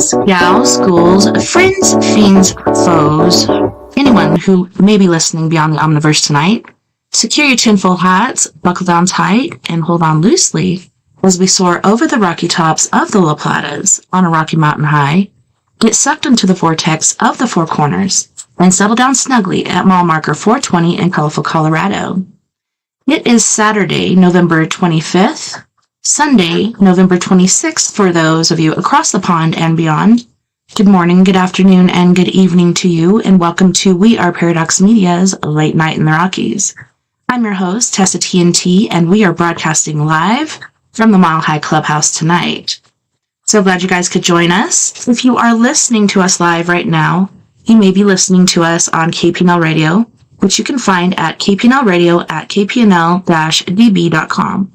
guys, gals, ghouls, friends, fiends, foes, anyone who may be listening beyond the Omniverse tonight. Secure your tinfoil hats, buckle down tight, and hold on loosely as we soar over the rocky tops of the La Platas on a rocky mountain high, get sucked into the vortex of the Four Corners, and settle down snugly at mile marker 420 in colorful Colorado. It is Saturday, November 25th, Sunday, November 26th for those of you across the pond and beyond. Good morning, good afternoon, and good evening to you, and welcome to We Are Paradox Media's Late Night in the Rockies. I'm your host, TessaTNT, and we are broadcasting live from the Mile High Clubhouse tonight. So glad you guys could join us. If you are listening to us live right now, you may be listening to us on KPNL Radio, which you can find at kpnlradio.kpnl-db.com.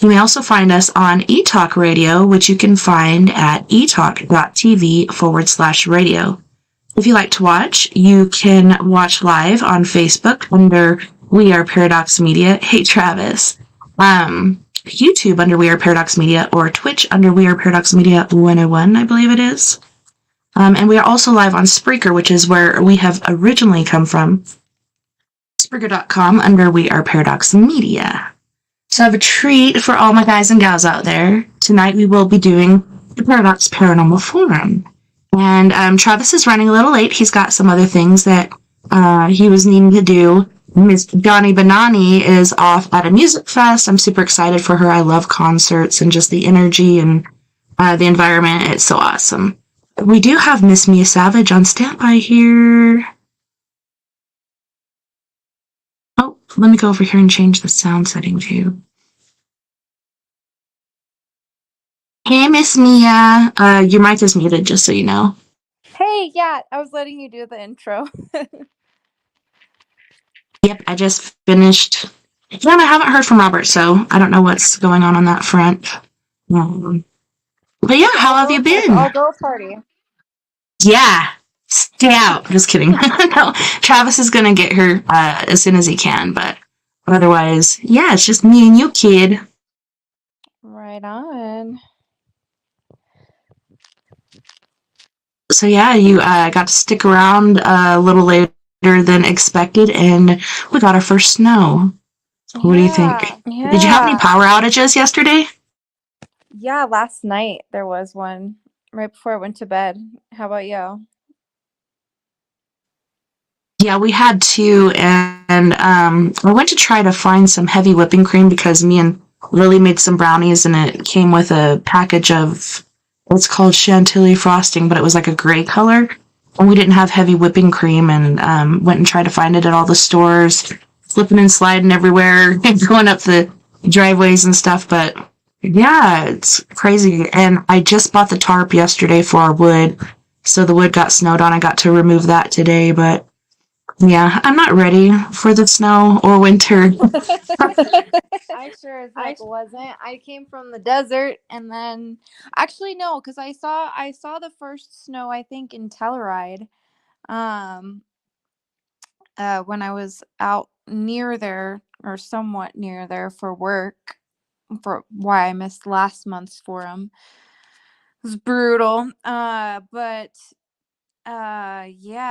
You may also find us on eTalk Radio, which you can find at etalk.tv/radio. If you like to watch, you can watch live on Facebook under We Are Paradox Media. Hey, Travis. YouTube under We Are Paradox Media, or Twitch under We Are Paradox Media 101, I believe it is. And we are also live on Spreaker, which is where we have originally come from. Spreaker.com under We Are Paradox Media. So I have a treat for all my guys and gals out there. Tonight we will be doing the Paradox Paranormal Forum. And Travis is running a little late. He's got some other things that he was needing to do. Miss Jani Banani is off at a music fest. I'm super excited for her. I love concerts and just the energy and the environment. It's so awesome. We do have Miss Mia Savage on standby here. Oh, let me go over here and change the sound setting too. Hey, Miss Mia. Your mic is muted, just so you know. Hey, yeah, I was letting you do the intro. Yep, I just finished. Again, I haven't heard from Robert, so I don't know what's going on that front. But yeah, how have you been? I'll go party. Yeah, stay out. Just kidding. No, Travis is going to get her as soon as he can, but otherwise, yeah, it's just me and you, kid. Right on. So yeah, you got to stick around a little later than expected, and we got our first snow. What do you think? Yeah. Did you have any power outages yesterday? Yeah, last night there was one right before I went to bed. How about you? Yeah, we had two, and I went to try to find some heavy whipping cream because me and Lily made some brownies, and it came with a package of what's called chantilly frosting, but it was like a gray color. And we didn't have heavy whipping cream, and went and tried to find it at all the stores, flipping and sliding everywhere, going up the driveways and stuff. But yeah, it's crazy. And I just bought the tarp yesterday for our wood, so the wood got snowed on. I got to remove that today, but yeah, I'm not ready for the snow or winter. I sure as heck wasn't. I came from the desert, and then actually no, because I saw the first snow, I think, in Telluride, when I was out near there, or somewhat near there, for work, for why I missed last month's forum. It was brutal. Yeah,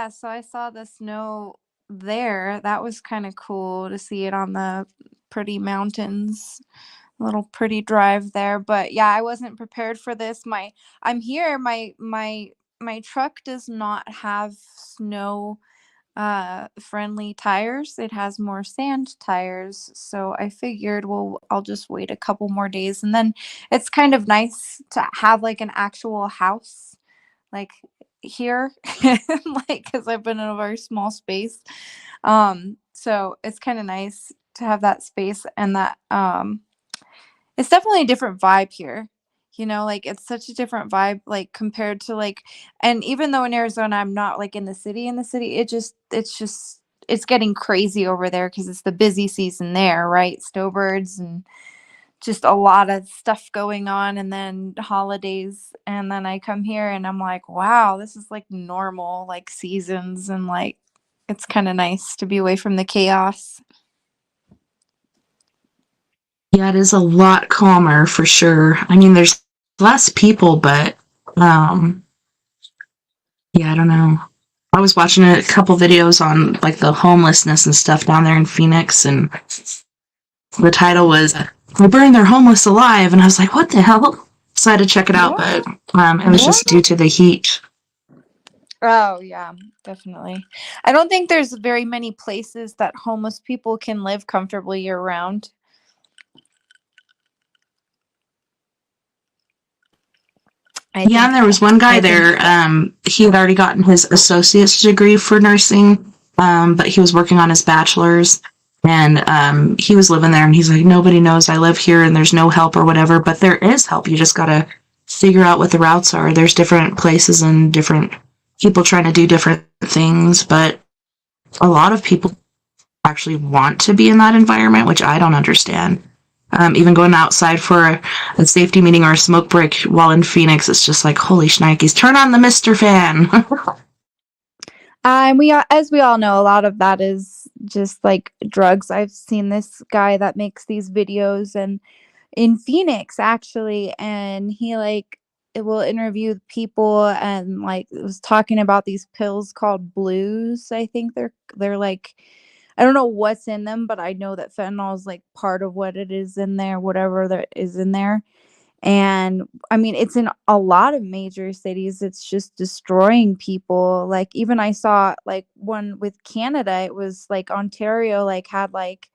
so I saw the snow there. That was kind of cool to see it on the pretty mountains. A little pretty drive there. But yeah, I wasn't prepared for this. I'm here. My truck does not have snow friendly tires. It has more sand tires. So I figured, well, I'll just wait a couple more days, and then it's kind of nice to have like an actual house like here, like, because I've been in a very small space. So it's kind of nice to have that space, and that it's definitely a different vibe here. Like, it's such a different vibe, like, compared to, like, and even though in Arizona I'm not like in the city, it's getting crazy over there because it's the busy season there, right? Snowbirds and just a lot of stuff going on, and then holidays, and then I come here and I'm like, wow, this is like normal, like, seasons, and like it's kind of nice to be away from the chaos. Yeah, it is a lot calmer for sure. I mean, there's less people, but Yeah, I don't know. I was watching a couple videos on like the homelessness and stuff down there in Phoenix, and the title was "They burned their homeless alive," and I was like, "What the hell?" So I had to check it out, but it was just due to the heat. Oh, yeah, definitely. I don't think there's very many places that homeless people can live comfortably year round. Yeah, and there was one guy there. He had already gotten his associate's degree for nursing, but he was working on his bachelor's, and he was living there. And he's like, "Nobody knows I live here, and there's no help or whatever. But there is help. You just gotta figure out what the routes are. There's different places and different people trying to do different things, but a lot of people actually want to be in that environment, which I don't understand." Even going outside for a safety meeting or a smoke break while in Phoenix, it's just like, holy shnikes, turn on the Mr. Fan. As we all know, a lot of that is just like drugs. I've seen this guy that makes these videos and in Phoenix actually, and he like it will interview people and like was talking about these pills called blues. I think they're like I don't know what's in them, but I know that fentanyl is like part of what it is in there, whatever that is in there. And I mean, it's in a lot of major cities. It's just destroying people. Like even I saw like one with Canada. It was like Ontario like had like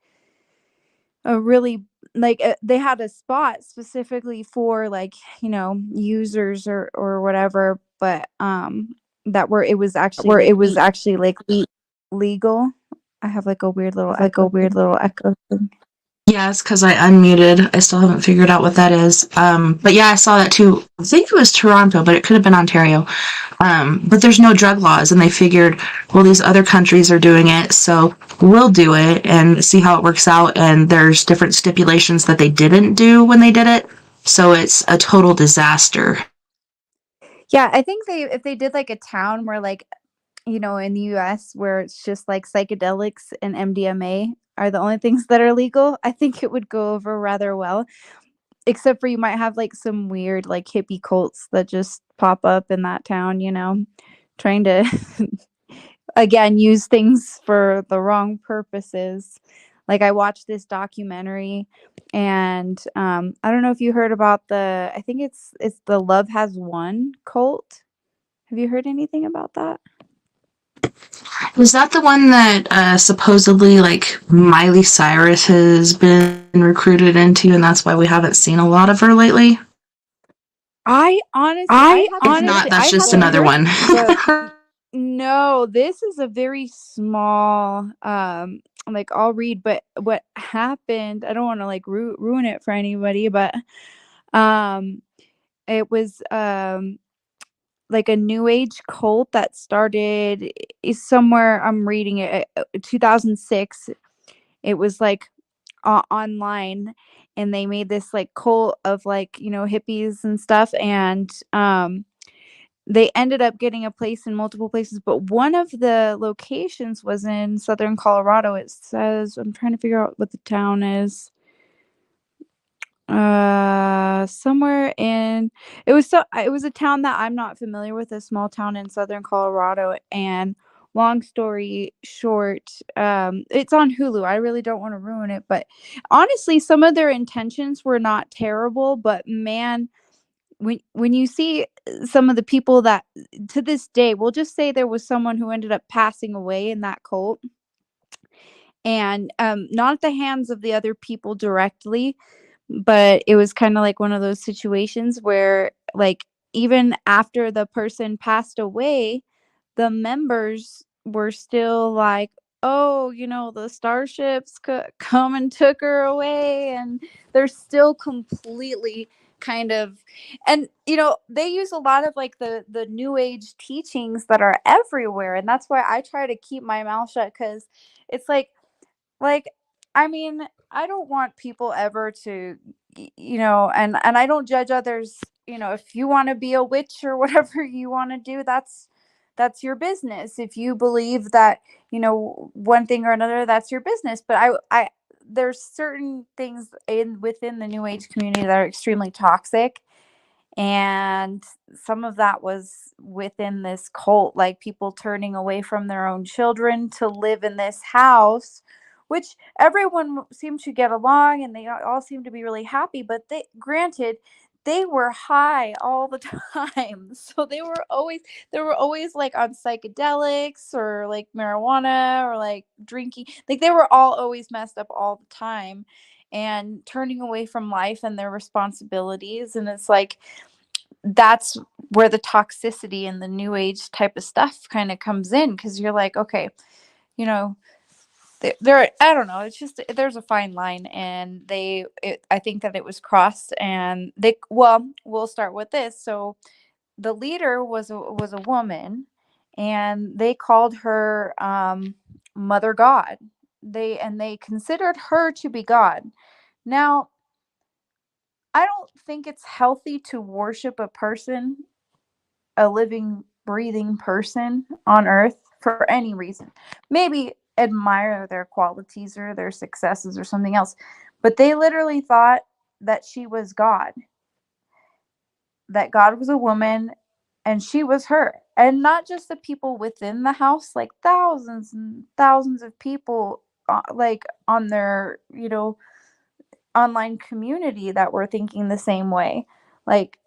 a really like they had a spot specifically for like, users or whatever, but that were it was actually like legal. I have like a weird little echo thing. Yes, because I unmuted. I still haven't figured out what that is. But yeah, I saw that too. I think it was Toronto, but it could have been Ontario. But there's no drug laws, and they figured, well, these other countries are doing it, so we'll do it and see how it works out. And there's different stipulations that they didn't do when they did it, so it's a total disaster. Yeah, I think if they did like a town where like, in the US where it's just like psychedelics and MDMA are the only things that are legal, I think it would go over rather well. Except for you might have like some weird like hippie cults that just pop up in that town, trying to again use things for the wrong purposes. Like I watched this documentary and I don't know if you heard about I think it's the Love Has Won cult. Have you heard anything about that? Was that the one that supposedly like Miley Cyrus has been recruited into, and that's why we haven't seen a lot of her lately? I honestly I If not, that's just another one. No, this is a very small like I'll read, but what happened, I don't want to like ruin it for anybody, but um it was like a new age cult that started is somewhere I'm reading it 2006. It was like online, and they made this like cult of like, hippies and stuff, and they ended up getting a place in multiple places, but one of the locations was in southern Colorado. It says, I'm trying to figure out what the town is. Somewhere in it was a town that I'm not familiar with, a small town in southern Colorado, and long story short, it's on Hulu. I really don't want to ruin it, but honestly, some of their intentions were not terrible, but man, when you see some of the people that to this day, we'll just say there was someone who ended up passing away in that cult, and not at the hands of the other people directly, but it was kind of like one of those situations where like even after the person passed away, the members were still like, oh, the starships come and took her away, and they're still completely kind of, and they use a lot of like the new age teachings that are everywhere, and that's why I try to keep my mouth shut, because it's like, I mean, I don't want people ever to, and I don't judge others. If you want to be a witch or whatever you want to do, that's your business. If you believe that, one thing or another, that's your business. But I there's certain things within the new age community that are extremely toxic, And some of that was within this cult, like people turning away from their own children to live in this house, which everyone seemed to get along and they all seemed to be really happy. But they, granted, they were high all the time. So they were always like on psychedelics or like marijuana or like drinking. Like they were all always messed up all the time and turning away from life and their responsibilities. And it's like, that's where the toxicity and the new age type of stuff kind of comes in, because you're like, okay, you know, there, I don't know, it's just there's a fine line, and I think that it was crossed. And they, well, we'll start with this. So the leader was a woman, and they called her Mother God. They considered her to be God. Now, I don't think it's healthy to worship a person, a living, breathing person on earth, for any reason. Maybe admire their qualities or their successes or something else. But they literally thought that she was God, that God was a woman and she was her. And not just the people within the house, like thousands and thousands of people, like on their, online community, that were thinking the same way, like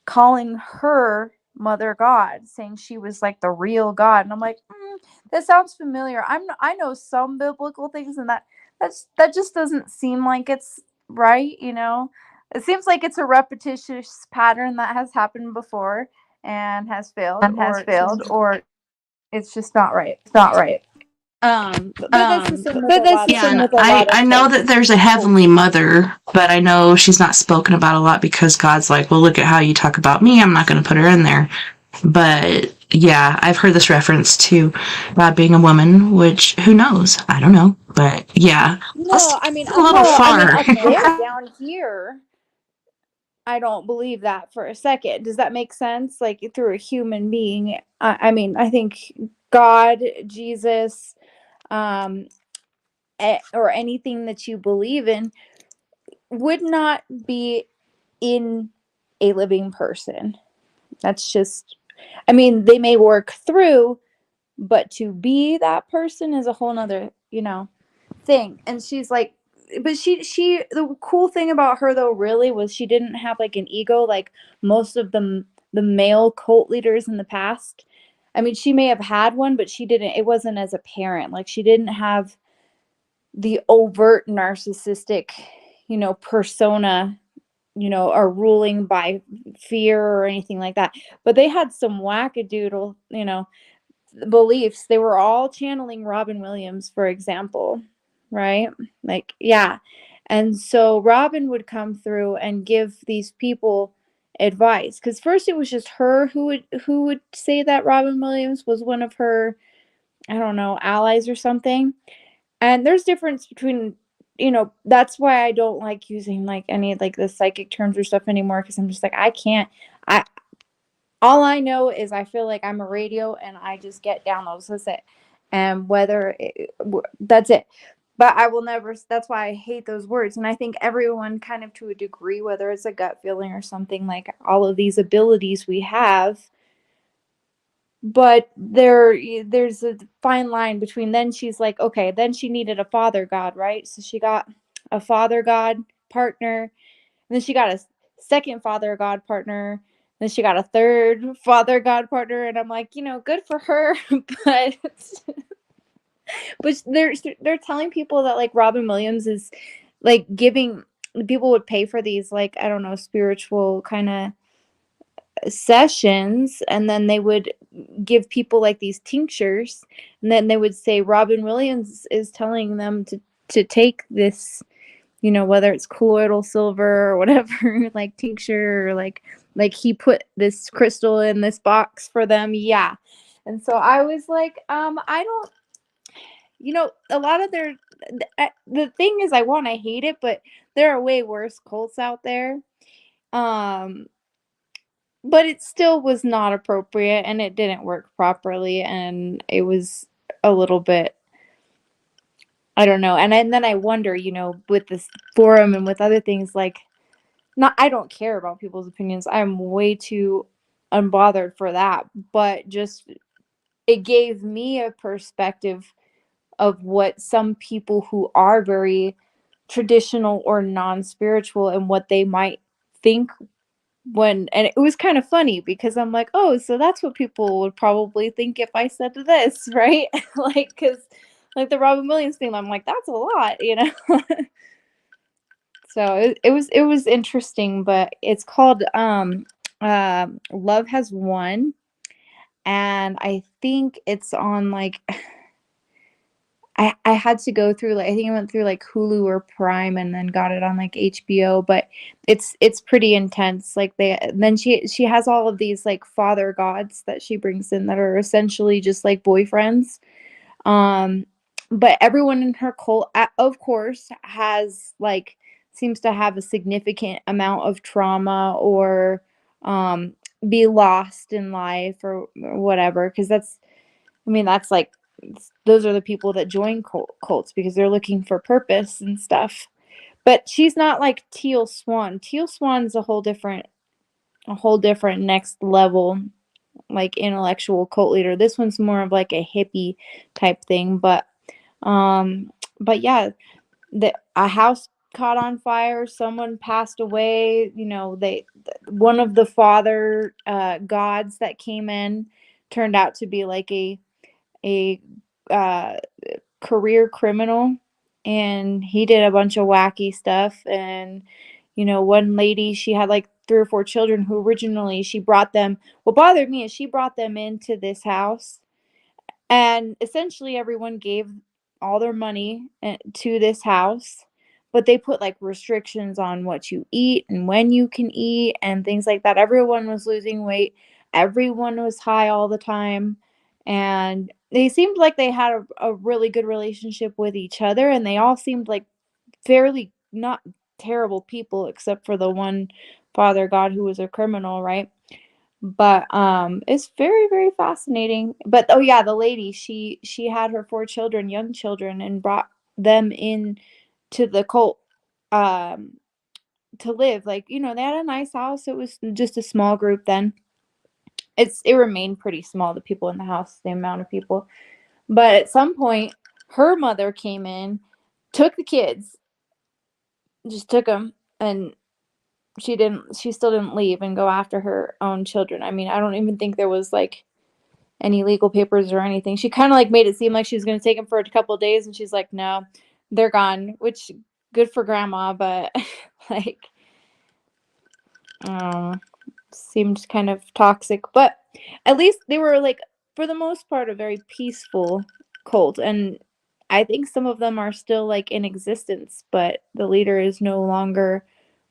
calling her Mother God, saying she was like the real God. And I'm like, that sounds familiar. I know some biblical things, and that just doesn't seem like it's right. It seems like it's a repetitious pattern that has happened before and has failed, or it's just not right. But that's the same with a lot of Yeah, and stuff. I know that there's a heavenly mother, but I know she's not spoken about a lot because God's like, well, look at how you talk about me. I'm not going to put her in there. But yeah, I've heard this reference to God being a woman, which who knows? I don't know. But yeah, No, I mean, a little far. up there, down here, I don't believe that for a second. Does that make sense? Like through a human being. I mean, I think God, Jesus, um, or anything that you believe in would not be in a living person. That's just, I mean, they may work through, but to be that person is a whole nother, thing. And she's like, but the cool thing about her though really was she didn't have like an ego like most of the male cult leaders in the past. I mean, she may have had one, but it wasn't as apparent. Like she didn't have the overt narcissistic, persona, or ruling by fear or anything like that. But they had some wackadoodle, beliefs. They were all channeling Robin Williams, for example, right? Like, yeah. And so Robin would come through and give these people advice, because first it was just her who would say that Robin Williams was one of her, I don't know, allies or something. And there's difference between, that's why I don't like using like any like the psychic terms or stuff anymore, because I'm just like, I can't. I All I know is I feel like I'm a radio and I just get downloads. That's it. And that's it. But I will never, that's why I hate those words. And I think everyone kind of to a degree, whether it's a gut feeling or something, like all of these abilities we have. But there's a fine line between, then she's like, okay, then she needed a father god, right? So she got a father god partner, and then she got a second father god partner, then she got a third father god partner, and I'm like, good for her. but but they're telling people that like Robin Williams is like giving, people would pay for these, like, I don't know, spiritual kind of sessions, and then they would give people like these tinctures, and then they would say Robin Williams is telling them to take this, whether it's colloidal silver or whatever, like tincture, or like he put this crystal in this box for them. Yeah. And so I was like, I don't, a lot of the thing is, I want to hate it, but there are way worse cults out there. But it still was not appropriate, and it didn't work properly, and it was a little bit, I don't know. And then I wonder, with this forum and with other things, like, not, I don't care about people's opinions. I'm way too unbothered for that. But just, it gave me a perspective of what some people who are very traditional or non-spiritual and what they might think when, and it was kind of funny because I'm like, oh, so that's what people would probably think if I said this, right? Like, because like the Robin Williams thing, I'm like, that's a lot, you know. So it was interesting, but it's called Love Has Won, and I think it's on like, I had to go through, like, I think I went through like Hulu or Prime and then got it on like HBO, but it's pretty intense. Like, they then she has all of these like father gods that she brings in that are essentially just like boyfriends. Um, but everyone in her cult, of course, has like, seems to have a significant amount of trauma or um be lost in life or whatever. Because that's, I mean, that's like, those are the people that join cults because they're looking for purpose and stuff. But she's not like Teal Swan. Teal Swan's a whole different next level, like intellectual cult leader. This one's more of like a hippie type thing. Um, but yeah, a house caught on fire. Someone passed away. You know, one of the father gods that came in turned out to be like a uh, career criminal, and he did a bunch of wacky stuff. And one lady, she had like 3 or 4 children who originally she brought them. What bothered me is she brought them into this house, and essentially everyone gave all their money to this house, but they put like restrictions on what you eat and when you can eat and things like that. Everyone was losing weight. Everyone was high all the time. And they seemed like they had a really good relationship with each other. And they all seemed like fairly not terrible people, except for the one father god who was a criminal, right? But it's very, very fascinating. But oh yeah, the lady, she had her 4 children, young children, and brought them in to the cult um to live. Like, they had a nice house. It was just a small group then. It remained pretty small, the people in the house, the amount of people. But at some point, her mother came in, took the kids, just took them, and she still didn't leave and go after her own children. I mean, I don't even think there was like any legal papers or anything. She kind of like made it seem like she was going to take them for a couple of days, and she's like, no, they're gone, which good for grandma, but like, seemed kind of toxic. But at least they were like, for the most part, a very peaceful cult. And I think some of them are still like in existence, but the leader is no longer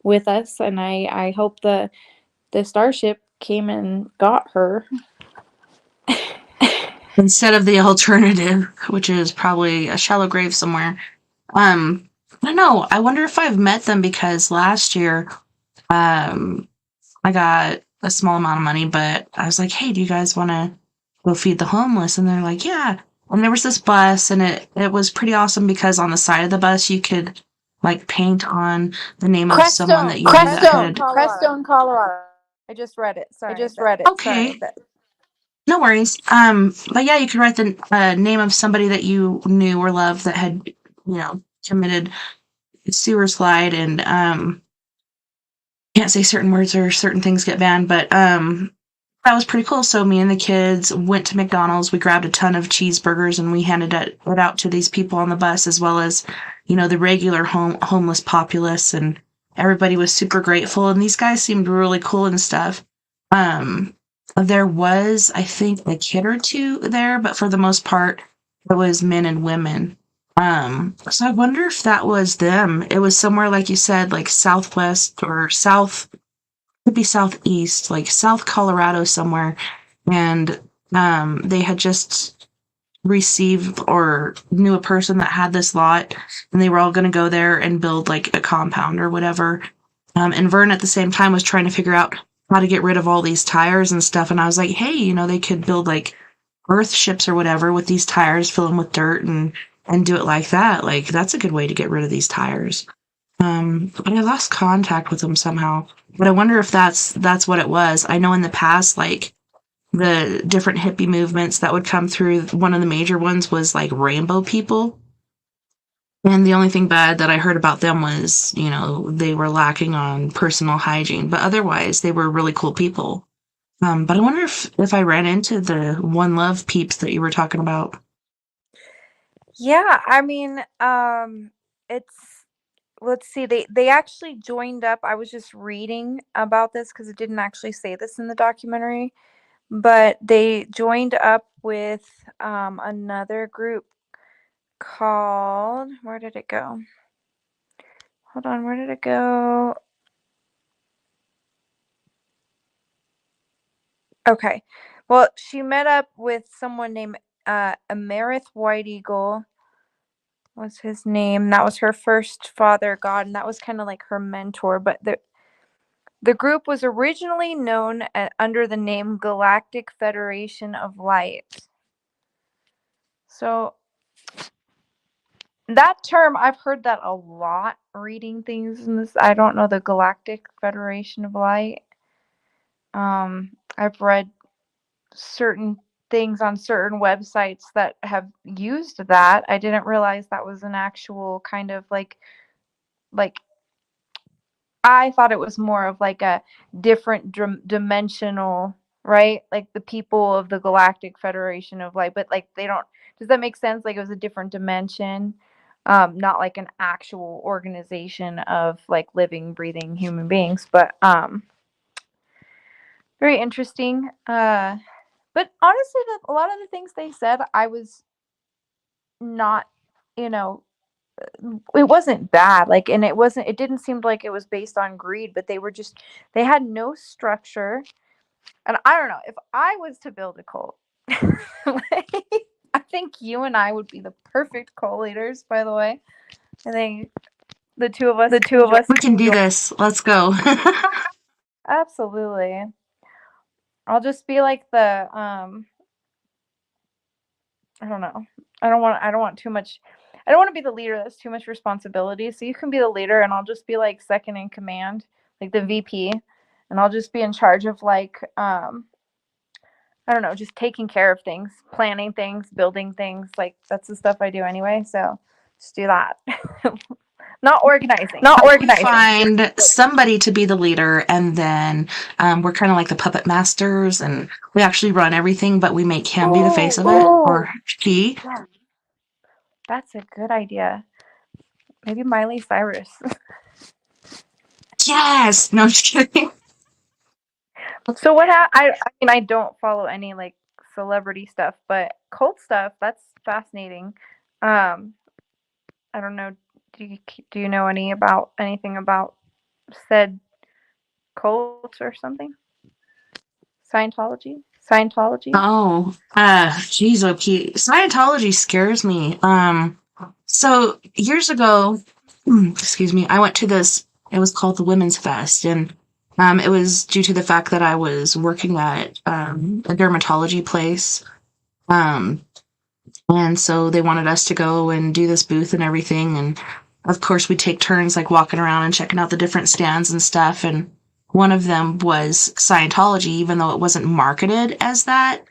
with us. And I hope the starship came and got her. Instead of the alternative, which is probably a shallow grave somewhere. I don't know. I wonder if I've met them because last year, I got a small amount of money, but I was like, hey, do you guys want to go feed the homeless? And they're like, yeah. And there was this bus, and it was pretty awesome because on the side of the bus, you could like paint on the name of someone that you knew that had. Crestone, Colorado. I just read it. Sorry. Okay. No worries. But yeah, you could write the name of somebody that you knew or loved that had, committed a sewer slide, and can't say certain words or certain things get banned, but that was pretty cool. So me and the kids went to McDonald's. We grabbed a ton of cheeseburgers and we handed it out to these people on the bus, as well as, the regular homeless populace, and everybody was super grateful. And these guys seemed really cool and stuff. There was, I think, a kid or two there, but for the most part, it was men and women. So I wonder if that was them. It was somewhere, like you said, like southwest or south, could be southeast, like South Colorado somewhere. And they had just received or knew a person that had this lot, and they were all going to go there and build like a compound or whatever. And Vern at the same time was trying to figure out how to get rid of all these tires and stuff. And I was like, hey, they could build like earth ships or whatever with these tires, fill them with dirt and do it like that. Like, that's a good way to get rid of these tires. But I lost contact with them somehow. But I wonder if that's what it was. I know in the past, like the different hippie movements that would come through, one of the major ones was like rainbow people. And the only thing bad that I heard about them was, they were lacking on personal hygiene, but otherwise they were really cool people. But I wonder if I ran into the One Love peeps that you were talking about. Yeah, I mean, it's let's see, they actually joined up. I was just reading about this because it didn't actually say this in the documentary, but they joined up with another group called, where did it go? Hold on, where did it go? Okay. Well, she met up with someone named Amerith White Eagle was his name. That was her first father god, and that was kind of like her mentor. But the group was originally known under the name Galactic Federation of Light. So that term, I've heard that a lot reading things in this. I don't know the Galactic Federation of Light. I've read certain things on certain websites that have used that. I didn't realize that was an actual kind of like I thought it was more of like a different dimensional, right? Like the people of the Galactic Federation of Light, but like they don't. Does that make sense? Like it was a different dimension, not like an actual organization of like living, breathing human beings. But very interesting. But honestly, a lot of the things they said, I was not, you know, it wasn't bad. Like, and it didn't seem like it was based on greed, but they had no structure. And I don't know, if I was to build a cult, like, I think you and I would be the perfect cult leaders, by the way. I think the two of us We can do this. Let's go. Absolutely. I'll just be like the I don't know. I don't want too much. I don't want to be the leader. That's too much responsibility. So you can be the leader and I'll just be like second in command, like the VP, and I'll just be in charge of like I don't know, just taking care of things, planning things, building things. Like that's the stuff I do anyway. So just do that. Not organizing. Find somebody to be the leader, and then we're kind of like the puppet masters, and we actually run everything, but we make him be the face of it, or she. Yeah. That's a good idea. Maybe Miley Cyrus. Yes. No, I'm just kidding. So I mean, I don't follow any like celebrity stuff, but cult stuff, that's fascinating. Um, I don't know. Do you know anything about said cult or something? Scientology? Oh, geez, okay. Scientology scares me. So years ago, excuse me, I went to this. It was called the Women's Fest, and it was due to the fact that I was working at a dermatology place. Um, and so they wanted us to go and do this booth and everything. And of course, we take turns like walking around and checking out the different stands and stuff. And one of them was Scientology, even though it wasn't marketed as that.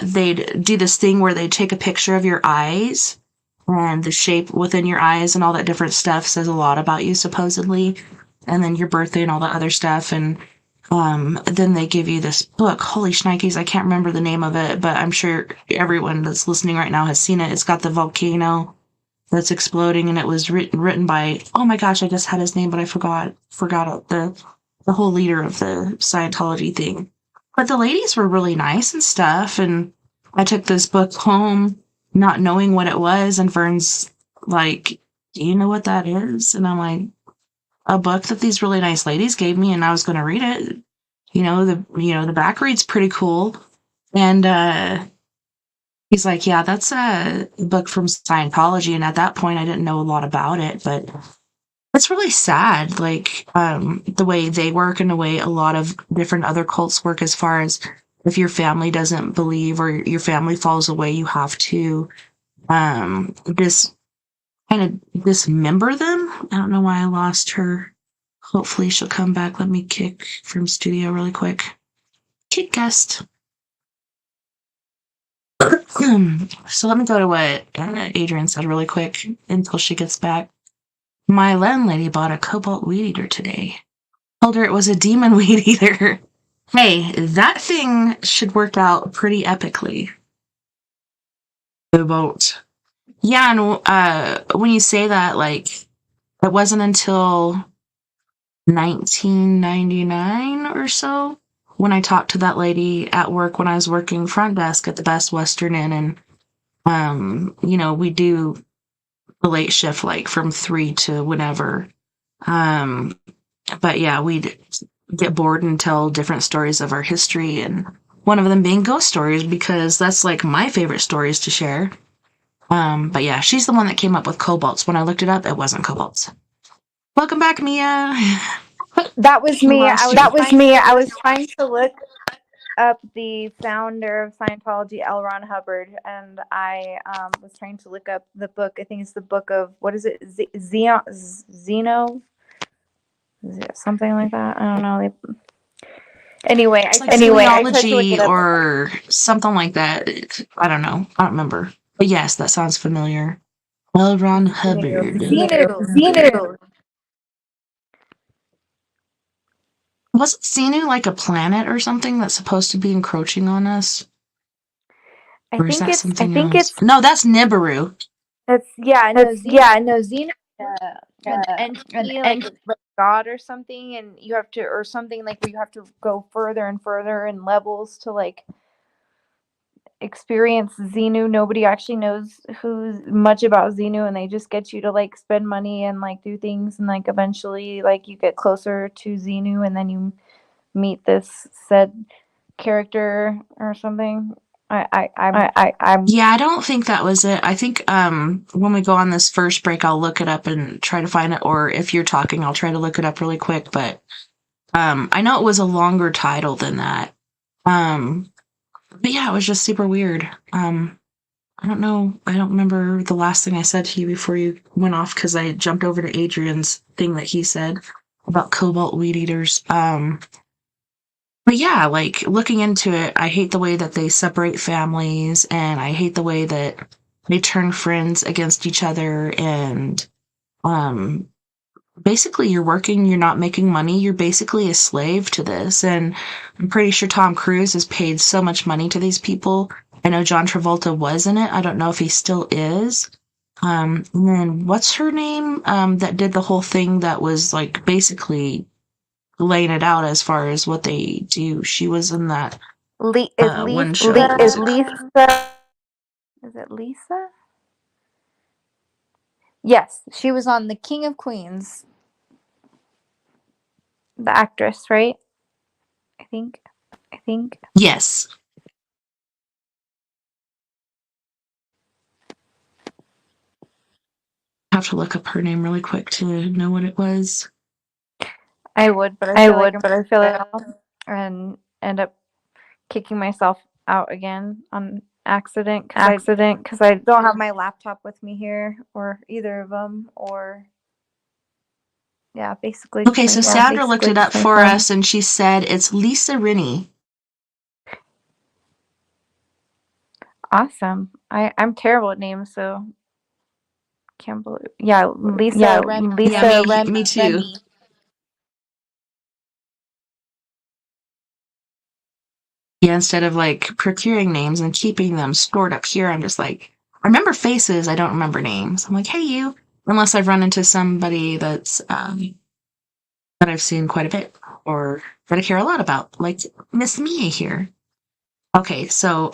They'd do this thing where they'd take a picture of your eyes, and the shape within your eyes and all that different stuff says a lot about you, supposedly. And then your birthday and all that other stuff. And then they give you this book. Holy shnikes, I can't remember the name of it, but I'm sure everyone that's listening right now has seen it. It's got the volcano that's exploding, and it was written by, oh my gosh, I just had his name, but I forgot it. The whole leader of the Scientology thing. But the ladies were really nice and stuff, and I took this book home not knowing what it was, and Vern's like, do you know what that is? And I'm like, a book that these really nice ladies gave me, and I was going to read it. The back read's pretty cool. And he's like, yeah, that's a book from Scientology. And at that point, I didn't know a lot about it, but it's really sad, like the way they work and the way a lot of different other cults work, as far as if your family doesn't believe or your family falls away, you have to just kind of dismember them, I don't know why I lost her. Hopefully she'll come back. Let me kick from studio really quick. Kick guest. So let me go to what Adrian said really quick until she gets back. My landlady bought a cobalt weed eater today. Told her it was a demon weed eater. Hey, that thing should work out pretty epically. Cobalt. Yeah, and when you say that, like, it wasn't until 1999 or so when I talked to that lady at work when I was working front desk at the Best Western Inn, and we do the late shift like from 3 to whenever. But yeah, we'd get bored and tell different stories of our history, and one of them being ghost stories because that's like my favorite stories to share. But yeah, she's the one that came up with cobalts. When I looked it up, it wasn't cobalts. Welcome back, Mia. That was me. That was me. I was trying to look up the founder of Scientology, L. Ron Hubbard, and I was trying to look up the book. I think it's the book of, what is it? Zeno? Is it something like that? I don't know. Anyway, I tried to look it up. Or something like that. I don't know. I don't remember. But yes, that sounds familiar. L. Ron Hubbard. Xenu. Wasn't Xenu like a planet or something that's supposed to be encroaching on us? I Or is think that it's. something else? No, that's Nibiru. It's Xenu. An entity, like God or something, and you have to, or something like where you have to go further and further in levels to like experience Xenu. Nobody actually knows who's much about Xenu, and they just get you to like spend money and like do things, and like eventually like you get closer to Xenu, and then you meet this said character or something. I'm Yeah, I don't think that was it. I think when we go on this first break, I'll look it up and try to find it. Or if you're talking, I'll try to look it up really quick. But I know it was a longer title than that. But yeah, it was just super weird. I don't know. I don't remember the last thing I said to you before you went off because I jumped over to Adrian's thing that he said about cobalt weed eaters. But yeah, like looking into it, I hate the way that they separate families, and I hate the way that they turn friends against each other. And um, basically, you're working, you're not making money, you're basically a slave to this. And I'm pretty sure Tom Cruise has paid so much money to these people. I know John Travolta was in it. I don't know if he still is. And then what's her name? That did the whole thing that was like basically laying it out as far as what they do. She was in that one show. Is Lisa? Is it Lisa? Yes, she was on The King of Queens. The actress, right? I think. Yes. I have to look up her name really quick to know what it was. I would, but I feel like I'll and end up kicking myself out again on accident because I don't have my laptop with me here, or either of them, or yeah, basically. Okay, so Sandra looked it up for us, and she said it's Lisa Rinne. Awesome. I'm terrible at names, so can't believe. Yeah, Lisa. Me too. Yeah, instead of like procuring names and keeping them stored up here, I'm just like, I remember faces, I don't remember names. I'm like, hey, you. Unless I've run into somebody that's that I've seen quite a bit or that I care a lot about, like Miss Mia here. Okay, so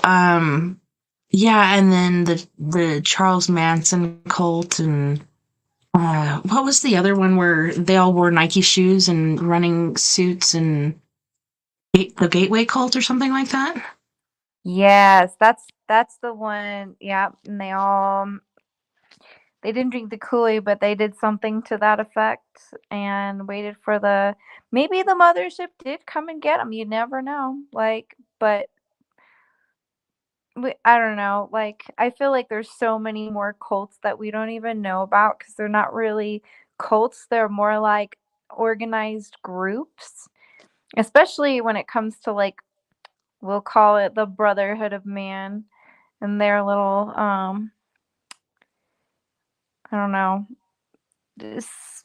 yeah, and then the Charles Manson cult, and what was the other one where they all wore Nike shoes and running suits, and the Gateway cult or something like that? Yes, that's the one. Yeah, and they didn't drink the Kool-Aid, but they did something to that effect and waited for maybe the mothership did come and get them. You never know. Like, but I don't know. Like, I feel like there's so many more cults that we don't even know about because they're not really cults. They're more like organized groups, especially when it comes to like, we'll call it the Brotherhood of Man and their little I don't know,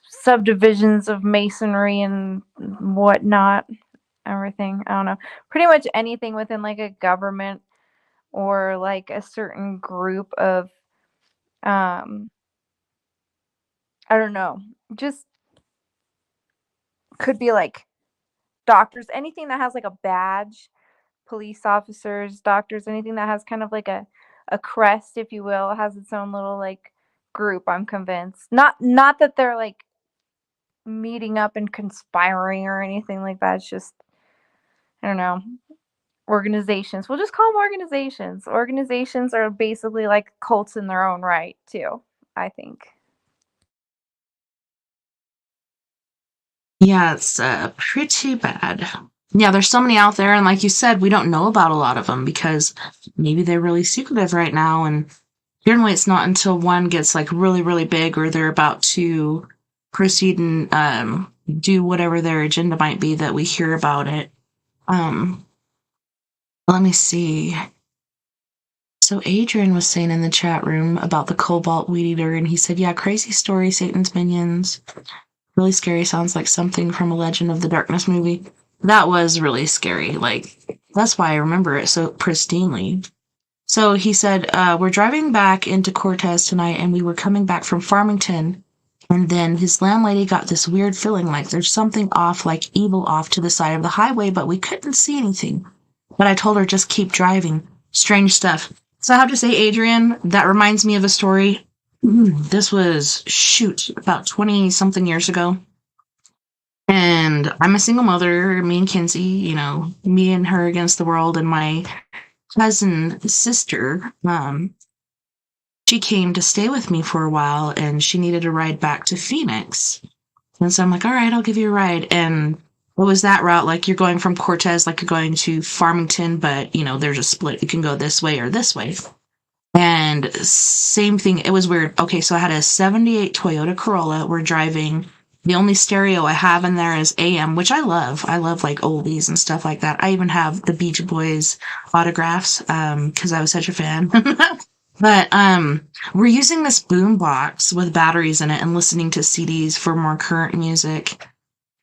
subdivisions of masonry and whatnot, everything. I don't know. Pretty much anything within like a government or like a certain group of I don't know. Just could be like doctors, anything that has like a badge, police officers, doctors, anything that has kind of like a crest, if you will, has its own little like group, I'm convinced. Not that they're like meeting up and conspiring or anything like that. It's just, I don't know, organizations. We'll just call them organizations. Organizations are basically like cults in their own right, too, I think. Yeah, it's pretty bad. Yeah, there's so many out there, and like you said, we don't know about a lot of them because maybe they're really secretive right now, and generally it's not until one gets like really, really big or they're about to proceed and do whatever their agenda might be that we hear about it. Um, Let me see. So Adrian was saying in the chat room about the cobalt weed eater, and he said, yeah, crazy story, Satan's minions. Really scary, sounds like something from a Legend of the Darkness movie. That was really scary. Like, that's why I remember it so pristinely. So he said, we're driving back into Cortez tonight, and we were coming back from Farmington, and then his landlady got this weird feeling like there's something off, like evil off to the side of the highway, but we couldn't see anything. But I told her just keep driving. Strange stuff. So I have to say, Adrian, that reminds me of a story. This was, shoot, about 20-something years ago. And I'm a single mother, me and Kinsey, you know, me and her against the world, and my cousin sister, she came to stay with me for a while, and she needed a ride back to Phoenix. And so I'm like, all right, I'll give you a ride. And what was that route? Like, you're going from Cortez, like you're going to Farmington, but, you know, there's a split. You can go this way or this way. And same thing, it was weird. Okay, so I had a 78 Toyota Corolla. We're driving. The only stereo I have in there is AM, which I love. I love like oldies and stuff like that. I even have the Beach Boys autographs, because I was such a fan. But we're using this boom box with batteries in it and listening to CDs for more current music.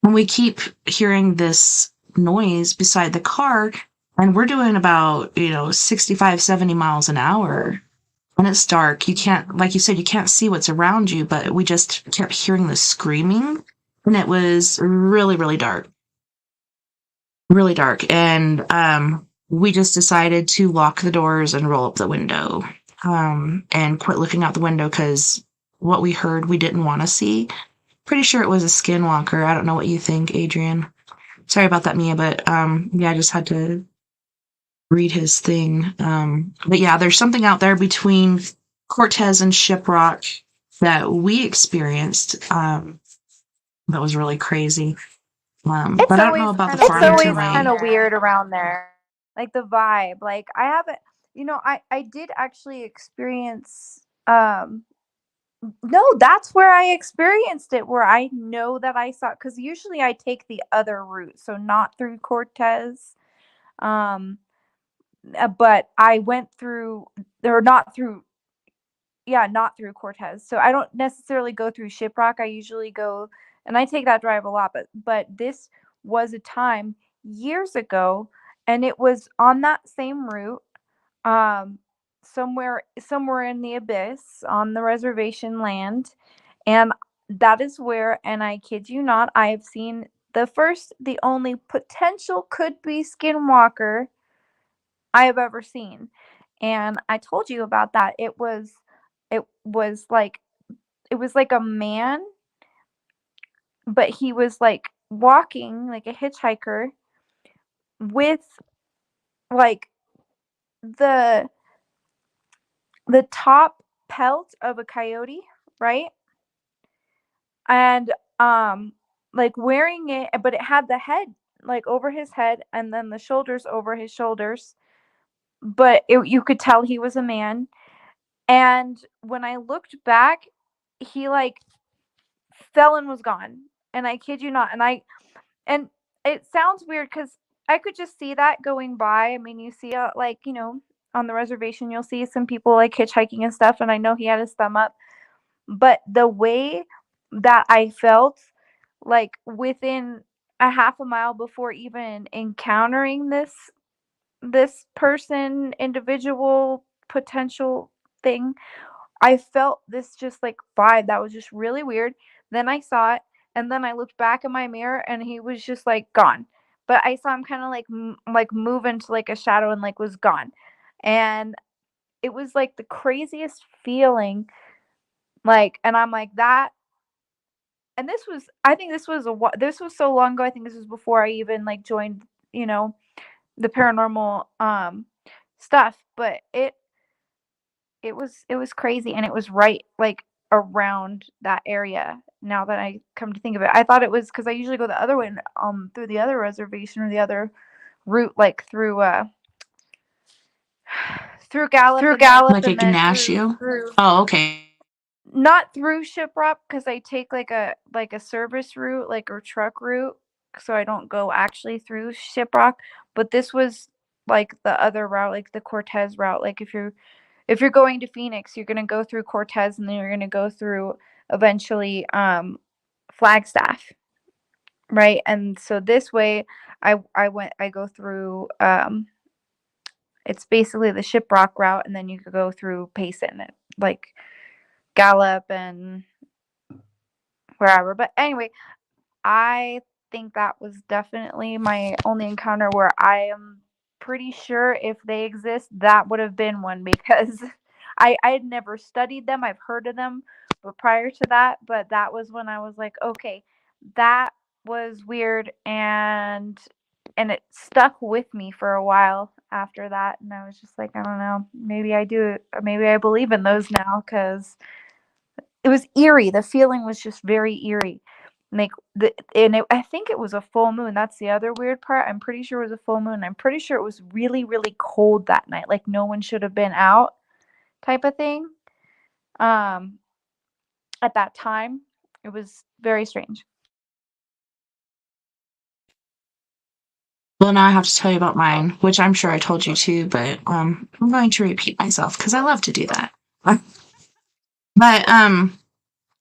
And we keep hearing this noise beside the car, and we're doing about, 65, 70 miles an hour. And it's dark. You can't, like you said, you can't see what's around you, but we just kept hearing the screaming. And it was really, really dark. Really dark. And we just decided to lock the doors and roll up the window. And quit looking out the window because what we heard we didn't want to see. Pretty sure it was a skinwalker. I don't know what you think, Adrian. Sorry about that, Mia, but yeah, I just had to read his thing. But yeah, there's something out there between Cortez and Shiprock that we experienced that was really crazy. But I don't know about the Farmington It's always kind way. of weird around there. Like the vibe. Like I haven't, I did actually experience no, that's where I experienced it, where I know that I saw, because usually I take the other route, so not through Cortez. Um but I went through, or not through, yeah, not through Cortez. So I don't necessarily go through Shiprock. I usually go, and I take that drive a lot, but this was a time years ago, and it was on that same route, um, somewhere in the abyss on the reservation land, and that is where, and I kid you not, I have seen the only potential could be skinwalker I have ever seen. And I told you about that. It was like it was like a man, but he was like walking like a hitchhiker with like the the top pelt of a coyote, right? And like wearing it, but it had the head like over his head and then the shoulders over his shoulders, but you could tell he was a man. And when I looked back, he like fell and was gone. And I kid you not. And it sounds weird because I could just see that going by. I mean, you see, like, on the reservation, you'll see some people like hitchhiking and stuff. And I know he had his thumb up. But the way that I felt, like within a half a mile before even encountering this person, individual, potential thing, I felt this just like vibe that was just really weird. Then I saw it, and then I looked back in my mirror, and he was just like gone. But I saw him kind of like move into like a shadow and like was gone, and it was like the craziest feeling. Like, and I'm like that. And this was, I think this was so long ago. I think this was before I even like joined, the paranormal stuff. But it was crazy, and it was right like around that area. Now that I come to think of it, I thought it was because I usually go the other way, through the other reservation or the other route, like through Gallup and then Like Ignacio? through Oh, okay. not through Shiprock because I take like a service route, like a truck route, so I don't go actually through Shiprock. But this was like the other route, like the Cortez route. Like if you're going to Phoenix, you're gonna go through Cortez, and then you're gonna go through eventually Flagstaff, right? And so this way, I go through it's basically the Shiprock route, and then you could go through Payson, like Gallup and wherever. But anyway, I think that was definitely my only encounter where I am pretty sure if they exist, that would have been one because I had never studied them. I've heard of them, but prior to that, but that was when I was like, okay, that was weird, and it stuck with me for a while after that, and I was just like, I don't know, maybe I do, maybe I believe in those now because it was eerie. The feeling was just very eerie. Like I think it was a full moon. That's the other weird part. I'm pretty sure it was a full moon. I'm pretty sure it was really, really cold that night. Like no one should have been out, type of thing. Um, at that time, it was very strange. Well, now I have to tell you about mine, which I'm sure I told you too, but I'm going to repeat myself because I love to do that. But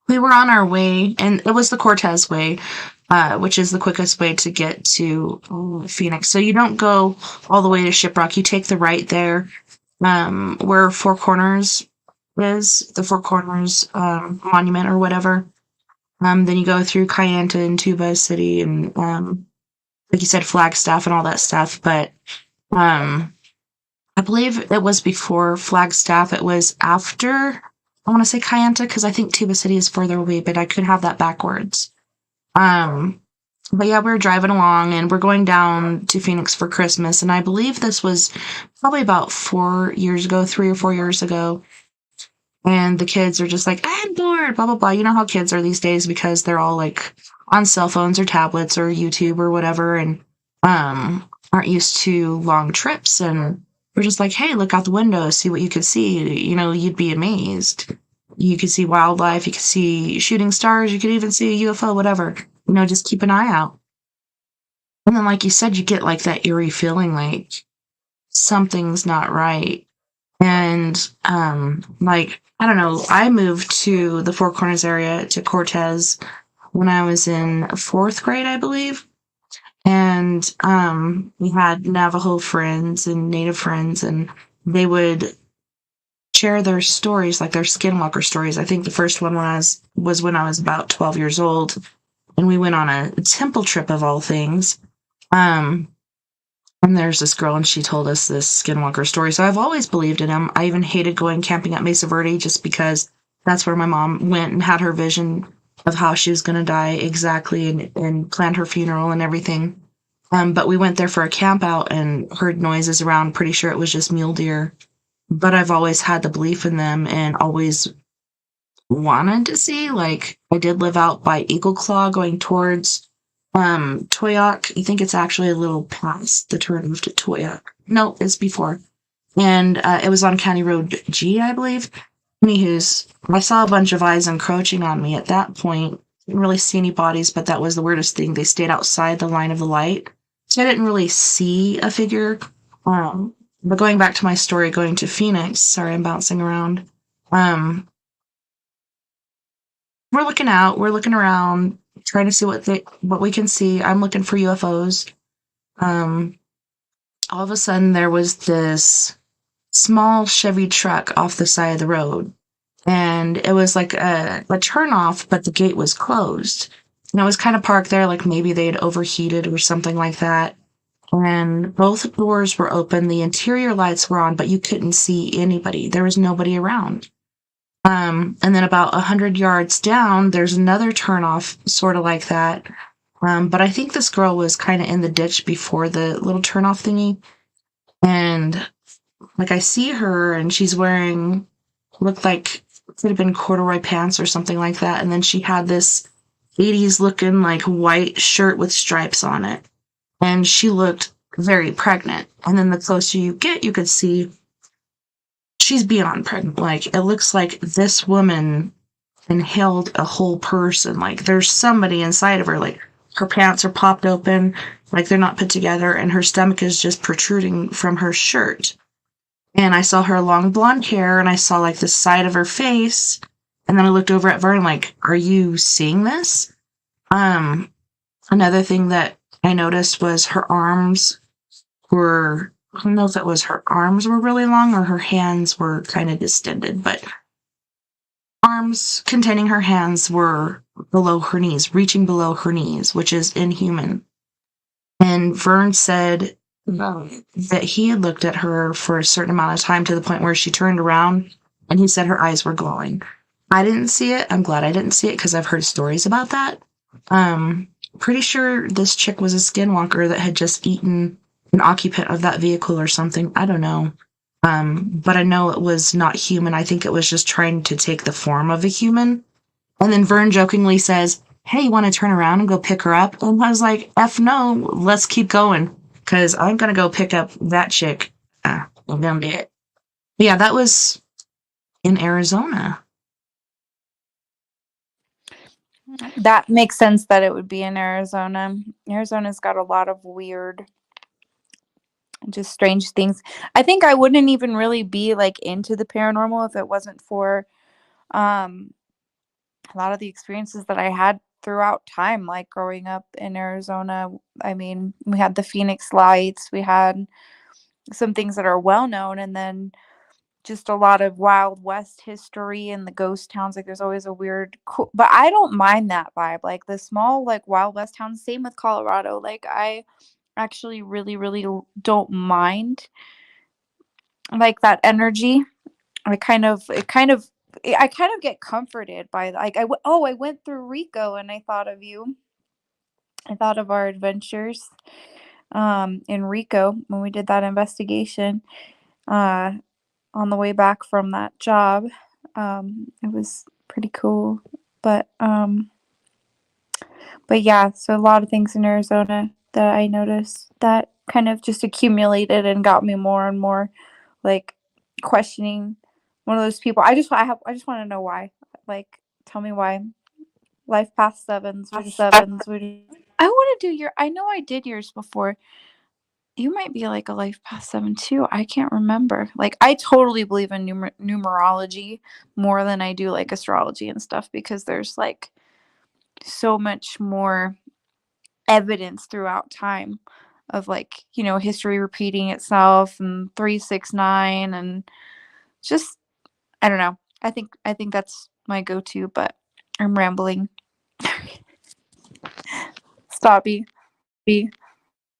we were on our way, and it was the Cortez way, which is the quickest way to get to Phoenix. So you don't go all the way to Shiprock. You take the right there, where Four Corners is, the Four Corners monument or whatever. Then you go through Kayenta and Tuba City and, like you said, Flagstaff and all that stuff. But I believe it was before Flagstaff. It was after, I want to say Kayenta, because I think Tuba City is further away, but I could have that backwards. But yeah, we're driving along and we're going down to Phoenix for Christmas. And I believe this was probably about 3 or 4 years ago. And the kids are just like, I'm bored, blah, blah, blah. You know how kids are these days because they're all like on cell phones or tablets or YouTube or whatever and aren't used to long trips. And we're just like, hey, look out the window, see what you could see. You know, you'd be amazed. You could see wildlife, you could see shooting stars, you could even see a UFO, whatever. You know, just keep an eye out. And then, like you said, you get like that eerie feeling like something's not right. And, like, I don't know, I moved to the Four Corners area to Cortez when I was in 4th grade, I believe. And, we had Navajo friends and Native friends, and they would share their stories, like their skinwalker stories. I think the first one was when I was about 12 years old, and we went on a temple trip of all things. And there's this girl, and she told us this skinwalker story. So I've always believed in him. I even hated going camping at Mesa Verde just because that's where my mom went and had her vision of how she was going to die exactly and planned her funeral and everything. But we went there for a camp out and heard noises around. Pretty sure it was just mule deer. But I've always had the belief in them and always wanted to see. Like, I did live out by Eagle Claw going towards Toyac. I think it's actually a little past the turn to Toyac. No, it's before. And it was on County Road G, I believe. Anywho's, I saw a bunch of eyes encroaching on me at that point, Didn't really see any bodies, but that was the weirdest thing. They stayed outside the line of the light. So I didn't really see a figure. But going back to my story, going to Phoenix, sorry, I'm bouncing around. We're looking out, we're looking around, trying to see what we can see. I'm looking for UFOs. All of a sudden there was this small Chevy truck off the side of the road. And it was like a turnoff, but the gate was closed. And it was kind of parked there, like maybe they had overheated or something like that. And both doors were open. The interior lights were on, but you couldn't see anybody. There was nobody around. And then about 100 yards down, there's another turnoff, sort of like that. But I think this girl was kind of in the ditch before the little turnoff thingy. And like I see her, and she's wearing, looked like it could have been corduroy pants or something like that. And then she had this 80s looking like white shirt with stripes on it. And she looked very pregnant. And then the closer you get, you could see she's beyond pregnant. Like, it looks like this woman inhaled a whole person. Like, there's somebody inside of her. Like, her pants are popped open, like they're not put together, and her stomach is just protruding from her shirt. And I saw her long blonde hair, and I saw, like, the side of her face. And then I looked over at Vern, like, are you seeing this? Another thing that I noticed was her arms were, I don't know if it was her arms were really long or her hands were kind of distended, but arms containing her hands were below her knees, reaching below her knees, which is inhuman. And Vern said that he had looked at her for a certain amount of time to the point where she turned around, and he said her eyes were glowing. I didn't see it. I'm glad I didn't see it because I've heard stories about that. Pretty sure this chick was a skinwalker that had just eaten an occupant of that vehicle or something. I don't know. But I know it was not human. I think it was just trying to take the form of a human. And then Vern jokingly says, hey, you want to turn around and go pick her up? And I was like, F no, let's keep going. Because I'm going to go pick up that chick. I'm going to do it. But yeah, that was in Arizona. That makes sense that it would be in Arizona. Arizona's got a lot of weird, just strange things. I think I wouldn't even really be like into the paranormal if it wasn't for a lot of the experiences that I had throughout time, like growing up in Arizona. I mean, we had the Phoenix Lights, we had some things that are well known, and then just a lot of Wild West history and the ghost towns. Like, there's always a weird, cool, but I don't mind that vibe. Like the small, like Wild West towns. Same with Colorado. Like, I actually really, really don't mind like that energy. I kind of get comforted by, like, I went through Rico and I thought of you. I thought of our adventures in Rico when we did that investigation on the way back from that job. It was pretty cool. But yeah, so a lot of things in Arizona that I noticed that kind of just accumulated and got me more and more like questioning. One of those people. I just want to know why. Like, tell me why. Life past sevens. I want to do your. I know I did yours before. You might be like a life past 7 too. I can't remember. Like, I totally believe in numerology more than I do like astrology and stuff, because there's like so much more evidence throughout time of, like, you know, history repeating itself and 369 and just, I don't know. I think that's my go-to, but I'm rambling. Stop. Be.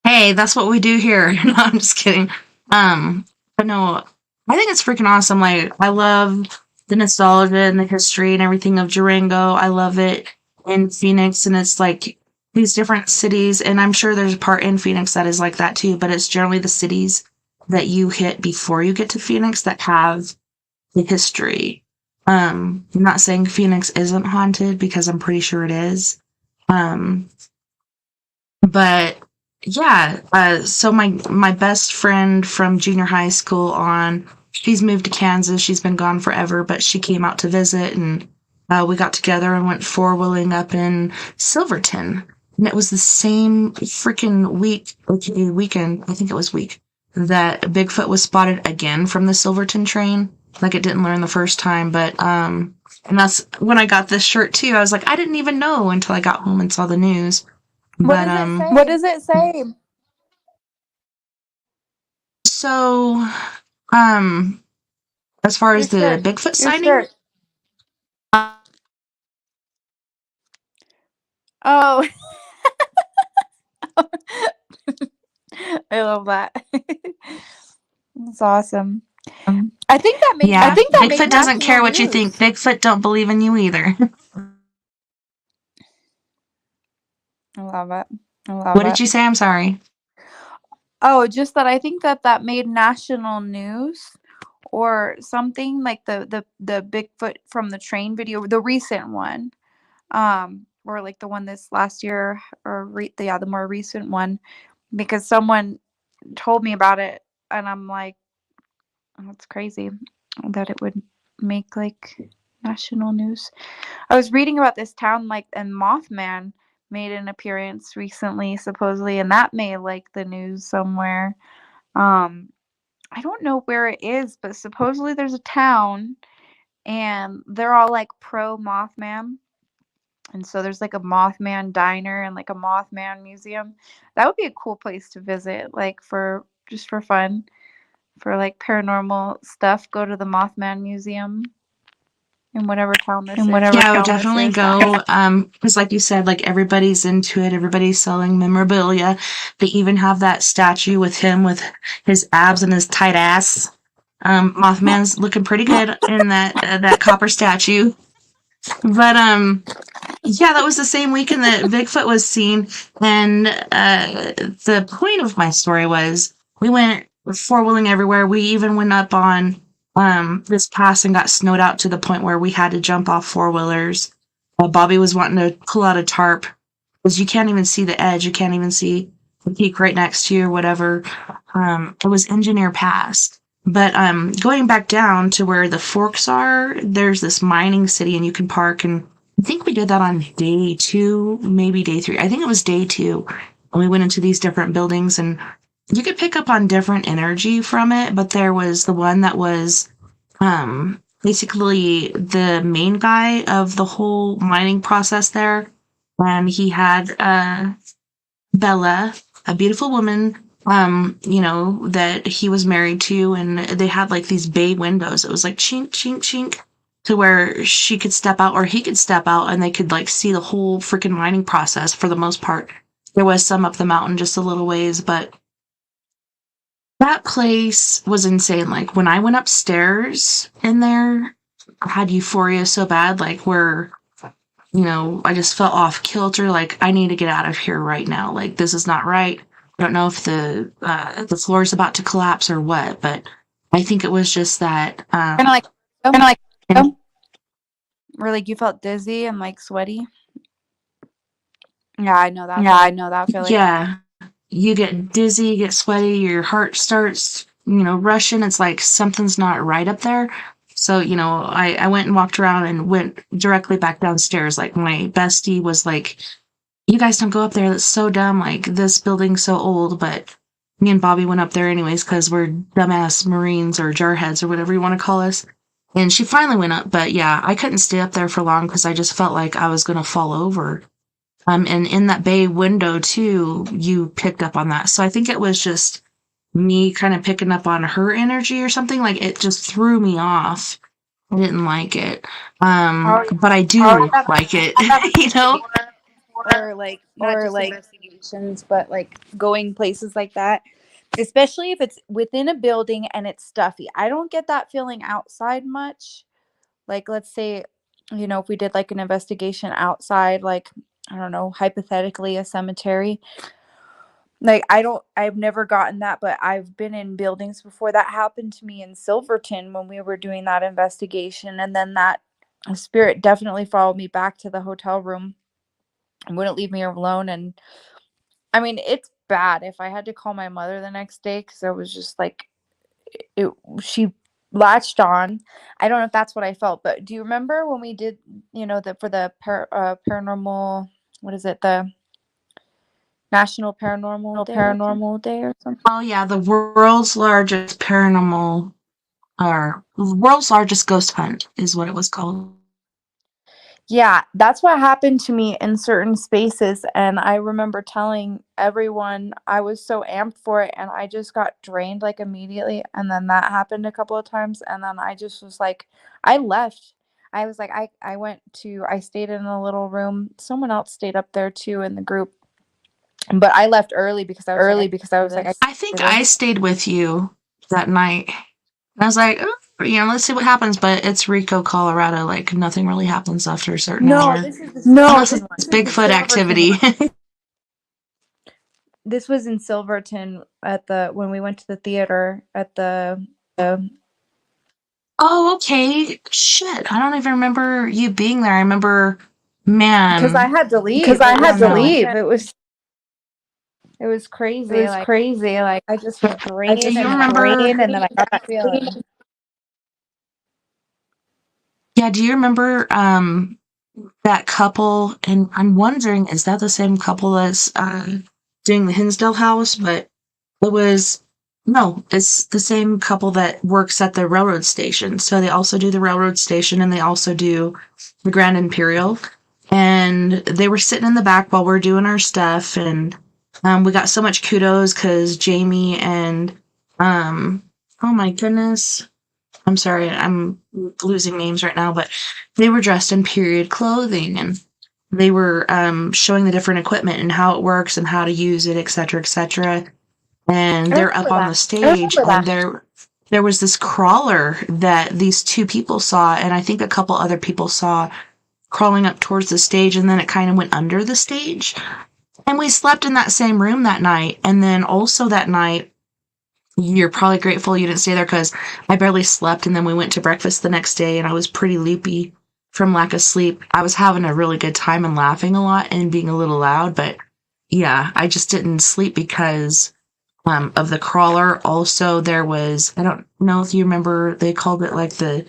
Hey, that's what we do here. No, I'm just kidding. But no, I think it's freaking awesome. Like, I love the nostalgia and the history and everything of Durango. I love it in Phoenix, and it's like these different cities, and I'm sure there's a part in Phoenix that is like that too, but it's generally the cities that you hit before you get to Phoenix that have the history. I'm not saying Phoenix isn't haunted, because I'm pretty sure it is. But yeah, so my best friend from junior high school on, she's moved to Kansas. She's been gone forever, but she came out to visit, and we got together and went four-wheeling up in Silverton. And it was the same freaking week, okay, weekend, I think it was week, that Bigfoot was spotted again from the Silverton train. Like it didn't learn the first time, but, and that's when I got this shirt too. I was like, I didn't even know until I got home and saw the news. What But, does it say? What does it say? so, um, as far as the Bigfoot sighting, Oh, I love that. That's awesome. I think that made yeah, Bigfoot doesn't national care what you think. news. Bigfoot don't believe in you either. I love it. What did you say? I'm sorry. Oh, just that I think that made national news or something like the Bigfoot from the train video, the recent one, or like the one this last year, or the more recent one, because someone told me about it, and I'm like, oh, that's crazy that it would make like national news. I was reading about this town, like, and Mothman made an appearance recently, supposedly, and that made like the news somewhere. Um, I don't know where it is, but supposedly there's a town and they're all like pro Mothman. And so there's like a Mothman diner and like a Mothman museum. That would be a cool place to visit, like for just for fun, for like paranormal stuff. Go to the Mothman museum in whatever town this is. Yeah, I would definitely go. Because like you said, like everybody's into it. Everybody's selling memorabilia. They even have that statue with him with his abs and his tight ass. Mothman's looking pretty good in that copper statue. But yeah, that was the same weekend that Bigfoot was seen. And the point of my story was we went four-wheeling everywhere. We even went up on this pass and got snowed out to the point where we had to jump off four-wheelers. Bobby was wanting to pull out a tarp because you can't even see the edge. You can't even see the peak right next to you or whatever. It was Engineer Pass. But going back down to where the forks are, there's this mining city and you can park, and I think we did that on day 2, maybe day 3. I think it was day 2. And we went into these different buildings and you could pick up on different energy from it, but there was the one that was basically the main guy of the whole mining process there. And he had Bella, a beautiful woman, that he was married to, and they had like these bay windows. It was like chink, chink, chink, to where she could step out or he could step out and they could like see the whole freaking mining process for the most part. There was some up the mountain just a little ways, but that place was insane. Like when I went upstairs in there, I had euphoria so bad, like where I just felt off kilter. Like I need to get out of here right now. Like this is not right. I don't know if the floor is about to collapse or what, but I think it was just that. Kind of like, or like you felt dizzy and like sweaty. Yeah, I know that. Yeah, I know that feeling. Yeah, you get dizzy, you get sweaty, your heart starts, rushing. It's like something's not right up there. So, I went and walked around and went directly back downstairs. Like my bestie was like, you guys don't go up there. That's so dumb. Like this building's so old, but me and Bobby went up there anyways because we're dumbass Marines or jarheads or whatever you want to call us. And she finally went up, but yeah, I couldn't stay up there for long because I just felt like I was going to fall over. And in that bay window too, you picked up on that. So I think it was just me kind of picking up on her energy or something. Like it just threw me off. I didn't like it. But I do like it, Or like not just investigations, but like going places like that, especially if it's within a building and it's stuffy. I don't get that feeling outside much. Like let's say, if we did like an investigation outside, like I don't know, hypothetically a cemetery. Like I've never gotten that, but I've been in buildings before. That happened to me in Silverton when we were doing that investigation, and then that spirit definitely followed me back to the hotel room and wouldn't leave me alone. And I mean, it's bad. If I had to call my mother the next day, because I was just like, she latched on. I don't know if that's what I felt, but do you remember when we did, for the paranormal, what is it, the National Paranormal Day or something? Oh yeah, the world's largest paranormal, or world's largest ghost hunt is what it was called. Yeah, that's what happened to me in certain spaces, and I remember telling everyone I was so amped for it, and I just got drained, like, immediately, and then that happened a couple of times, and then I just was like I left. I was like I stayed in a little room. Someone else stayed up there too in the group, but I left early because I was like, "I can't do this." I think I stayed with you that night. I was like, oh, let's see what happens. But it's Rico, Colorado. Like nothing really happens after a certain No, hour, this is the unless Silverton it's one. Bigfoot Silverton activity. one. This was in Silverton when we went to the theater at the Oh, okay. Shit, I don't even remember you being there. I remember, because I man, had to because leave. I It had was to so leave. it was It crazy. was Like crazy. Like, I just was do drained you and remember? then I got that feeling. Yeah, do you remember that couple? And I'm wondering, is that the same couple that's doing the Hinsdale house? But it was no, it's the same couple that works at the railroad station. So they also do the railroad station and they also do the Grand Imperial. And they were sitting in the back while we're doing our stuff, and we got so much kudos because Jamie and oh my goodness, I'm sorry, I'm losing names right now, but they were dressed in period clothing and they were showing the different equipment and how it works and how to use it, etc., etc. And I they're up remember on the that. stage, and there was this crawler that these two people saw, and I think a couple other people saw crawling up towards the stage, and then it kind of went under the stage. And we slept in that same room that night, and then also that night you're probably grateful you didn't stay there because I barely slept. And then we went to breakfast the next day and I was pretty loopy from lack of sleep. I was having a really good time and laughing a lot and being a little loud. But yeah, I just didn't sleep because of the crawler. Also, there was, I don't know if you remember, they called it like the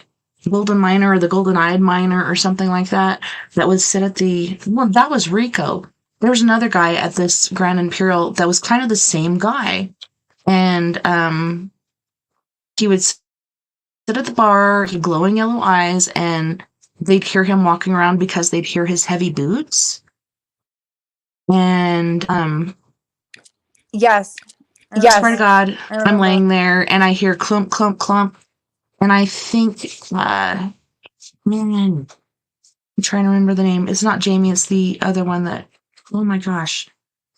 golden miner or the golden eyed miner or something like that, that would sit at well, that was Rico. There was another guy at this Grand Imperial that was kind of the same guy. And he would sit at the bar, he had glowing yellow eyes, and they'd hear him walking around because they'd hear his heavy boots. And Yes. I swear to God, I I'm remember. laying there and I hear clump, clump, clump. And I think, man, I'm trying to remember the name. It's not Jamie, it's the other one that, oh my gosh.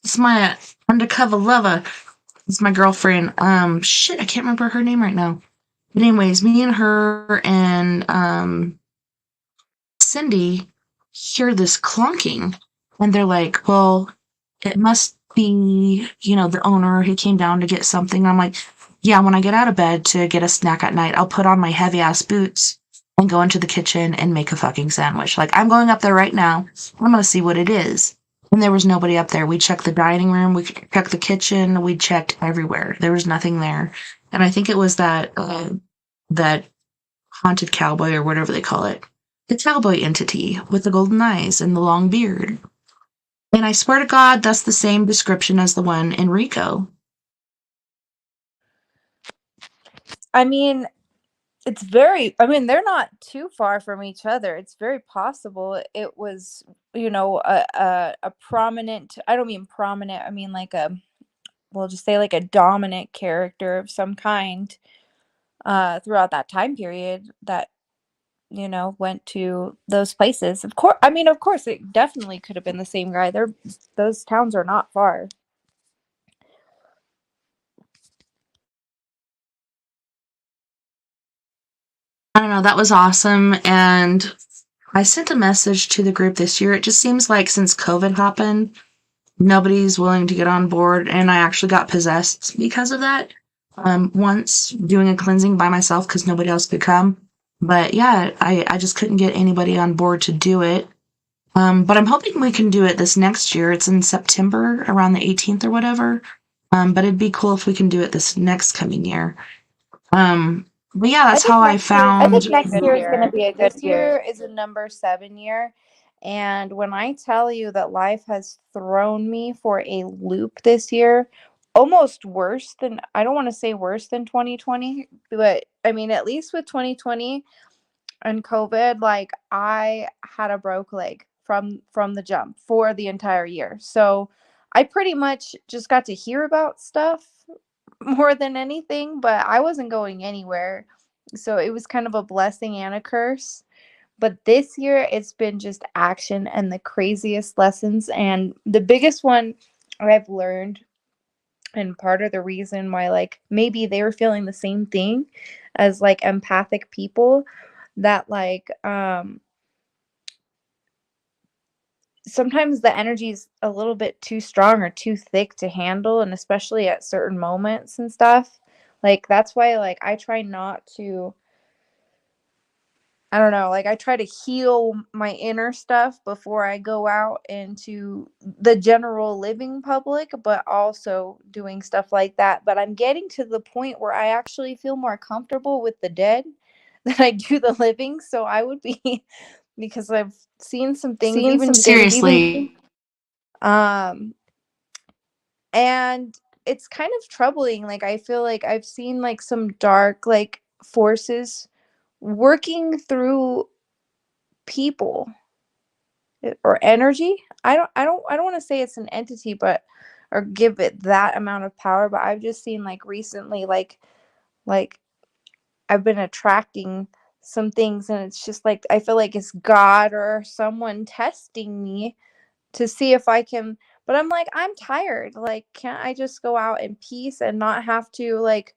It's my undercover lover. It's my girlfriend. Shit, I can't remember her name right now. But anyways, me and her and Cindy hear this clunking, and they're like, well, it must be, the owner who came down to get something. And I'm like, yeah, when I get out of bed to get a snack at night, I'll put on my heavy ass boots and go into the kitchen and make a fucking sandwich. Like, I'm going up there right now. I'm going to see what it is. And there was nobody up there. We checked the dining room, we checked the kitchen, we checked everywhere. There was nothing there. And I think it was that haunted cowboy or whatever they call it. The cowboy entity with the golden eyes and the long beard. And I swear to God, that's the same description as the one in Rico. I mean, they're not too far from each other. It's very possible it was, a prominent, I don't mean prominent, I mean like we'll just say like a dominant character of some kind throughout that time period that, went to those places. Of course, it definitely could have been the same guy. Those towns are not far. I don't know, that was awesome. And I sent a message to the group this year. It just seems like since COVID happened, nobody's willing to get on board. And I actually got possessed because of that. Once doing a cleansing by myself because nobody else could come. But yeah, I just couldn't get anybody on board to do it. But I'm hoping we can do it this next year. It's in September, around the 18th or whatever. But it'd be cool if we can do it this next coming year. But yeah, I that's think how I next year is going to found. be a good year. This year is a number 7 year. And when I tell you that life has thrown me for a loop this year, almost worse than, I don't want to say worse than 2020, but I mean, at least with 2020 and COVID, like I had a broke leg from the jump for the entire year. So I pretty much just got to hear about stuff more than anything, but I wasn't going anywhere. So it was kind of a blessing and a curse. But this year, it's been just action and the craziest lessons. And the biggest one I've learned, and part of the reason why, like, maybe they were feeling the same thing as like empathic people, that like, sometimes the energy is a little bit too strong or too thick to handle, and especially at certain moments and stuff. Like, that's why, like, I try not to, I don't know, like I try to heal my inner stuff before I go out into the general living public, but also doing stuff like that. But I'm getting to the point where I actually feel more comfortable with the dead than I do the living. So I would be, because I've seen some things, even just Seriously. um and it's kind of troubling. Like, I feel like I've seen like some dark like forces working through people, or energy. I don't want to say it's an entity, but or give it that amount of power, but I've just seen like recently, like I've been attracting some things, and it's just like I feel like it's God or someone testing me to see if I can. But I'm like, I'm tired. Like, can't I just go out in peace and not have to, like,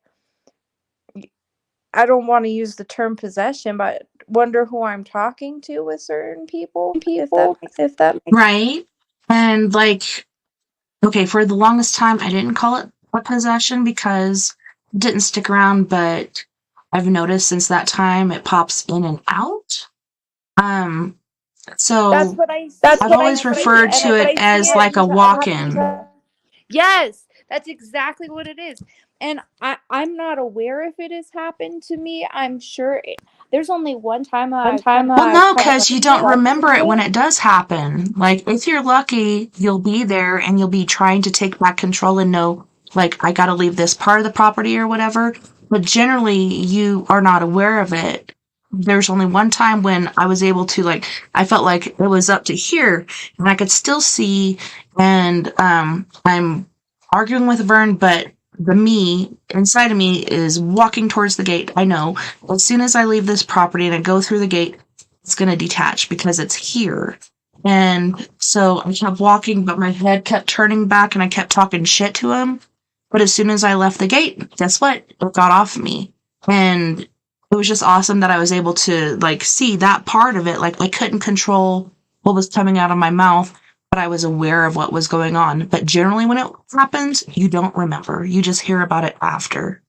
I don't want to use the term possession, but wonder who I'm talking to with certain people, if that makes sense. Right. And like, okay, for the longest time, I didn't call it a possession because it didn't stick around, but I've noticed since that time it pops in and out. Um, That's so what I I've always see, referred and to I it see as it like a walk in. Yes, that's exactly what it is. And I'm not aware if it has happened to me. I'm sure there's only one time I've kind Well, of no, because you questioned don't it. remember it when it does happen. Like, if you're lucky, you'll be there and you'll be trying to take back control and know, like, I gotta leave this part of the property or whatever. But generally, you are not aware of it. There's only one time when I was able to, like, I felt like it was up to here and I could still see, and I'm arguing with Vern, but the me inside of me is walking towards the gate. I know as soon as I leave this property and I go through the gate, it's going to detach because it's here. And so I kept walking, but my head kept turning back and I kept talking shit to him. But as soon as I left the gate, guess what? It got off me. And it was just awesome that I was able to like see that part of it. Like, I couldn't control what was coming out of my mouth, but I was aware of what was going on. But generally when it happens, you don't remember. You just hear about it after.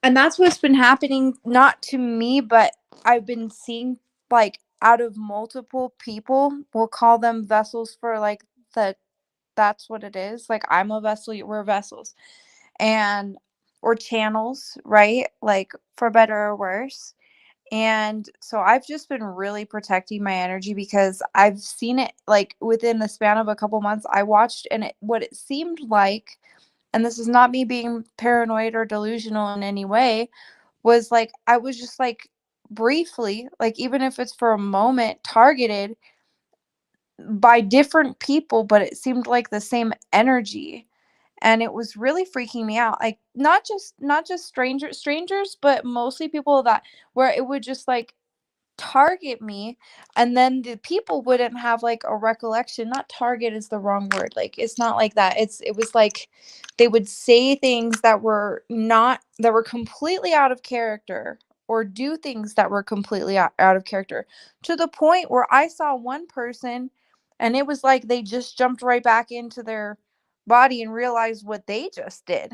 And that's what's been happening, not to me, but I've been seeing, like, out of multiple people. We'll call them vessels for like the that's what it is. Like, I'm a vessel, we're vessels. And or channels, right? Like, for better or worse. And so I've just been really protecting my energy because I've seen it, like, within the span of a couple months. I watched, and what it seemed like, and this is not me being paranoid or delusional in any way, was like I was just like briefly, like, even if it's for a moment, targeted by different people, but it seemed like the same energy. And it was really freaking me out. Like, not just strangers, but mostly people that, where it would just like target me, and then the people wouldn't have like a recollection. Not target is the wrong word, like, it's not like that. It was like they would say things that were not, that were completely out of character, or do things that were completely out of character, to the point where I saw one person, and it was like they just jumped right back into their body and realized what they just did,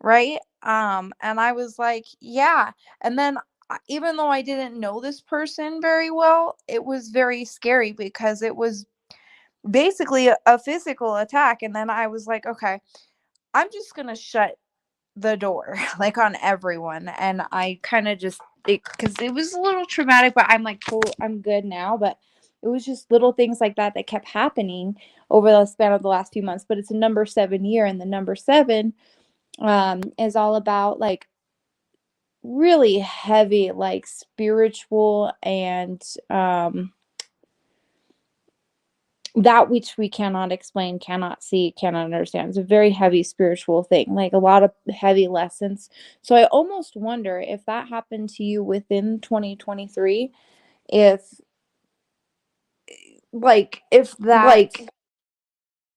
right? And I was like, yeah. And then, even though I didn't know this person very well, it was very scary because it was basically a physical attack. And then I was like, okay, I'm just going to shut. the door, like on everyone. And I kind of just, because it was a little traumatic, but I'm like, cool, I'm good now. But it was just little things like that that kept happening over the span of the last few months. But it's a number 7 year, and the number 7 is all about like really heavy, like spiritual and that which we cannot explain, cannot see, cannot understand. It's a very heavy spiritual thing, like a lot of heavy lessons. So I almost wonder if that happened to you within 2023, if if that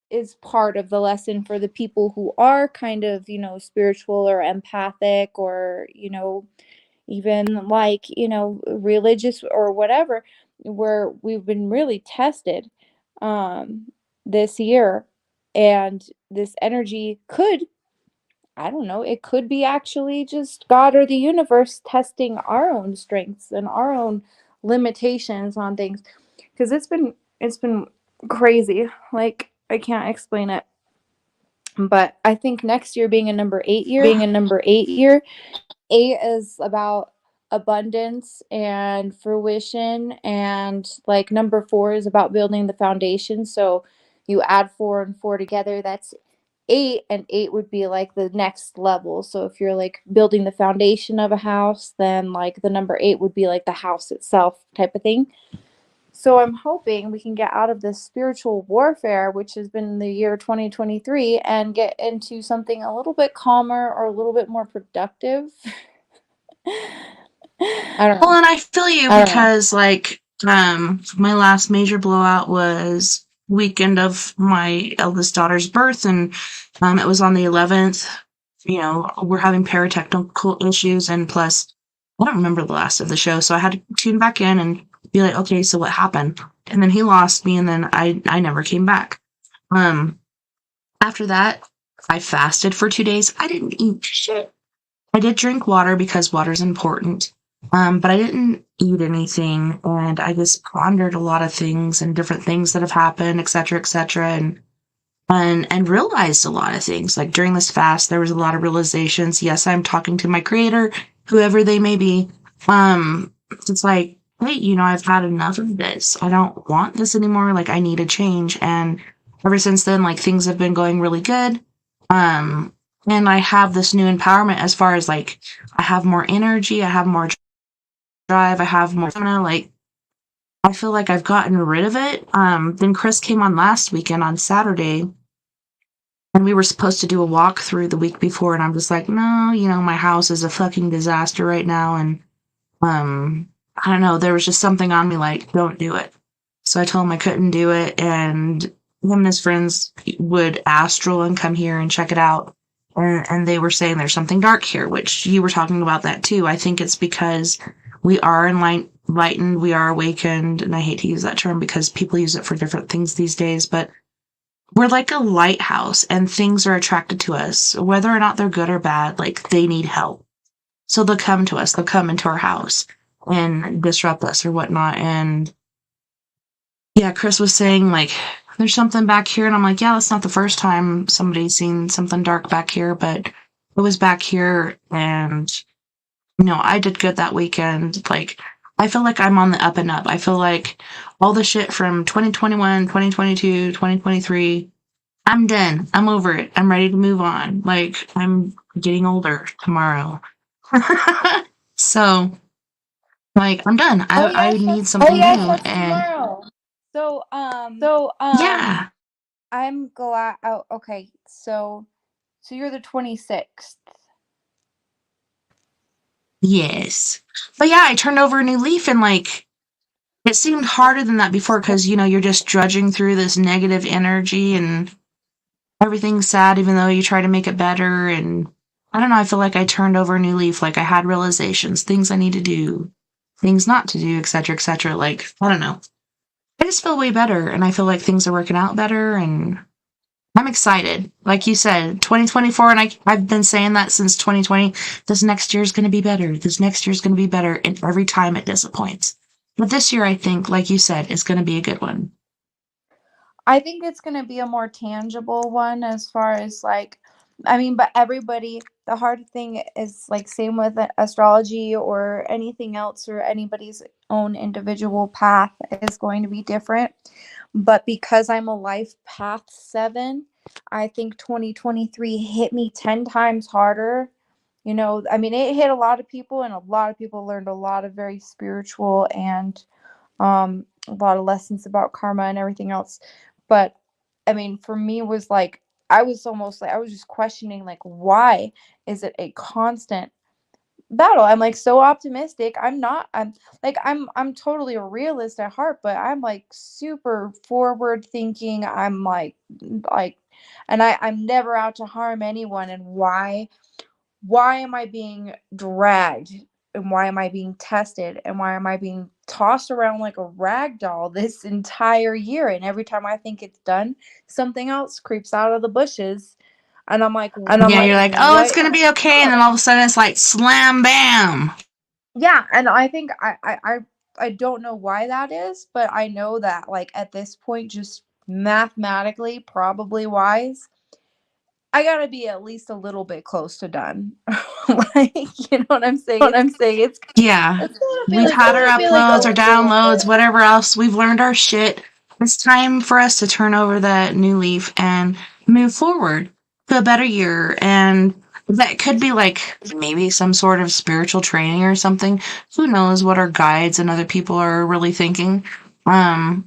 is part of the lesson for the people who are kind of, spiritual or empathic, or, even like, religious or whatever, where we've been really tested this year. And this energy could, I don't know, it could be actually just God or the universe testing our own strengths and our own limitations on things. Because it's been crazy. Like, I can't explain it. But I think next year being a number 8 year, 8 is about abundance and fruition, and like number 4 is about building the foundation. So you add 4 and 4 together, that's 8, and 8 would be like the next level. So if you're like building the foundation of a house, then like the number 8 would be like the house itself type of thing. So I'm hoping we can get out of this spiritual warfare, which has been the year 2023, and get into something a little bit calmer or a little bit more productive. I don't Well, know. and I feel you because like my last major blowout was weekend of my eldest daughter's birth, and it was on the 11th. We're having paratechnical issues, and plus I don't remember the last of the show, so I had to tune back in and be like, okay, so what happened? And then he lost me, and then I never came back. After that, I fasted for 2 days. I didn't eat shit. I did drink water because water's important. But I didn't eat anything, and I just pondered a lot of things and different things that have happened, etc., etc., and realized a lot of things. Like during this fast, there was a lot of realizations. Yes, I'm talking to my creator, whoever they may be. It's like, hey, I've had enough of this. I don't want this anymore. Like, I need a change. And ever since then, like, things have been going really good. And I have this new empowerment as far as like, I have more energy, I have more drive, I have more stamina. Like, I feel like I've gotten rid of it. Then Chris came on last weekend on Saturday, and we were supposed to do a walkthrough the week before, and I'm just like, no, my house is a fucking disaster right now, and I don't know, there was just something on me like, don't do it. So I told him I couldn't do it, and him and his friends would astral and come here and check it out. And they were saying there's something dark here, which you were talking about that too. I think it's because we are enlightened, we are awakened, and I hate to use that term because people use it for different things these days, but we're like a lighthouse, and things are attracted to us, whether or not they're good or bad. Like, they need help. So they'll come to us, they'll come into our house and disrupt us or whatnot. And yeah, Chris was saying, like, there's something back here. And I'm like, yeah, that's not the first time somebody's seen something dark back here, but it was back here. And, I did good that weekend. Like, I feel like I'm on the up and up. I feel like all the shit from 2021, 2022, 2023, I'm done. I'm over it. I'm ready to move on. Like, I'm getting older tomorrow. So, like, I'm done. I need something new. And Tomorrow. So, yeah, I'm glad. Oh, okay. So you're the 26th. yes. But yeah, I turned over a new leaf, and like, it seemed harder than that before because, you're just drudging through this negative energy and everything's sad, even though you try to make it better. And I don't know, I feel like I turned over a new leaf. Like, I had realizations, things I need to do, things not to do, etc., etc. Like, I don't know. I just feel way better, and I feel like things are working out better, and I'm excited. Like you said, 2024, and I've been saying that since 2020. This next year is going to be better. This next year is going to be better, and every time it disappoints. But this year, I think, like you said, is going to be a good one. I think it's going to be a more tangible one, as far as like I mean, but everybody, the hard thing is like same with astrology or anything else, or anybody's own individual path is going to be different. But because I'm a life path 7, I think 2023 hit me 10 times harder. You know, I mean, it hit a lot of people, and a lot of people learned a lot of very spiritual and a lot of lessons about karma and everything else. But I mean, for me, was like, I was almost like, I was just questioning, like, why is it a constant battle? I'm like so optimistic. I'm totally a realist at heart, but I'm like super forward thinking. I'm like, and I'm never out to harm anyone. And why am I being dragged? And why am I being tested? And why am I being tossed around like a rag doll this entire year? And every time I think it's done, something else creeps out of the bushes. And I'm like, Yeah, you're like, oh, it's what? gonna be okay, and then all of a sudden it's like slam bam. Yeah, and I think I don't know why that is, but I know that like at this point, just mathematically, probably wise, I gotta be at least a little bit close to done. Like, you know what I'm saying? Yeah, we've had our uploads, our downloads, whatever else. We've learned our shit. It's time for us to turn over that new leaf and move forward to a better year. And that could be like maybe some sort of spiritual training or something. Who knows what our guides and other people are really thinking. But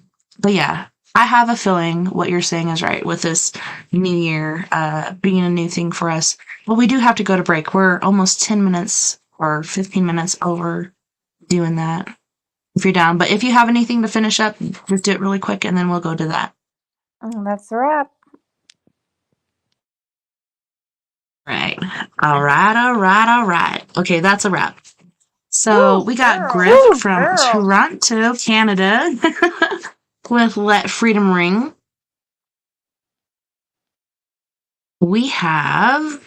yeah, I have a feeling what you're saying is right with this new year being a new thing for us. Well, we do have to go to break. We're almost 10 minutes or 15 minutes over doing that. If you're down. But if you have anything to finish up, just do it really quick and then we'll go to that. That's a wrap. Right. All right. Okay, that's a wrap. So we got Griff from Toronto, Canada with Let Freedom Ring. We have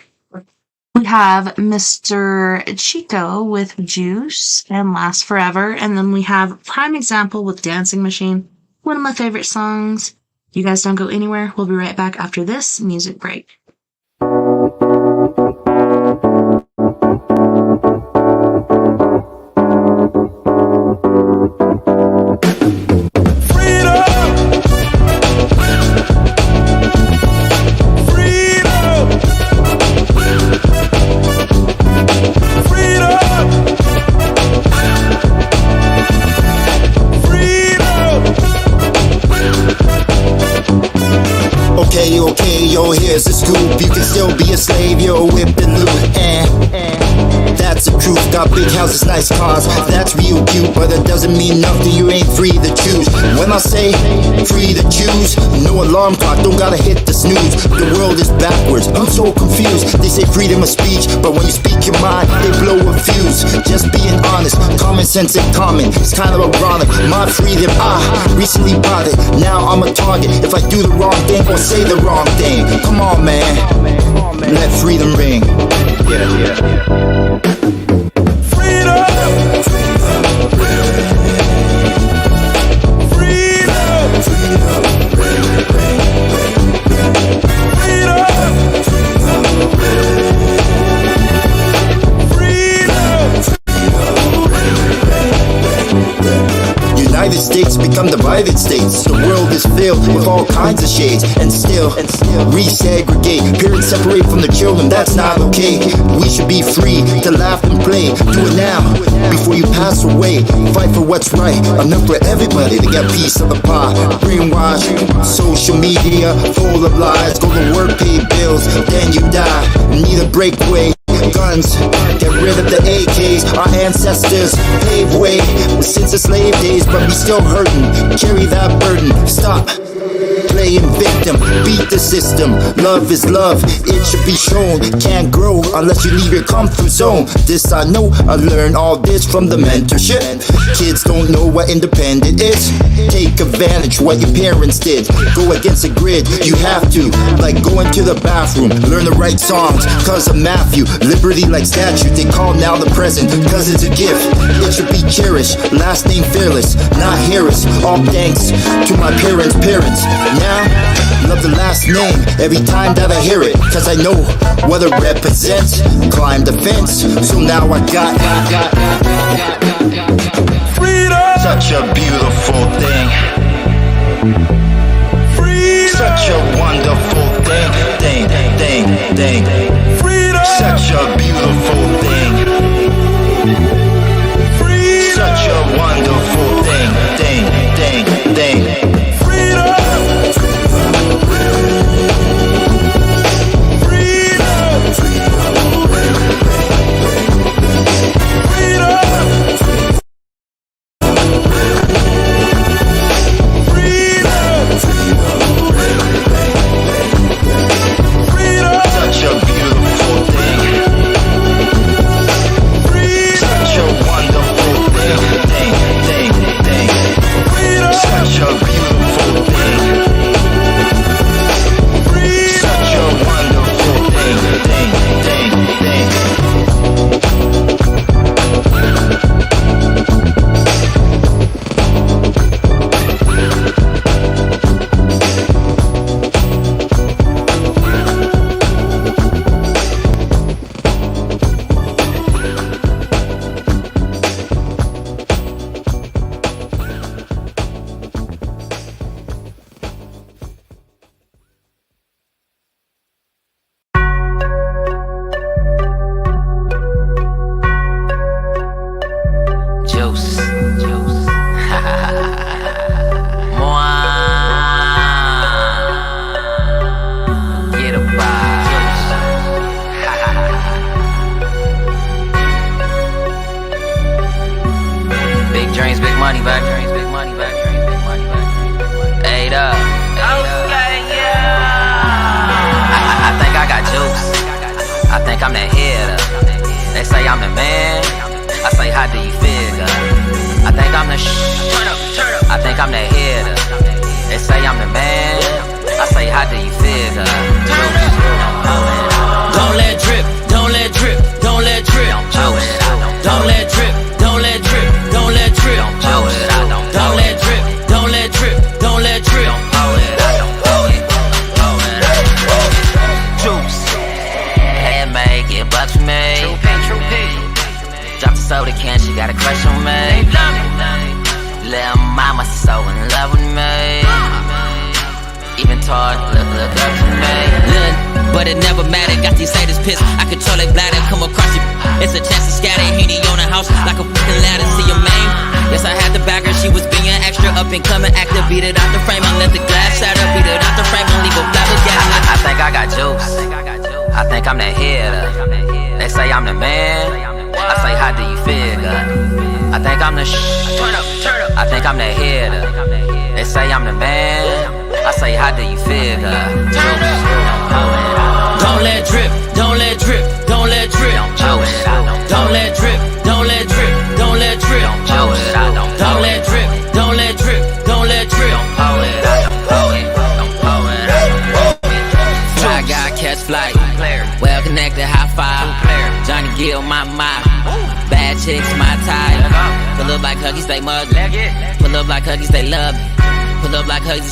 Mr. Chico with Juice and Last Forever. And then we have Prime Example with Dancing Machine, one of my favorite songs. You guys don't go anywhere. We'll be right back after this music break. Okay, yo, here's the scoop. You can still be a slave, yo, whipped and loot. That's the truth. Got big houses, nice cars. That's real cute, but it doesn't mean nothing. You ain't free to choose. When I say free to choose, no alarm clock, don't gotta hit the snooze. The world is backwards, I'm so confused. They say freedom of speech, but when you speak your mind, they blow a fuse. Just being honest, common sense ain't common. It's kind of ironic. My freedom, recently bought it. Now I'm a target. If I do the wrong thing or say the wrong thing, come on, man. Let freedom ring. Yeah. United States become divided states. The world is filled with all kinds of shades, and still resegregate. Parents separate from the children, that's not okay. We should be free to laugh and play. Do it now, before you pass away. Fight for what's right, enough for everybody to get a piece of the pie. Brainwash, social media, full of lies. Go to work, pay bills, then you die. Need a breakaway. Guns, get rid of the AKs. Our ancestors paved way since the slave days, but we still hurting. Carry that burden. Stop playing victim, beat the system. Love is love, it should be shown. Can't grow unless you leave your comfort zone. This I know, I learned all this from the mentorship. Kids don't know what independent is. Take advantage what your parents did. Go against the grid, you have to. Like going to the bathroom, learn the right songs. Cause of Matthew, liberty like statute. They call now the present, cause it's a gift. It should be cherished, last name fearless, not Harris. All thanks to my parents' parents. Now, love the last name every time that I hear it, cause I know what it represents. Climb the fence, so now I got freedom. Such a beautiful thing. Freedom. Such a wonderful thing. Freedom. Such a beautiful thing. Freedom. Such a wonderful thing. Freedom.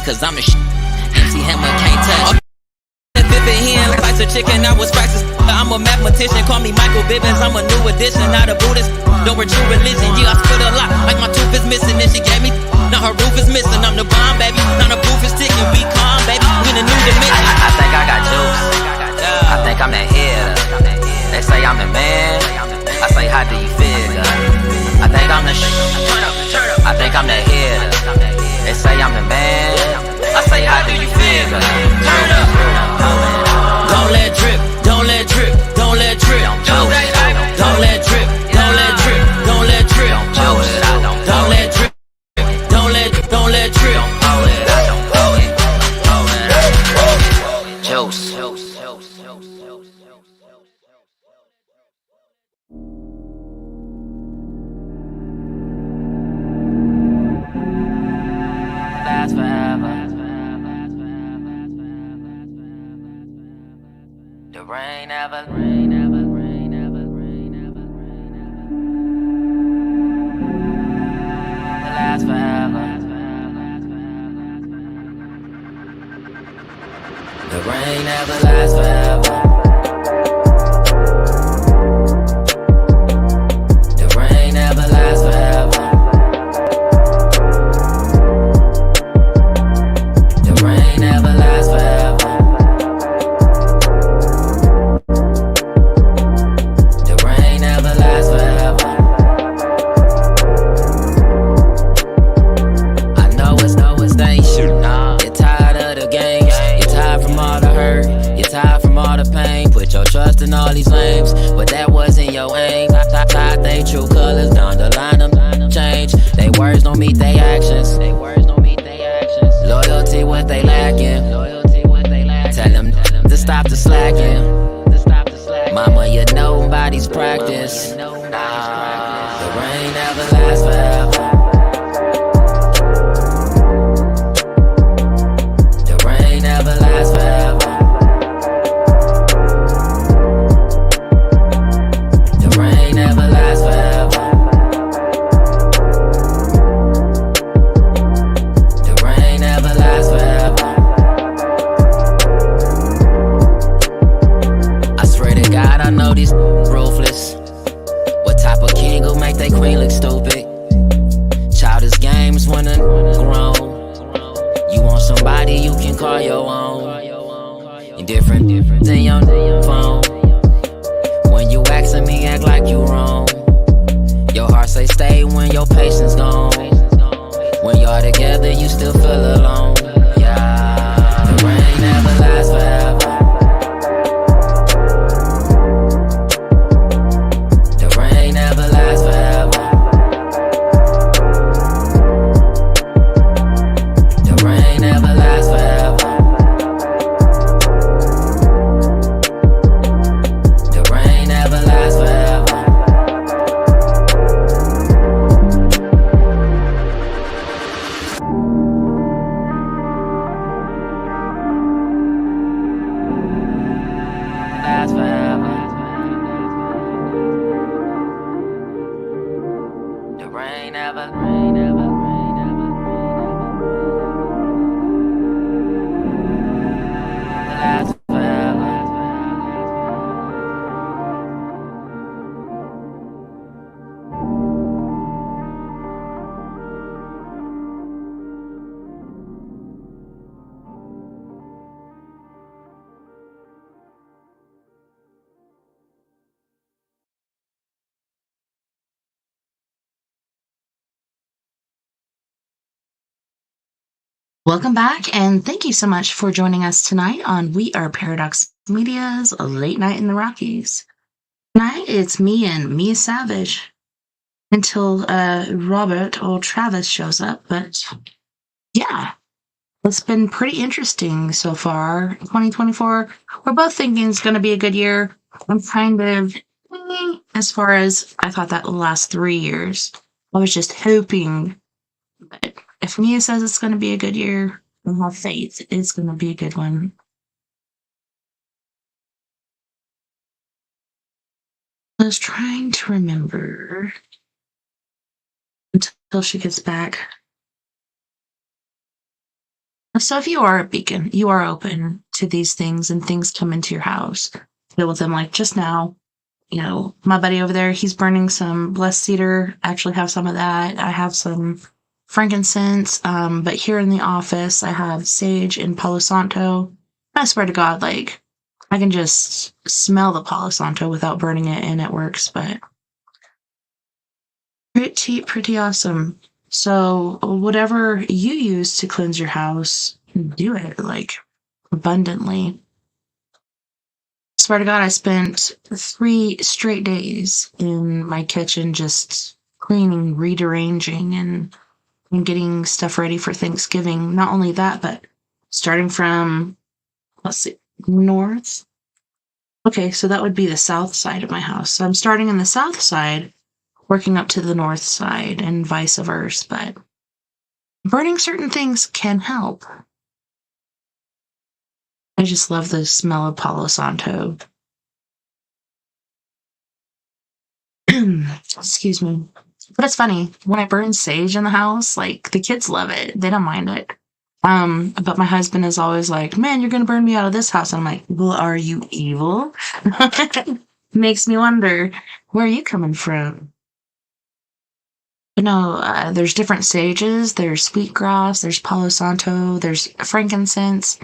Cause I'm the MC Hammer can't touch. Like a chicken, I was practicing. I'm a mathematician, call me Michael Bibbins. I'm a new addition, not a Buddhist. Don't wear true religion. Yeah, I spit a lot, like my tooth is missing. And she gave me, now her roof is missing. I'm the bomb, baby. Now the proof is ticking. Be calm, baby. We in a new dimension. I think I got juice. I think I'm that hitter. They say I'm the man. I say, how do you feel, girl? I think I'm the I think I'm that hitter. They say I'm the man. I say, how do you feel, girl? Turn up. Don't let drip, don't let drip, don't let drip. Don't let drip, don't let drip, don't let drip. Don't let drip, don't let drip. Juice. Last forever. The rain never. Last forever. The rain never lasts forever. The rain never lasts forever. The rain never lasts forever. The rain never lasts forever. I know it's ain't shit. You're tired of the games. You're tired from all the hurt. You're tired from all the pain. Put your trust in all these lames, but that wasn't your aim. Tied they true colors down the line. Them change. They words don't meet they actions. Loyalty what they lacking. Tell them to stop the slacking. Mama, you know nobody's practice. The rain never lasts forever. The rain never lasts forever. The rain never lasts forever. The rain never lasts forever. I swear to God, I know these ruthless. What type of king will make they queen look stupid? Childish games when I'm grown. You want somebody you can call your own. Indifferent than your phone. When you asking me, act like you wrong. Your heart say stay when your patience gone. When y'all together, you still feel alone. Yeah, the rain never lasts forever. The rain never lasts forever. The rain never lasts forever. The rain never lasts forever. Lasts forever. The rain never lasts forever. Welcome back, and thank you so much for joining us tonight on We Are Paradox Media's Late Night in the Rockies. Tonight, it's me and Mia Savage until Robert or Travis shows up, but yeah, it's been pretty interesting so far. 2024, we're both thinking it's going to be a good year. I'm kind of, as far as I thought that would last 3 years. I was just hoping that if Mia says it's going to be a good year, I have faith it's going to be a good one. I was trying to remember until she gets back. So if you are a beacon, you are open to these things and things come into your house. Deal with them like just now. You know, my buddy over there, he's burning some blessed cedar. I actually have some of that. I have some frankincense, but here in the office, I have sage and Palo Santo. I swear to God, like, I can just smell the Palo Santo without burning it, and it works, but pretty awesome. So whatever you use to cleanse your house, do it, like, abundantly. Swear to God, I spent 3 straight days in my kitchen just cleaning, rearranging, and getting stuff ready for Thanksgiving. Not only that, but starting from, let's see, north. Okay, so that would be the south side of my house. So I'm starting in the south side, working up to the north side, and vice versa. But burning certain things can help. I just love the smell of Palo Santo. Excuse me. But it's funny, when I burn sage in the house, like, the kids love it. They don't mind it. But my husband is always like, man, you're going to burn me out of this house. And I'm like, well, are you evil? Makes me wonder, where are you coming from? There's different sages. There's sweetgrass, there's Palo Santo, there's frankincense.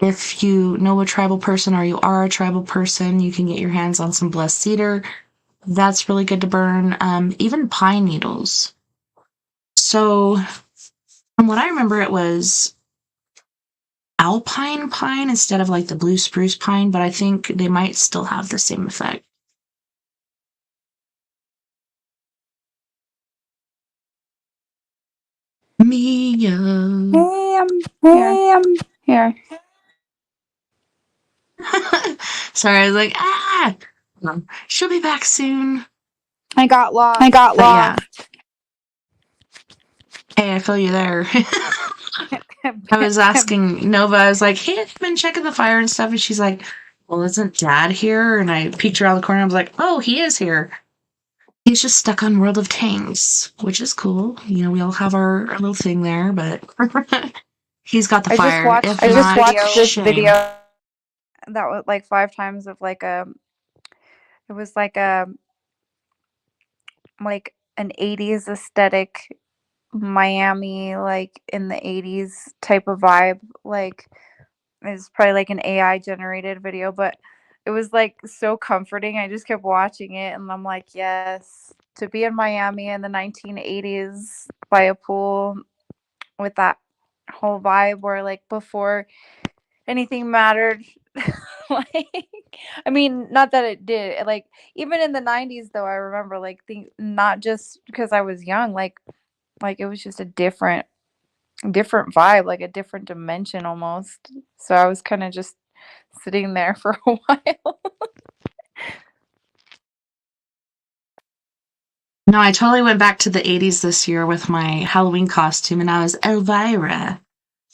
If you know a tribal person or you are a tribal person, you can get your hands on some blessed cedar. That's really good to burn. Even pine needles. So, from what I remember, it was alpine pine instead of like the blue spruce pine, but I think they might still have the same effect. Mia. Hey, I'm here. Sorry, I was like, she'll be back soon. I got lost. Yeah. Hey, I feel you there. I was asking Nova, I was like, hey, have you been checking the fire and stuff? And she's like, well, isn't Dad here? And I peeked around the corner. I was like, oh, he is here. He's just stuck on World of Tanks, which is cool. We all have our little thing there, but he's got the fire. I just watched this video that was like 5 times of like it was like an 80s aesthetic Miami, like in the 80s type of vibe. Like it's probably like an AI generated video, but it was like so comforting. I just kept watching it and I'm like, yes, to be in Miami in the 1980s by a pool with that whole vibe where like before anything mattered. Like, I mean, not that it did. Like even in the 90s though, I remember like not just because I was young, like it was just a different vibe, like a different dimension almost. So I was kind of just sitting there for a while. No, I totally went back to the 80s this year with my Halloween costume, and I was Elvira.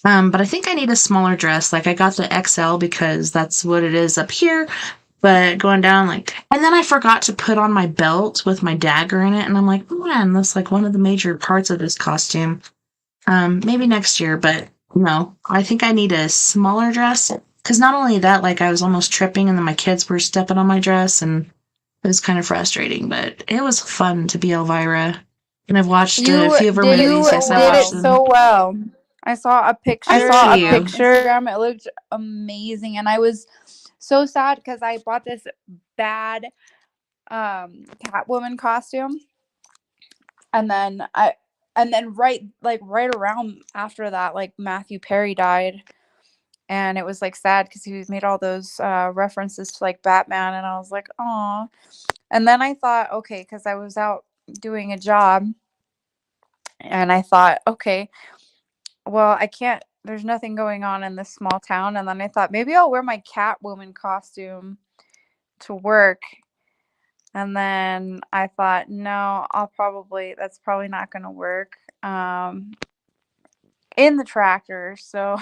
But I think I need a smaller dress. Like, I got the XL because that's what it is up here. But going down, and then I forgot to put on my belt with my dagger in it, and I'm like, man, that's like one of the major parts of this costume. Maybe next year, but no, I think I need a smaller dress. Because not only that, like, I was almost tripping, and then my kids were stepping on my dress, and it was kind of frustrating, but it was fun to be Elvira. And I've watched a few of her movies. You did it so well. I saw a picture. It looked amazing, and I was so sad because I bought this bad Catwoman costume, and then right around after that, like Matthew Perry died, and it was like sad because he made all those references to like Batman, and I was like, oh. And then I thought, okay, because I was out doing a job, and I thought, okay, well, I can't, there's nothing going on in this small town. And then I thought maybe I'll wear my Catwoman costume to work. And then I thought, no, that's probably not going to work in the tractor. So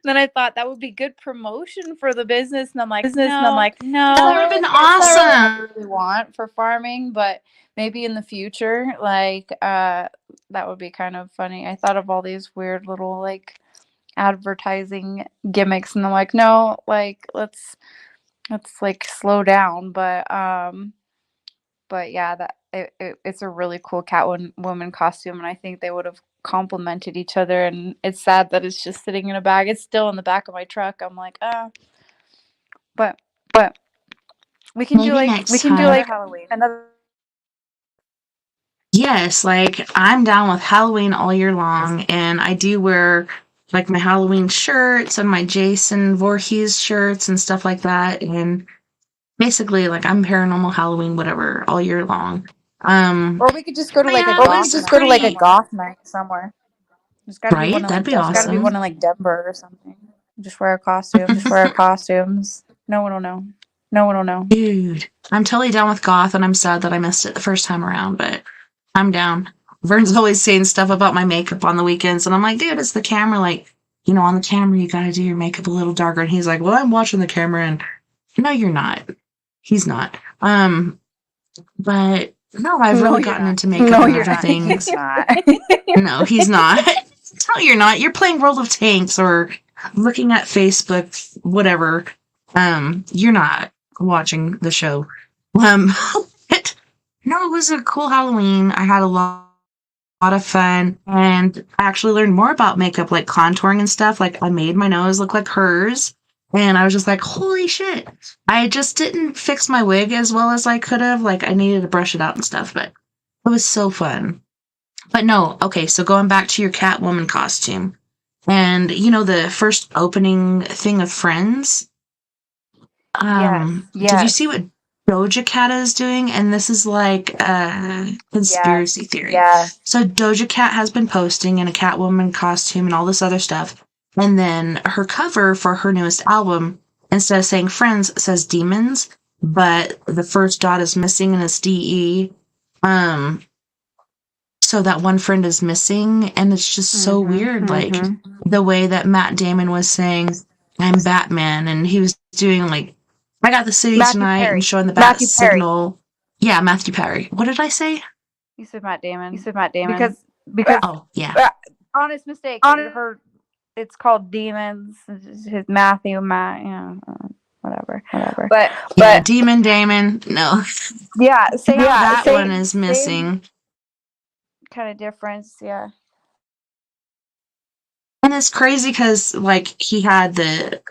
then I thought that would be good promotion for the business. And I'm like, no, that would have been awesome. That's what I really want for farming, but maybe in the future, like, that would be kind of funny. I thought of all these weird little like advertising gimmicks, and I'm like, no, like let's like slow down. But yeah, that it's a really cool Catwoman costume, and I think they would have complemented each other. And it's sad that it's just sitting in a bag. It's still in the back of my truck. I'm like, but we can do Halloween. Yes, like I'm down with Halloween all year long, and I do wear like my Halloween shirts and my Jason Voorhees shirts and stuff like that, and basically like I'm paranormal Halloween whatever all year long. Or we could just go to like a goth night somewhere. There's gotta be one in, that'd be awesome. Gotta be one in like Denver or something. Just wear a costume. Just wear costumes. No one will know. Dude, I'm totally down with goth, and I'm sad that I missed it the first time around, but I'm down. Vern's always saying stuff about my makeup on the weekends, and I'm like, dude, it's the camera. Like, on the camera, you gotta do your makeup a little darker. And he's like, well, I'm watching the camera, and no, you're not. He's not. But no, I've really gotten into makeup and everything. He's not. No, he's not. No, you're not. You're playing World of Tanks or looking at Facebook, whatever. You're not watching the show. Um, but no, it was a cool Halloween. I had a lot of fun, and I actually learned more about makeup, like contouring and stuff. Like I made my nose look like hers, and I was just like, holy shit. I just didn't fix my wig as well as I could have. Like I needed to brush it out and stuff, but it was so fun. But no, okay, so going back to your Catwoman costume. And you know the first opening thing of Friends? Did you see what Doja Cat is doing? And this is like a conspiracy theory. Yeah. So Doja Cat has been posting in a Catwoman costume and all this other stuff. And then her cover for her newest album, instead of saying Friends, says Demons, but the first dot is missing and it's DE. So that one friend is missing, and it's just so weird, like the way that Matt Damon was saying, I'm Batman, and he was doing like, I got the city tonight and showing the bat signal. Yeah, Matthew Perry. What did I say? You said Matt Damon. Because oh yeah, honest mistake. It's called Demons. His Matt, whatever. But yeah, Demon Damon. No, yeah, that one is missing. Kind of difference, yeah. And it's crazy because, like, he had the,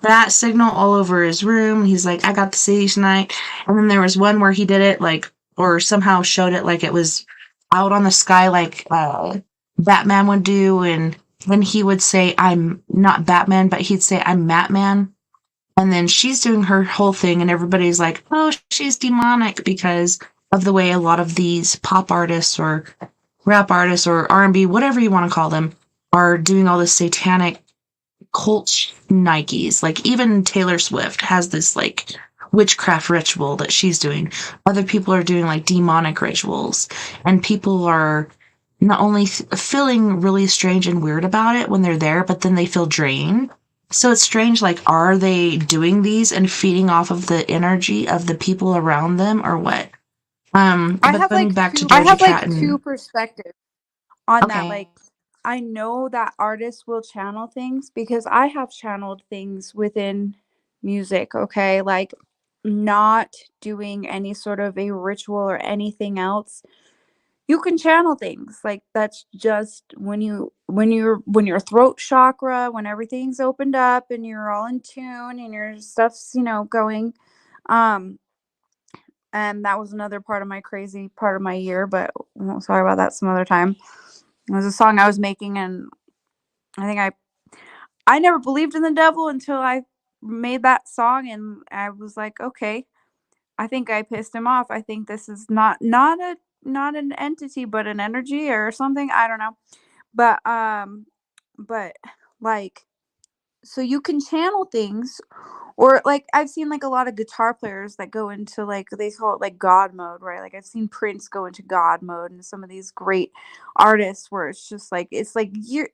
bat signal all over his room. He's like, I got the city tonight. And then there was one where he did it, like, or somehow showed it like it was out on the sky like Batman would do. And then he would say, I'm not Batman, but he'd say, I'm Matman. And then she's doing her whole thing, and everybody's like, oh, she's demonic because of the way a lot of these pop artists or rap artists or R&B, whatever you want to call them, are doing all this satanic cult Nikes. Like even Taylor Swift has this like witchcraft ritual that she's doing. Other people are doing like demonic rituals, and people are not only feeling really strange and weird about it when they're there, but then they feel drained. So it's strange, like, are they doing these and feeding off of the energy of the people around them or what? I have like two perspectives on that. Like, I know that artists will channel things because I have channeled things within music, okay? Like not doing any sort of a ritual or anything else. You can channel things. Like that's just when your throat chakra, when everything's opened up and you're all in tune and your stuff's, going. And that was another part of my crazy part of my year, but we'll talk about that some other time. It was a song I was making, and I think I never believed in the devil until I made that song, and I was like, okay, I think I pissed him off. I think this is not an entity, but an energy or something. I don't know. But like, so you can channel things. Or like I've seen like a lot of guitar players that go into like they call it like God mode, right? Like I've seen Prince go into God mode, and some of these great artists where it's just like you're,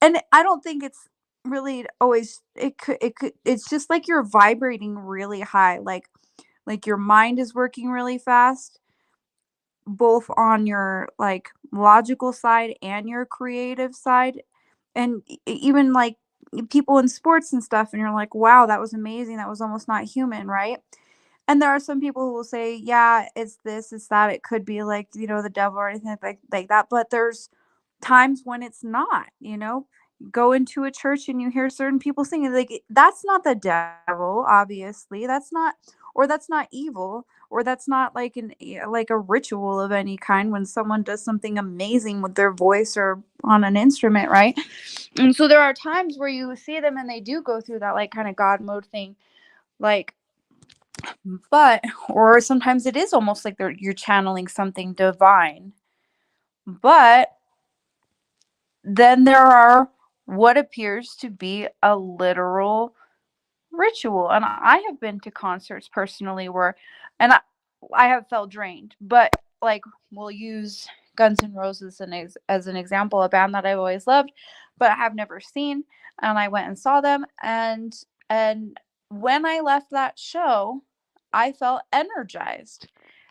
and I don't think it's really always it's just like you're vibrating really high, like your mind is working really fast, both on your like logical side and your creative side, and even like people in sports and stuff, and you're like, wow, that was amazing, that was almost not human, right? And there are some people who will say, yeah, it's this, it's that, it could be like, the devil or anything like that, but there's times when it's not. Go into a church and you hear certain people singing, like that's not the devil, obviously, that's not evil, or that's not like a ritual of any kind when someone does something amazing with their voice or on an instrument, right? And so there are times where you see them and they do go through that like kind of God mode thing, like, but or sometimes it is almost like you're channeling something divine. But then there are what appears to be a literal ritual, and I have been to concerts personally where, and I have felt drained, but like we'll use Guns N' Roses as an example, a band that I've always loved, but I have never seen, and I went and saw them, and when I left that show, I felt energized.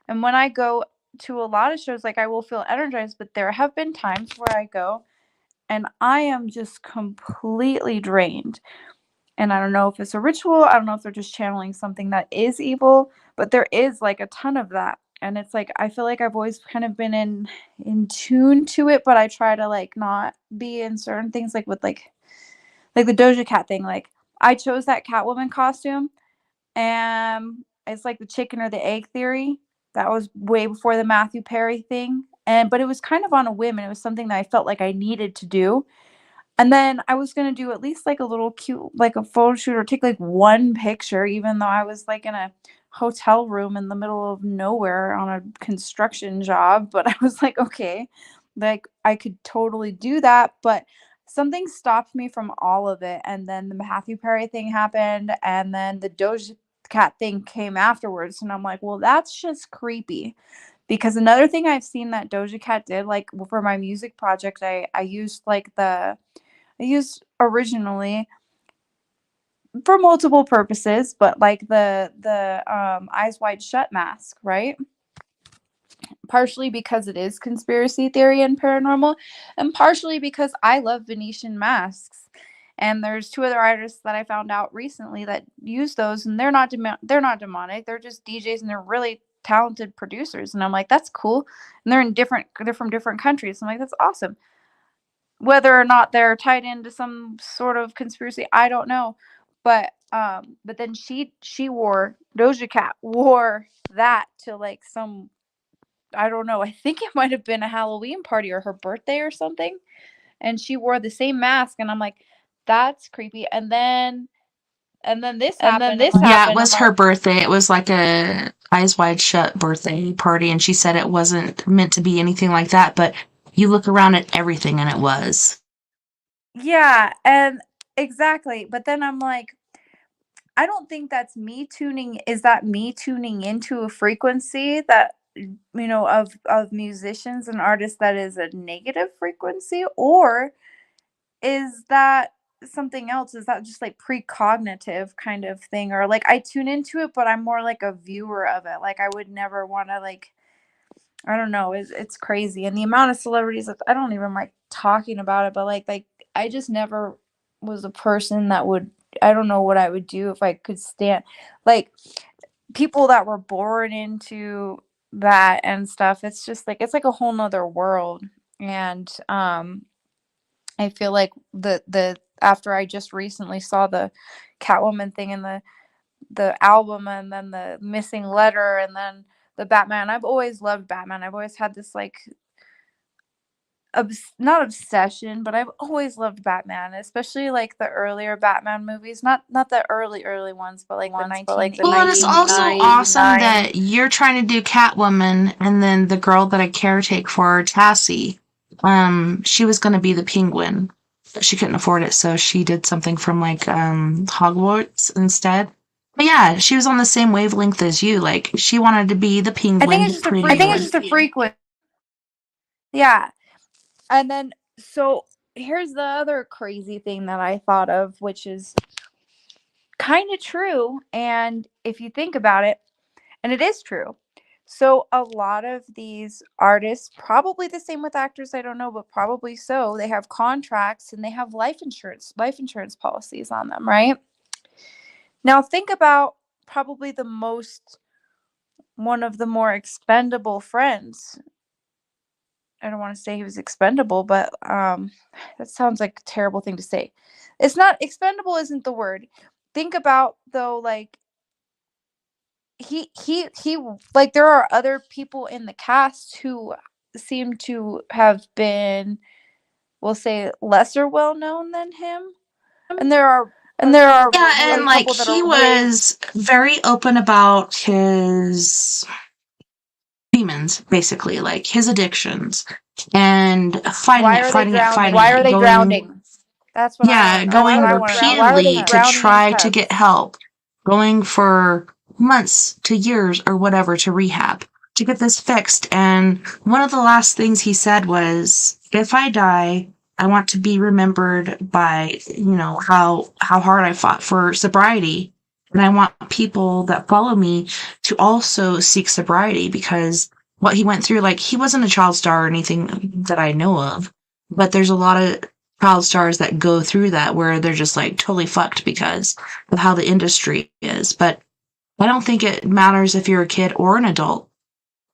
And when I go to a lot of shows, like I will feel energized, but there have been times where I go and I am just completely drained. And I don't know if it's a ritual. I don't know if they're just channeling something that is evil, but there is like a ton of that. And it's like I feel like I've always kind of been in tune to it, but I try to like not be in certain things, like with like the Doja Cat thing. Like I chose that Catwoman costume, and it's like the chicken or the egg theory. That was way before the Matthew Perry thing. But it was kind of on a whim, and it was something that I felt like I needed to do. And then I was gonna do at least like a little cute, like a photo shoot, or take like one picture, even though I was like in a hotel room in the middle of nowhere on a construction job. But I was like, okay, like I could totally do that. But something stopped me from all of it. And then the Matthew Perry thing happened, and then the Doja Cat thing came afterwards. And I'm like, well, that's just creepy. Because another thing I've seen that Doja Cat did, like for my music project, I used like I used originally for multiple purposes, but like the Eyes Wide Shut mask, right? Partially because it is conspiracy theory and paranormal, and partially because I love Venetian masks. And there's two other artists that I found out recently that use those, and they're not demonic. They're just DJs, and they're really talented producers. And I'm like, that's cool. And they're from different countries. I'm like, that's awesome. Whether or not they're tied into some sort of conspiracy, I don't know. But then she wore Doja Cat wore that to like some, I don't know, I think it might have been a Halloween party or her birthday or something. And she wore the same mask, and I'm like, that's creepy. And then this happened. Yeah, it was her birthday. It was like a Eyes Wide Shut birthday party, and she said it wasn't meant to be anything like that, but you look around at everything and it was. Yeah, and exactly. But then I'm like, I don't think that's me tuning. Is that me tuning into a frequency that, of musicians and artists that is a negative frequency, or is that something else? Is that just like precognitive kind of thing, or like I tune into it, but I'm more like a viewer of it. Like I would never want to like. I don't know. It's crazy, and the amount of celebrities that I don't even like talking about it, but like I just never was a person that would. I don't know what I would do if I could stand like people that were born into that and stuff. It's just like it's like a whole nother world. And I feel like the after I just recently saw the Catwoman thing and the album, and then the missing letter, and then the Batman. I've always loved Batman. I've always had this like not obsession, but I've always loved Batman, especially like the earlier Batman movies. Not the early ones, but like the 1980s. Well, and it's also awesome that you're trying to do Catwoman, and then the girl that I caretake for, Tassie, she was going to be the Penguin, but she couldn't afford it, so she did something from like Hogwarts instead. But yeah, she was on the same wavelength as you. Like she wanted to be the Penguin. I think it's just a frequent. Yeah. And then, so here's the other crazy thing that I thought of, which is kind of true. And if you think about it, and it is true. So a lot of these artists, probably the same with actors, I don't know, but probably so, they have contracts and they have life insurance policies on them, right? Now think about probably one of the more expendable friends. I don't want to say he was expendable, but that sounds like a terrible thing to say. It's not expendable, isn't the word. Think about though, like he like there are other people in the cast who seem to have been, we'll say, lesser well known than him, and there are yeah, and like he was very open about his demons, basically, like his addictions, and fighting it. Why are they drowning? That's what. Yeah, going repeatedly to try to get help, going for months to years or whatever to rehab to get this fixed. And one of the last things he said was, "If I die, I want to be remembered by, how hard I fought for sobriety. And I want people that follow me to also seek sobriety," because what he went through, like, he wasn't a child star or anything that I know of, but there's a lot of child stars that go through that where they're just like totally fucked because of how the industry is. But I don't think it matters if you're a kid or an adult.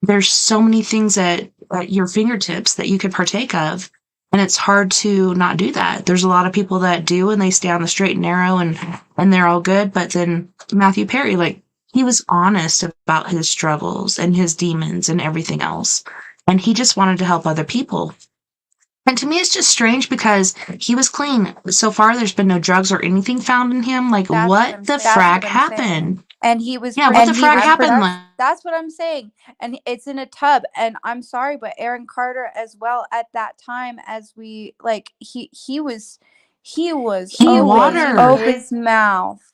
There's so many things at your fingertips that you could partake of, and it's hard to not do that. There's a lot of people that do, and they stay on the straight and narrow, and they're all good. But then Matthew Perry, like, he was honest about his struggles and his demons and everything else, and he just wanted to help other people. And to me, it's just strange because he was clean. So far, there's been no drugs or anything found in him. Like, That's what the frag happened? And he was Yeah, what the frag happened? That's what I'm saying. And it's in a tub. And I'm sorry, but Aaron Carter as well at that time, as we like, he was open his mouth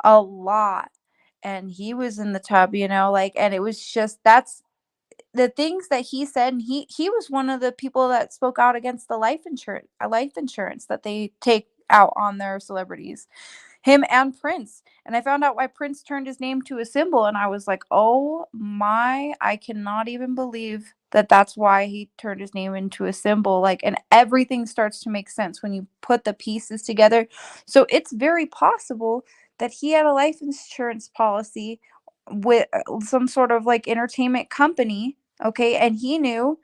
a lot, and he was in the tub, you know, like, and it was just, that's the things that he said. And he was one of the people that spoke out against the life insurance that they take out on their celebrities, him and Prince. And I found out why Prince turned his name to a symbol, and I was like, oh my, I cannot even believe that that's why he turned his name into a symbol. Like, and everything starts to make sense when you put the pieces together. So it's very possible that he had a life insurance policy with some sort of like entertainment company, okay, and he knew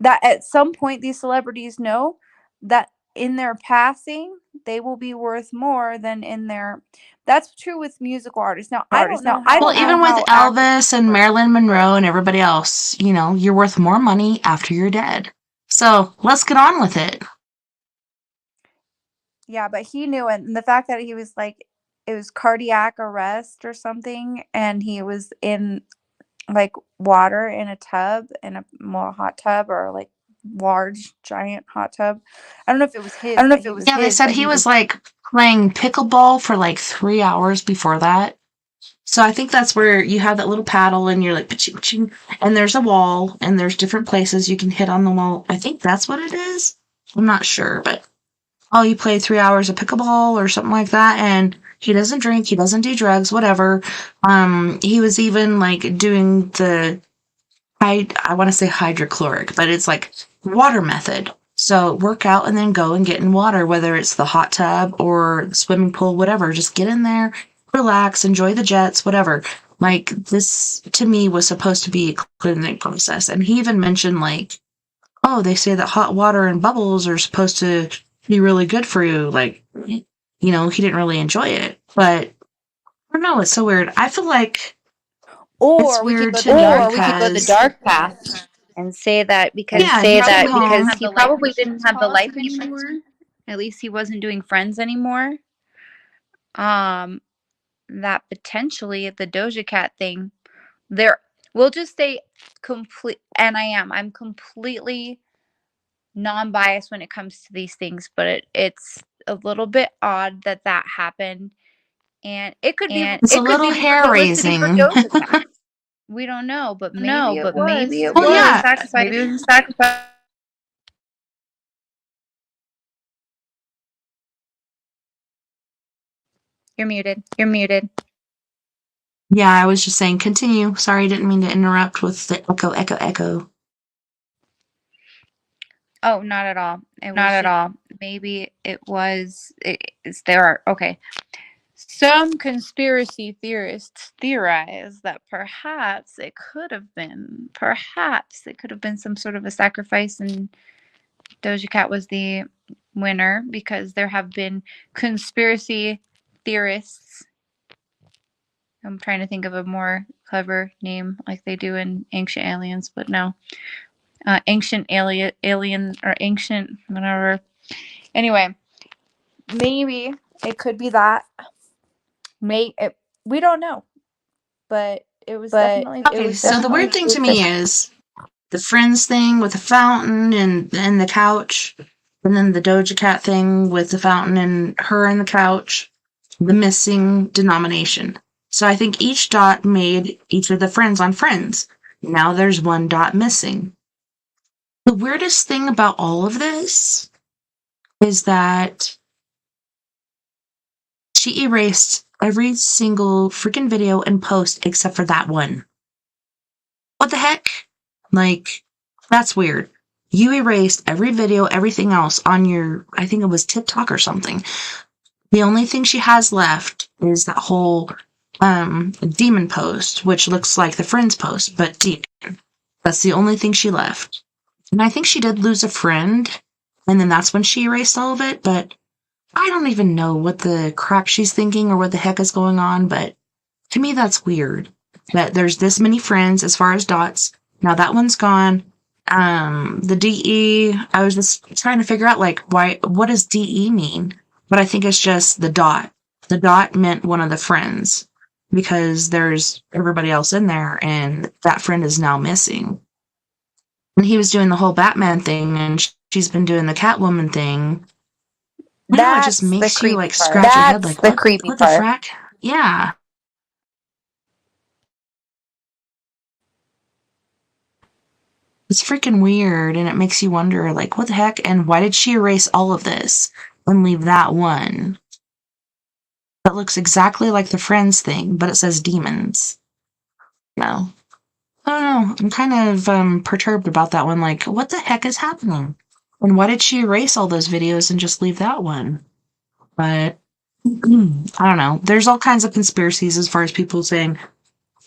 that at some point these celebrities know that in their passing they will be worth more than in their. That's true with musical artists. Now I don't know how, well, even with Elvis and Marilyn Monroe and everybody else, you know, you're worth more money after you're dead. So let's get on with it. Yeah, but he knew it. And the fact that he was like, it was cardiac arrest or something, and he was in like water in a tub, in a more hot tub, or like large giant hot tub. I don't know if it was his. Yeah, they said he was like playing pickleball for like 3 hours before that. So I think that's where you have that little paddle and you're like, pa-ching, and there's a wall and there's different places you can hit on the wall. I think that's what it is. I'm not sure, but you play 3 hours of pickleball or something like that, and he doesn't drink, he doesn't do drugs, whatever. He was even like doing the, I want to say hydrochloric, but it's like water method. So work out and then go and get in water, whether it's the hot tub or the swimming pool, whatever. Just get in there, relax, enjoy the jets, whatever. Like, this to me was supposed to be a cleansing process. And he even mentioned like, oh, they say that hot water and bubbles are supposed to be really good for you. Like, you know, he didn't really enjoy it, but I don't know. It's so weird. I feel like or we could go the dark path and say that because he probably didn't have the life anymore. At least he wasn't doing Friends anymore. That potentially the Doja Cat thing there. We'll just say complete. And I'm completely non-biased when it comes to these things, but it's a little bit odd that happened, and it could be it's a little hair-raising. We don't know, but maybe it was. Maybe it was. Maybe it was a sacrifice. You're muted. Yeah, I was just saying, continue. Sorry, I didn't mean to interrupt with the echo. Oh, not at all. Not at all. Maybe it was. Okay. Some conspiracy theorists theorize that perhaps it could have been some sort of a sacrifice, and Doja Cat was the winner, because there have been conspiracy theorists. I'm trying to think of a more clever name like they do in Ancient Aliens, but no. Ancient alien or ancient whatever. Anyway, maybe it could be that. We don't know, but it was definitely. Okay, so the weird thing to me is the Friends thing with the fountain and the couch, and then the Doja Cat thing with the fountain and her and the couch, the missing denomination. So I think each dot made each of the friends on Friends. Now there's one dot missing. The weirdest thing about all of this is that she erased every single freaking video and post except for that one. What the heck? Like, that's weird. You erased every video, everything else on your, I think it was TikTok or something. The only thing she has left is that whole demon post, which looks like the friends post, but demon. That's the only thing she left. And I think she did lose a friend, and then that's when she erased all of it, but I don't even know what the crap she's thinking or what the heck is going on, but to me that's weird. That there's this many friends as far as dots. Now that one's gone. The DE, I was just trying to figure out, like, what does DE mean? But I think it's just the dot. The dot meant one of the friends because there's everybody else in there and that friend is now missing. And he was doing the whole Batman thing and she's been doing the Catwoman thing. I know, it just makes you like scratch your head, like, what the frack? Yeah. It's freaking weird, and it makes you wonder, like, what the heck, and why did she erase all of this and leave that one? That looks exactly like the Friends thing, but it says demons. No. I don't know. I'm kind of perturbed about that one. Like, what the heck is happening? And why did she erase all those videos and just leave that one? But, I don't know. There's all kinds of conspiracies as far as people saying,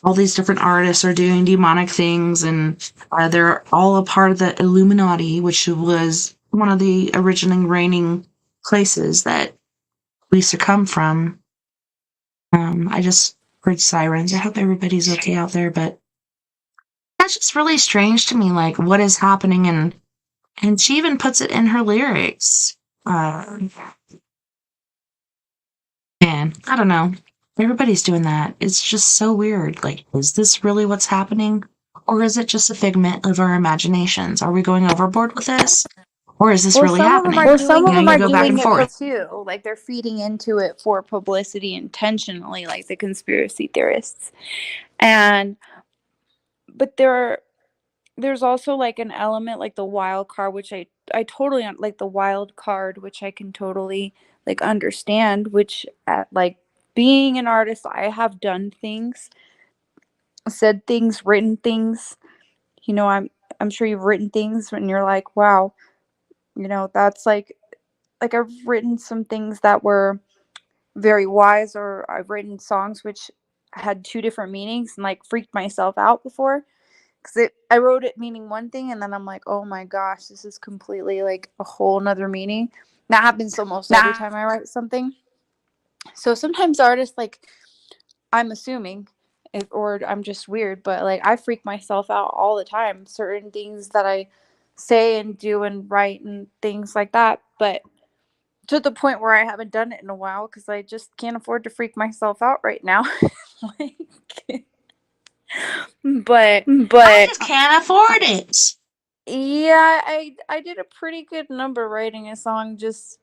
all these different artists are doing demonic things, and they're all a part of the Illuminati, which was one of the originating reigning places that we succumb from. I just heard sirens. I hope everybody's okay out there, but that's just really strange to me, like, what is happening, and she even puts it in her lyrics. Man, I don't know. Everybody's doing that. It's just so weird. Like, is this really what's happening? Or is it just a figment of our imaginations? Are we going overboard with this? Or is this really happening? Some of them are go back and doing forth. it too. Like, they're feeding into it for publicity intentionally, like the conspiracy theorists. But there's also like an element like the wild card, which I totally like the wild card, which I can totally like understand, which like being an artist, I have done things, said things, written things. You know, I'm sure you've written things and you're like, wow, you know, that's like I've written some things that were very wise, or I've written songs which had two different meanings and like freaked myself out before. Because I wrote it meaning one thing, and then I'm like, oh my gosh, this is completely like a whole nother meaning. That happens almost every time I write something. So sometimes artists, like, I'm assuming, or I'm just weird, but like I freak myself out all the time. Certain things that I say and do and write and things like that. But to the point where I haven't done it in a while because I just can't afford to freak myself out right now. Like, but I just can't afford it. yeah, I did a pretty good number writing a song, just,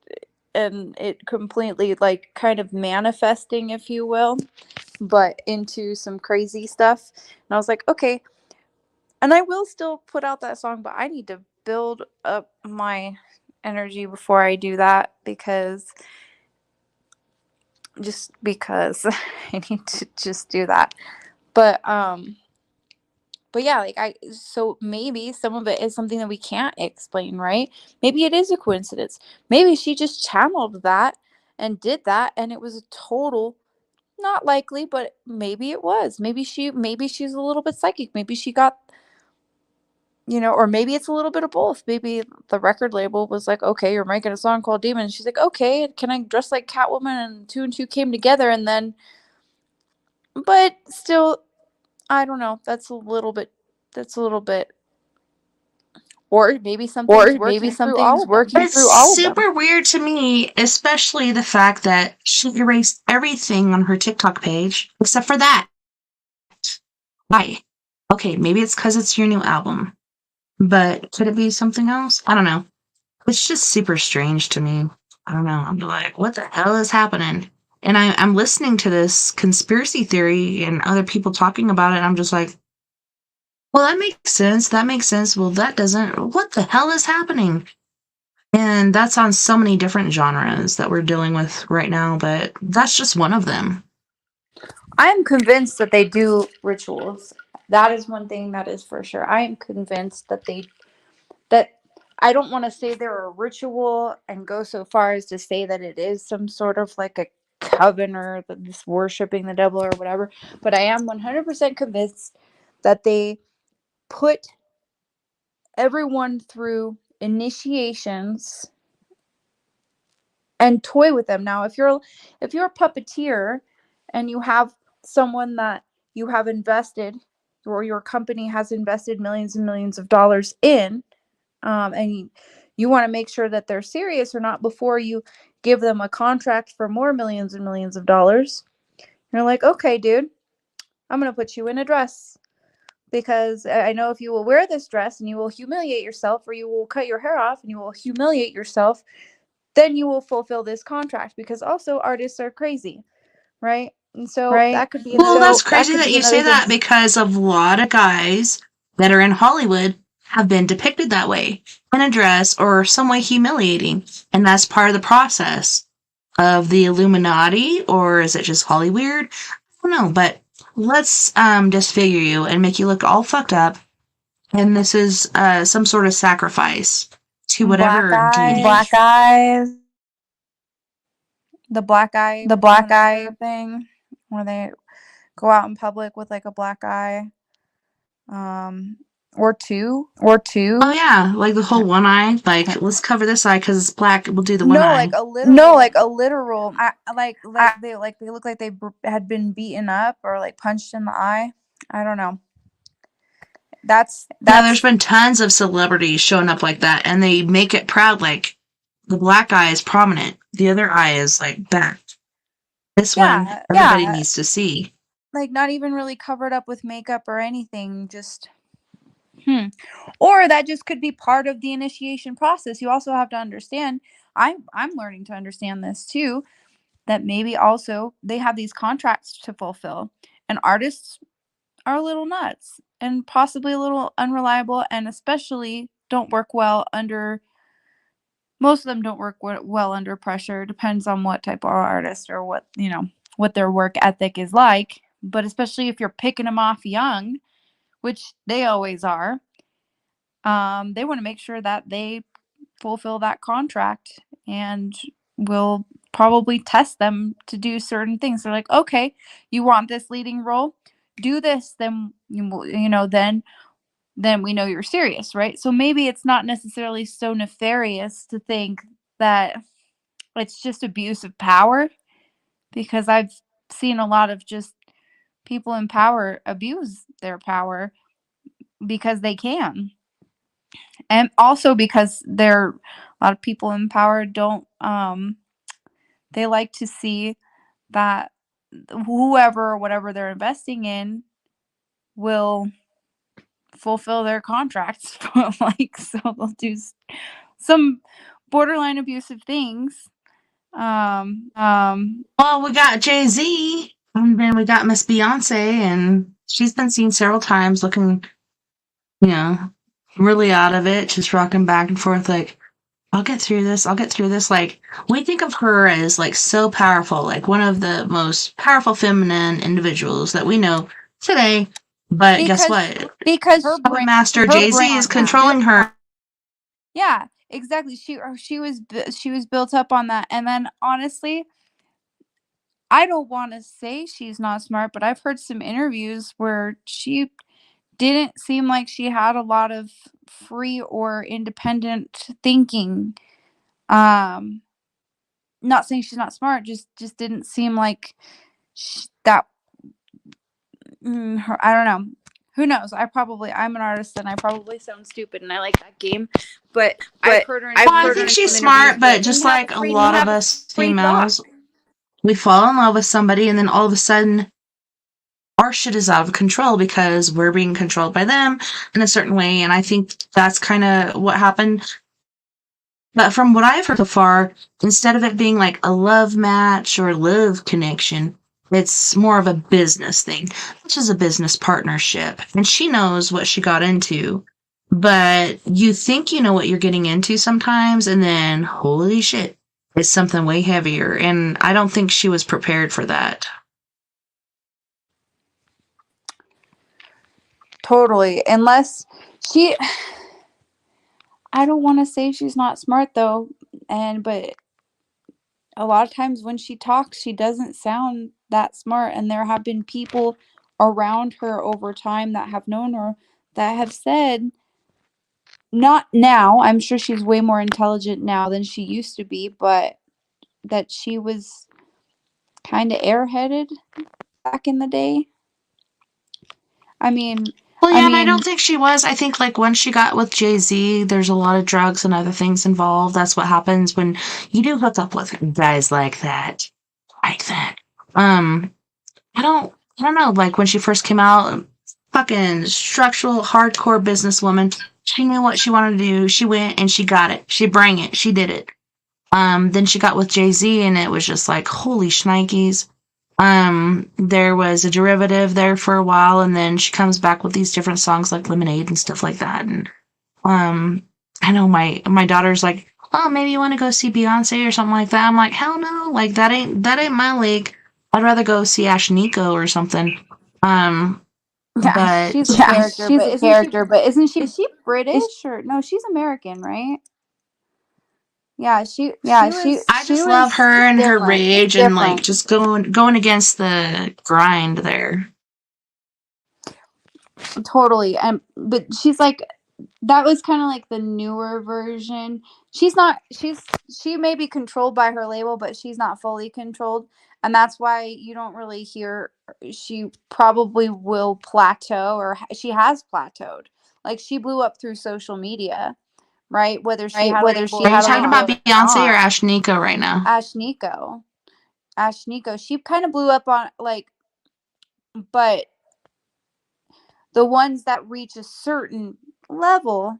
and it completely like kind of manifesting, if you will, but into some crazy stuff. And I was like, okay, and I will still put out that song, but I need to build up my energy before I do that, because I need to just do that. But yeah, like so maybe some of it is something that we can't explain, right? Maybe it is a coincidence. Maybe she just channeled that and did that, and it was a total, not likely, but maybe it was. Maybe she's a little bit psychic. Maybe she got, you know, or maybe it's a little bit of both. Maybe the record label was like, okay, you're making a song called Demon. And she's like, okay, can I dress like Catwoman? And two came together, and then, but still, I don't know. That's a little bit, or maybe something's working through all of them. It's super weird to me, especially the fact that she erased everything on her TikTok page except for that. Why? Okay, maybe it's because it's your new album. But could it be something else? I don't know. It's just super strange to me. I don't know. I'm like, what the hell is happening? And I'm listening to this conspiracy theory and other people talking about it. And I'm just like, well, that makes sense. That makes sense. Well, that doesn't. What the hell is happening? And that's on so many different genres that we're dealing with right now, but that's just one of them. I am convinced that they do rituals. That is one thing that is for sure. I am convinced that I don't want to say they're a ritual and go so far as to say that it is some sort of like a coven or this worshiping the devil or whatever, but I am 100% convinced that they put everyone through initiations and toy with them. Now, if you're a puppeteer and you have someone that you have invested, or your company has invested millions and millions of dollars in, and you want to make sure that they're serious or not before you give them a contract for more millions and millions of dollars, you're like, okay, dude, I'm going to put you in a dress because I know if you will wear this dress and you will humiliate yourself, or you will cut your hair off and you will humiliate yourself, then you will fulfill this contract, because also artists are crazy, right? And so that could be Well, another, that's crazy that you say that, because a lot of guys that are in Hollywood have been depicted that way, in a dress or some way humiliating. And that's part of the process of the Illuminati, or is it just Hollywood? I don't know, but let's disfigure you and make you look all fucked up. And this is some sort of sacrifice to whatever deity. black eyes, the black eye thing, where they go out in public with like a black eye, or two. Oh yeah, like the whole one eye. Like, let's cover this eye because it's black. We'll do the one No, eye. like a literal. They look like they had been beaten up or like punched in the eye. I don't know. That's Yeah, there's been tons of celebrities showing up like that, and they make it proud. Like, the black eye is prominent, the other eye is like back. This one, everybody needs to see. like not even really covered up with makeup or anything. Just or that just could be part of the initiation process. You also have to understand. I'm learning to understand this too. That maybe also they have these contracts to fulfill, and artists are a little nuts and possibly a little unreliable, and especially don't work well under, most of them don't work well under pressure. Depends on what type of artist or what, what their work ethic is like, but especially if you're picking them off young, which they always are, they want to make sure that they fulfill that contract, and will probably test them to do certain things. They're like, okay, you want this leading role, do this, then then we know you're serious, right? So maybe it's not necessarily so nefarious to think that it's just abuse of power, because I've seen a lot of just people in power abuse their power because they can. And also because a lot of people in power don't, they like to see that whoever or whatever they're investing in will fulfill their contracts. Like, so they'll do some borderline abusive things. Well, we got Jay-Z, and then we got Miss Beyonce, and she's been seen several times looking, really out of it, just rocking back and forth like, I'll get through this. Like, we think of her as like so powerful, like one of the most powerful feminine individuals that we know today. But guess what? Because her master Jay-Z is controlling her. Yeah, exactly. She was built up on that. And then honestly, I don't want to say she's not smart, but I've heard some interviews where she didn't seem like she had a lot of free or independent thinking. Not saying she's not smart, just didn't seem like that. I don't know. Who knows? I'm an artist and I probably sound stupid and I like that game, but I've heard her. I think she's smart, but just like a lot of us females, we fall in love with somebody and then all of a sudden our shit is out of control because we're being controlled by them in a certain way. And I think that's kind of what happened. But from what I've heard so far, instead of it being like a love match or love connection, it's more of a business thing, which is a business partnership. And she knows what she got into. But you think you know what you're getting into sometimes, and then, holy shit, it's something way heavier. And I don't think she was prepared for that. Totally. Unless I don't want to say she's not smart though, but a lot of times when she talks, she doesn't sound that smart, and there have been people around her over time that have known her that have said, not now, I'm sure she's way more intelligent now than she used to be, but that she was kind of airheaded back in the day. I mean, Well, yeah, and I don't think she was. I think, like, once she got with Jay-Z, there's a lot of drugs and other things involved. That's what happens when you do hook up with guys like that. Like that. I don't know, like, when she first came out, fucking structural, hardcore businesswoman. She knew what she wanted to do. She went and she got it. She bring it. She did it. Then she got with Jay-Z, and it was just like, holy shnikes. There was a derivative there for a while, and then she comes back with these different songs like Lemonade and stuff like that. And I know my daughter's like, oh, maybe you want to go see Beyonce or something like that. I'm like, hell no, like that ain't my league. I'd rather go see Ashnikko or something. But she's a character, but isn't she British or no? She's American, right? Yeah, she was. I just love her and her rage and like just going against the grind there. Totally. But she's like, that was kind of like the newer version. She may be controlled by her label, but she's not fully controlled. And that's why you don't really hear, she probably will plateau, or she has plateaued. Like, she blew up through social media, right? Whether she had a label. Are you talking about Beyonce or Ashnikko right now? Ashnikko. She kind of blew up on, like, but the ones that reach a certain level,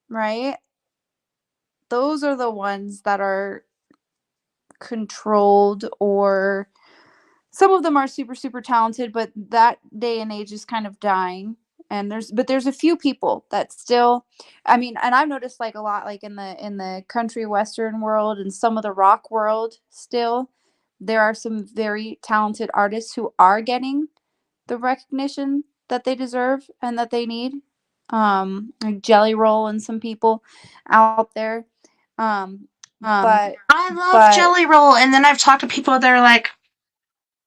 right? Those are the ones that are controlled, or some of them are super, super talented, but that day and age is kind of dying. And there's a few people that still, I mean, and I've noticed like a lot, like in the country western world and some of the rock world, still there are some very talented artists who are getting the recognition that they deserve and that they need. Like Jelly Roll and some people out there. But I love Jelly Roll, and then I've talked to people that are like,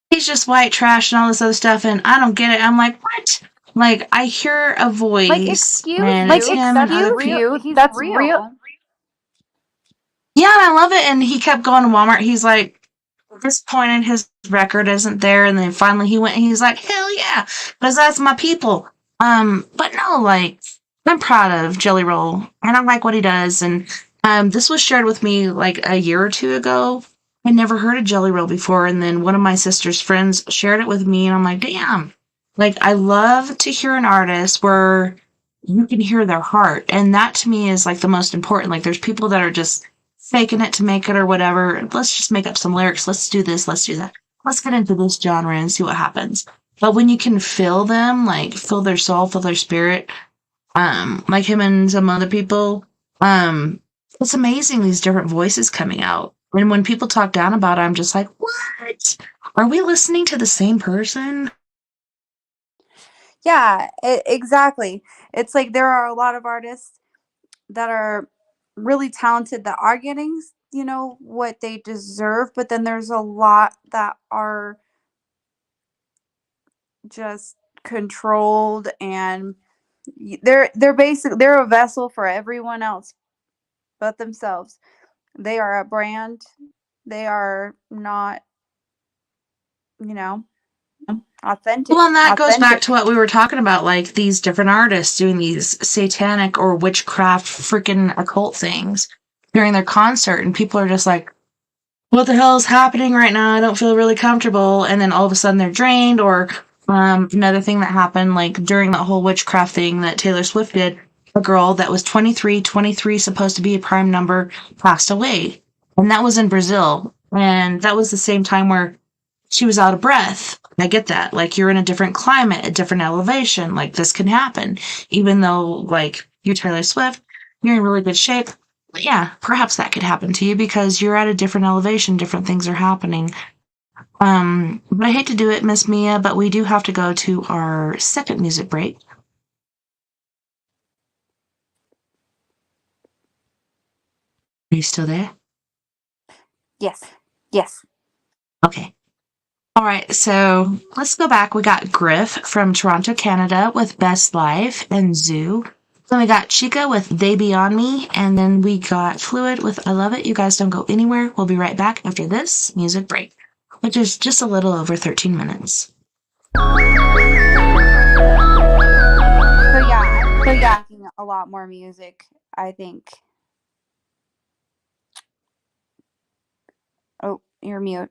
he's just white trash and all this other stuff, and I don't get it. I'm like, what? Like, I hear a voice, like, excuse and you, it's him and other people. That's real. Yeah, and I love it. And he kept going to Walmart. He's like, disappointed his record isn't there, and then finally he went and he's like, hell yeah, because that's my people. But no, like, I'm proud of Jelly Roll, and I like what he does. And this was shared with me like a year or two ago. I never heard of Jelly Roll before, and then one of my sister's friends shared it with me, and I'm like, damn. Like, I love to hear an artist where you can hear their heart, and that to me is like the most important. Like, there's people that are just faking it to make it or whatever. Let's just make up some lyrics. Let's do this. Let's do that. Let's get into this genre and see what happens. But when you can feel them, like feel their soul, feel their spirit, like him and some other people, it's amazing, these different voices coming out. And when people talk down about it, I'm just like, what? Are we listening to the same person? Yeah, exactly. It's like there are a lot of artists that are really talented that are getting, what they deserve, but then there's a lot that are just controlled, and they're a vessel for everyone else but themselves. They are a brand. They are not, authentic. Well, and that goes back to what we were talking about, like these different artists doing these satanic or witchcraft freaking occult things during their concert, and people are just like, what the hell is happening right now? I don't feel really comfortable. And then all of a sudden they're drained. Or another thing that happened, like during that whole witchcraft thing that Taylor Swift did, a girl that was 23 supposed to be a prime number, passed away. And that was in Brazil. And that was the same time where she was out of breath. I get that. Like, you're in a different climate, a different elevation. Like, this can happen. Even though, like, you're Taylor Swift, you're in really good shape. But yeah, perhaps that could happen to you because you're at a different elevation. Different things are happening. But I hate to do it, Miss Mia, but we do have to go to our second music break. Are you still there? Yes. Yes. Okay. All right, so let's go back. We got Griff from Toronto, Canada with Best Life and Zoo. Then we got Chica with They Be On Me. And then we got Fluid with I Love It. You guys don't go anywhere. We'll be right back after this music break, which is just a little over 13 minutes. So yeah, a lot more music, I think. Oh, you're mute.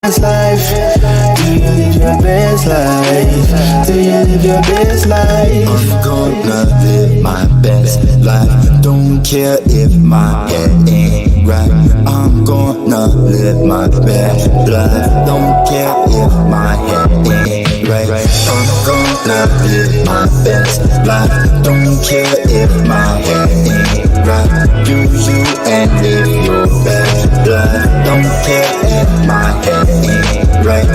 Best life. Do you live your best life? Do you live your best life? I'm gonna live my best life. Don't care if my head ain't right. I'm gonna live my best life. Don't care if my head ain't right. I'm gonna live my best life. Don't care if my head ain't right. Do you and live your best life. Don't care if my head ain't right.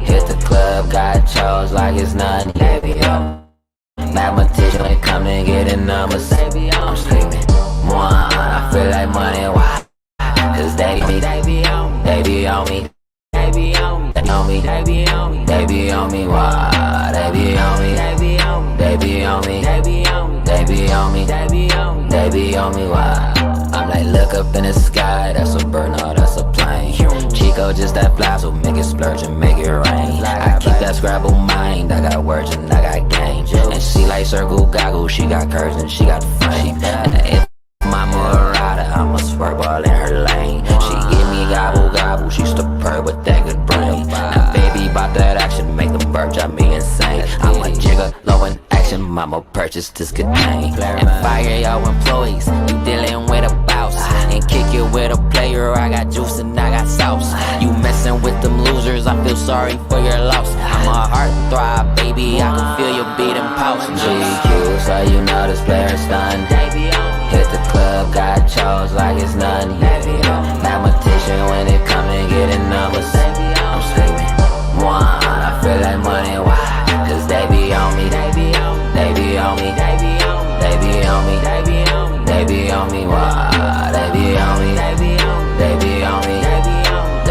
Hit the club, got chose like it's nothing. Mathematician ain't come and get in numbers. I'm sleeping. One, I feel like money. Why? Cause they be on me. They be on me. They be on me. They on me. They be on me. They be on me. Why? They be on me. They be on me. They be on me. They be on me. They be on me. They be on me. They be on me. Why? I'm like, look up in the sky. That's a bird, no, that's a plane. Chico just that fly, so make it splurge and make it rain. I keep that Scrabble mind. I got words and I got game. And she like circle goggles. She got curves and she got frame. And if mama a rider, I'ma swerve all in her lane. She give me gobble gobble. She superb with that good brain. Now baby bought that action, make them bird drive me insane. I'm a jigger, low in action. Mama purchased this good thing. And fire y'all employees. You dealing with a boss. And kick it with a player. I got juice and I got sauce. You messing with them losers. I feel sorry for your loss. I'm a heartthrob, baby. I can feel your beating pulse. GQ, so you know this player's done. Hit the club, got chose like it's nothing. Mathematician when it come and get in numbers. I'm sleeping. One, I feel like money. Why? Cause they be on me. They be on me. They be on me. They be on me. They be on me. They be on me. They be on me. Why? They be on me. They be on me. They be on me. They be on me.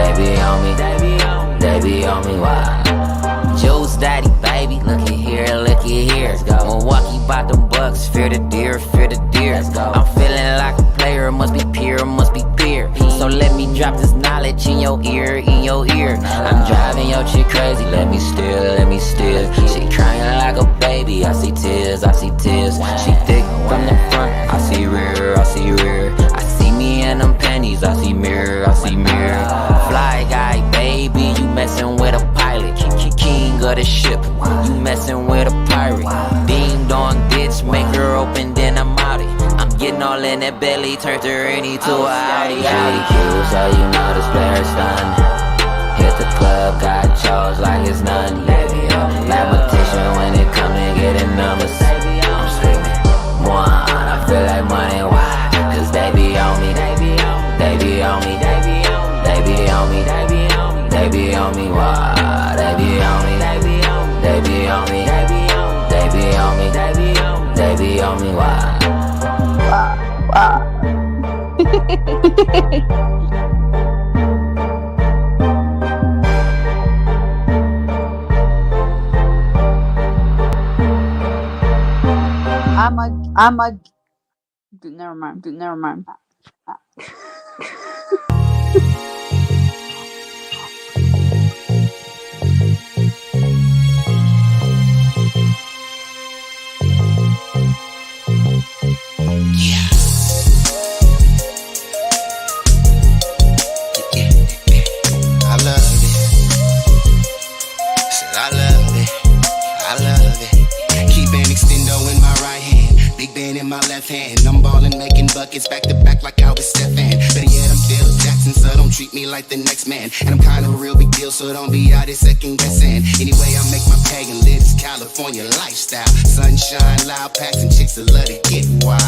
Milwaukee bought them bucks, fear the deer, fear the deer. I'm feeling like a player, must be pure, must be fear. So let me drop this knowledge in your ear, in your ear. I'm driving your chick crazy, let me steal, let me steal. She crying like a baby, I see tears, I see tears. She thick from the front, I see rear, I see rear. I see me in them panties, I see mirror, I see mirror. Fly guy, baby, you messing with a pilot. King of the ship, you messing with a pirate. Ding dong ditch, make her open, then I'm out it. I'm getting all in that belly, turned her into a Audi. So you know this player's done. Hit the club, got charged like it's none. Mathematician when it come to getting numbers. I'm screaming, one, I feel like money, why? Cause they be on me, they be on me, they be on me, they be on me, they be on me, they be on me, why? They be on me, they be on me, they be on me, they be on me, they be on me, they be on me, they be on me, why? Never mind. In my left hand, I'm ballin', making buckets back to back like I was Stephan. Better yet, I'm Phil Jackson, so don't treat me like the next man. And I'm kinda a real big deal, so don't be out here second guessing. Anyway, I make my pay and live this California lifestyle. Sunshine, loud packs, and chicks that love to get wild.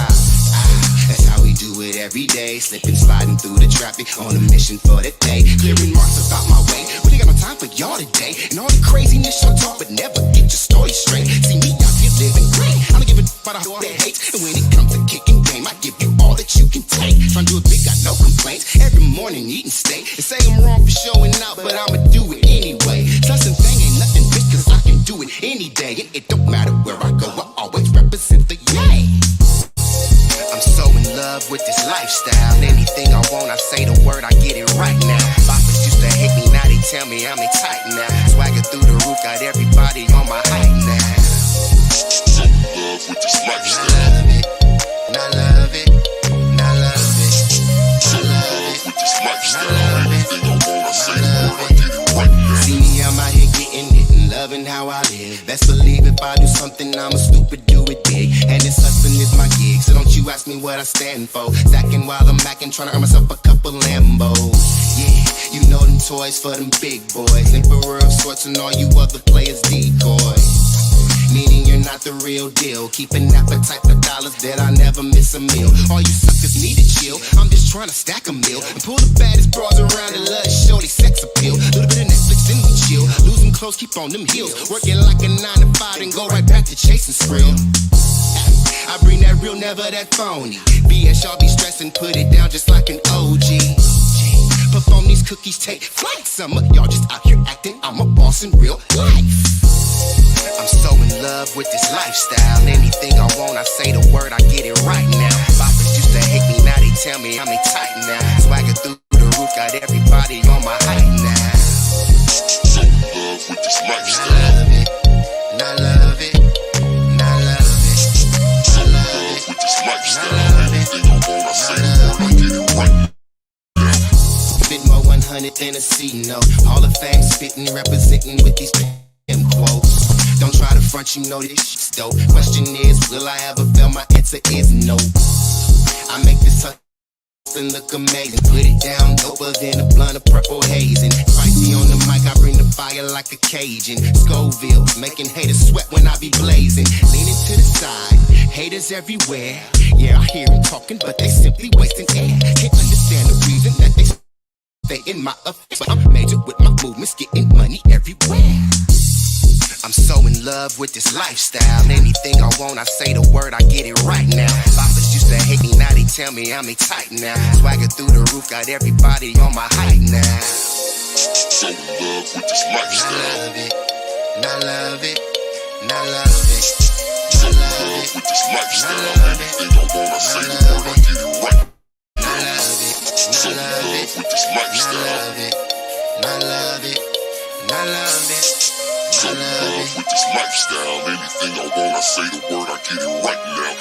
That's how we do it every day. Slipping, sliding through the traffic on a mission for the day. Clearing marks about my way. Really got no time for y'all today. And all the craziness y'all talk, but never get your story straight. See me out here living great. I don't give a about all that hate. And when it comes to kicking game, I give you all that you can take. Trying to do it big, got no complaints. Every morning eating steak. They say I'm wrong for showing out, but I'ma do it anyway. Trustin' thing ain't nothing, bitch, cause I can do it any day. And it don't matter where I go, I always represent the yay. I'm so in love with this lifestyle. Anything I want, I say the word, I get it right now. Boppers used to hate me, now they tell me I'm tight now. Swagger through the roof, got everybody on my height now. So in love with this lifestyle. And I love it, and I love it, and I love it. So in love with this lifestyle. Anything I want, I say the word, I get it right now. See me, I'm out here getting it and loving how I live. Best believe if I do something, I'm a stupid, do it big. And this hustling is my gig, so don't you ask me what I stand for. Stacking while I'm macking, trying to earn myself a couple Lambos. Yeah, you know them toys for them big boys. Emperor of sorts and all you other players decoys. Meaning you're not the real deal. Keep an appetite for dollars that I never miss a meal. All you suckers need to chill. I'm just trying to stack a meal and pull the baddest bras around and love show they sex appeal. Little bit of Netflix and we chill. Losing clothes, keep on them heels. Working like a 9 to 5 and go right back to chasing skrill. I bring that real, never that phony. BS, y'all be stressing, put it down just like an OG. Perform these cookies, take flight. Summer, y'all just out here acting. I'm a boss in real life. I'm so in love with this lifestyle. Anything I want, I say the word, I get it right now. Boppers used to hate me, now they tell me I'm tight now. Swagger through the roof, got everybody on my height now. So in love with this lifestyle. And I love it, and I love it, and I love it. So in love with this lifestyle. Anything I want, I say the word, I get it right now. Spit more 100 than a C note. All the fame spitting, representing with these quotes. Don't try to front, you know this shit's dope. Question is, will I ever fail? My answer is no. I make this hustle look amazing. Put it down doper than a blunt of purple haze. And spicy on the mic, I bring the fire like a Cajun. Scoville, making haters sweat when I be blazing. Leaning to the side, haters everywhere. Yeah, I hear them talking, but they simply wasting air. Can't understand the reason that they stay in my affairs. But I'm major with my movements, getting money everywhere. I'm so in love with this lifestyle. Anything I want, I say the word, I get it right now. Boppers used to hate me, now they tell me I'm tight now. Swagger through the roof, got everybody on my height now. So in love with this lifestyle. And I love it, and I love it, and I love it, and I love it. with this lifestyle. Anything I wanna say the word, I get it right. So in love with this lifestyle. I love it. So in love with this lifestyle. Anything I wanna say the word, I get it right now.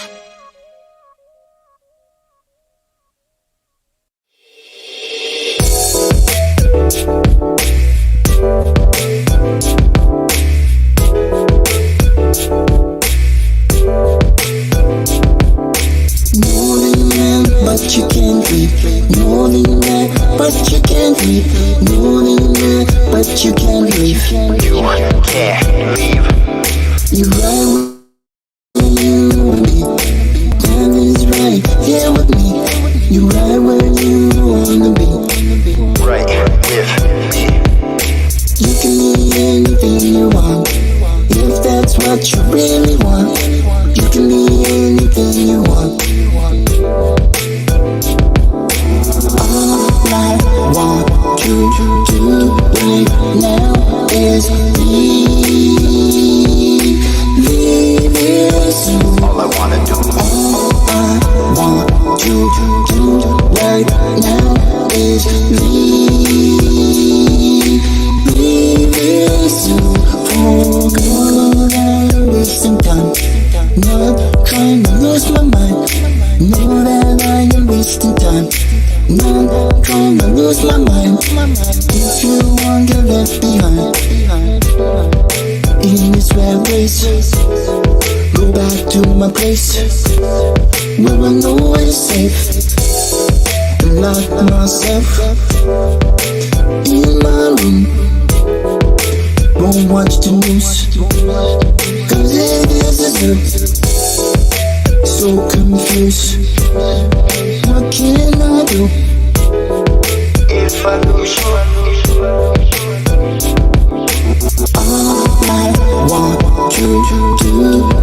But you can't read. Morning man, but you can't read. Morning man, but you can't leave. You can't leave. You right where you wanna be. That is right, here with me. You right where you wanna be. Right with me. You can be anything you want. If that's what you really want. You can be anything you want. All I want you to do right now is leave it soon. All I wanna do. All I want you to do right now is leave it soon. For good, I'm wasting time. Not trying to lose my mind. Know that I am wasting time. Not trying to lose my mind. If you want to get left behind in this rat race, go back to my place where I know it's safe. Lock myself in my room. Won't watch the news, cause it is a good. So confused. What can I do if I lose you? All I want you to do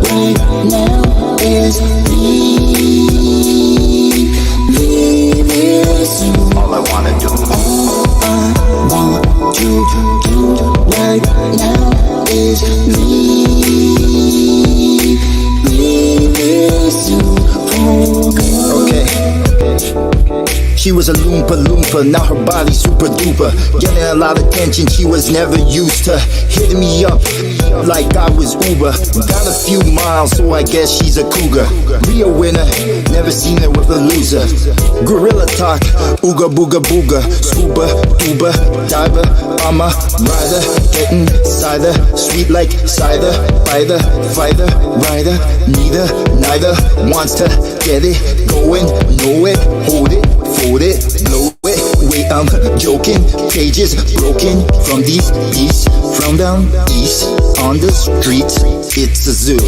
right now is leave it soon. All I wanna do. All I want you to do right now is leave it soon. Okay. She was a loompa, now her body super duper. Getting a lot of attention, she was never used to hitting me up like I was Uber. Got a few miles, so I guess she's a cougar. Real winner, never seen her with a loser. Gorilla talk, ooga booga booga. Scuba, tuba, diver, I'm a rider. Getting cider, sweet like cider. Fighter, rider. Neither wants to get it going. Know it, hold it, fold it, blow it. Wait, I'm joking. Cages broken from these beasts from down east on the streets. It's a zoo.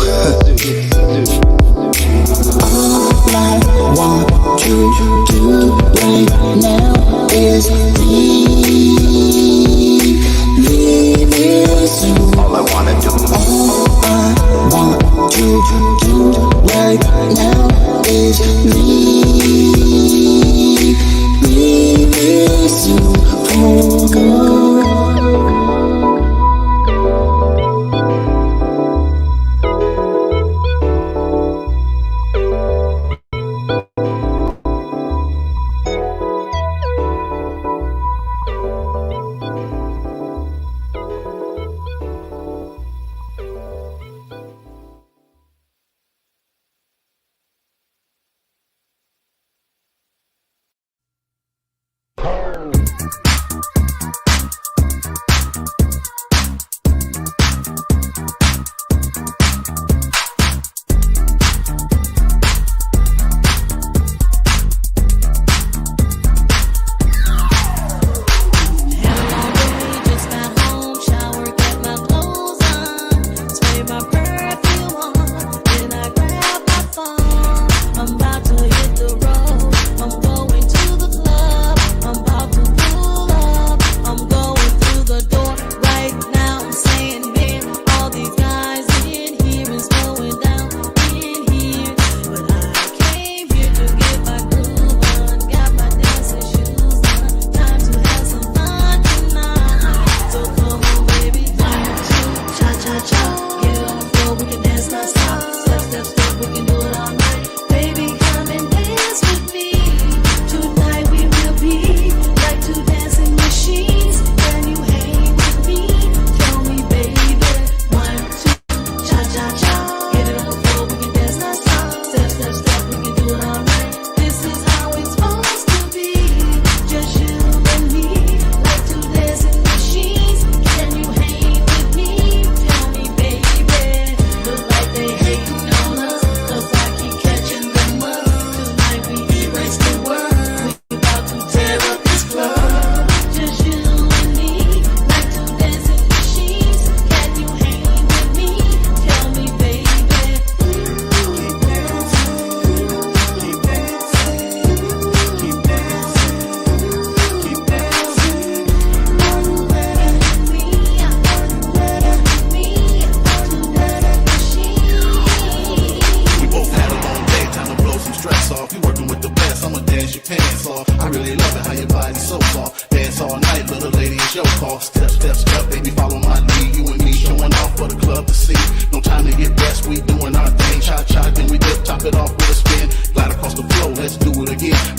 All I want you to do right now is leave it soon. All I wanna do. All I want you to do right now is leave it soon. For good.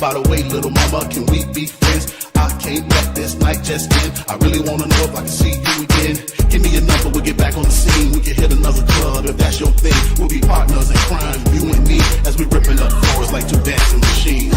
By the way, little mama, can we be friends? I can't let this night just end. I really wanna know if I can see you again. Give me your number, we'll get back on the scene. We can hit another club if that's your thing. We'll be partners in crime, you and me, as we ripping up floors like two dancing machines.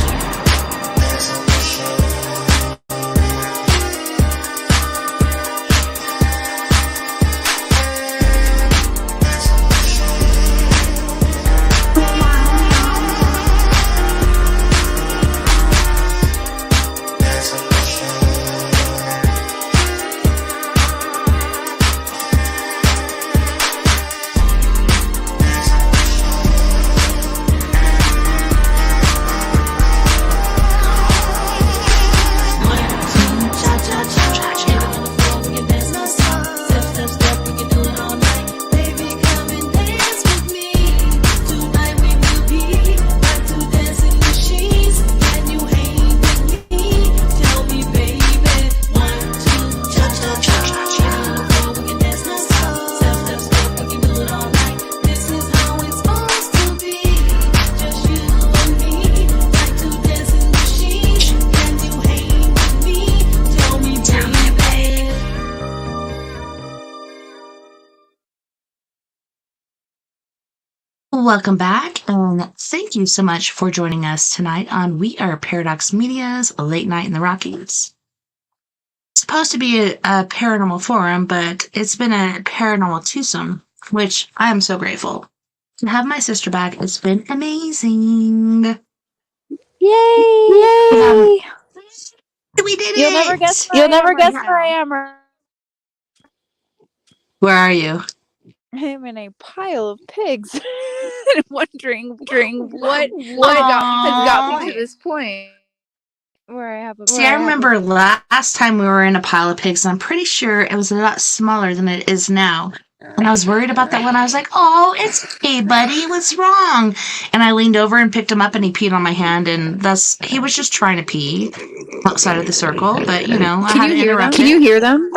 Welcome back, and thank you so much for joining us tonight on We Are Paradox Media's Late Night in the Rockies. It's supposed to be a paranormal forum, but it's been a paranormal twosome, which I am so grateful. To have my sister back has been amazing. Yay! Yay! We did You'll it! never guess where I am. Where are you? I'm in a pile of pigs. I'm wondering what has got me to this point where I have a. See, I remember last time we were in a pile of pigs, and I'm pretty sure it was a lot smaller than it is now. And I was worried about that one. I was like, "Oh, it's okay, buddy. What's wrong?" And I leaned over and picked him up, and he peed on my hand. And thus, he was just trying to pee outside of the circle. But I had to interrupt. Can you hear them?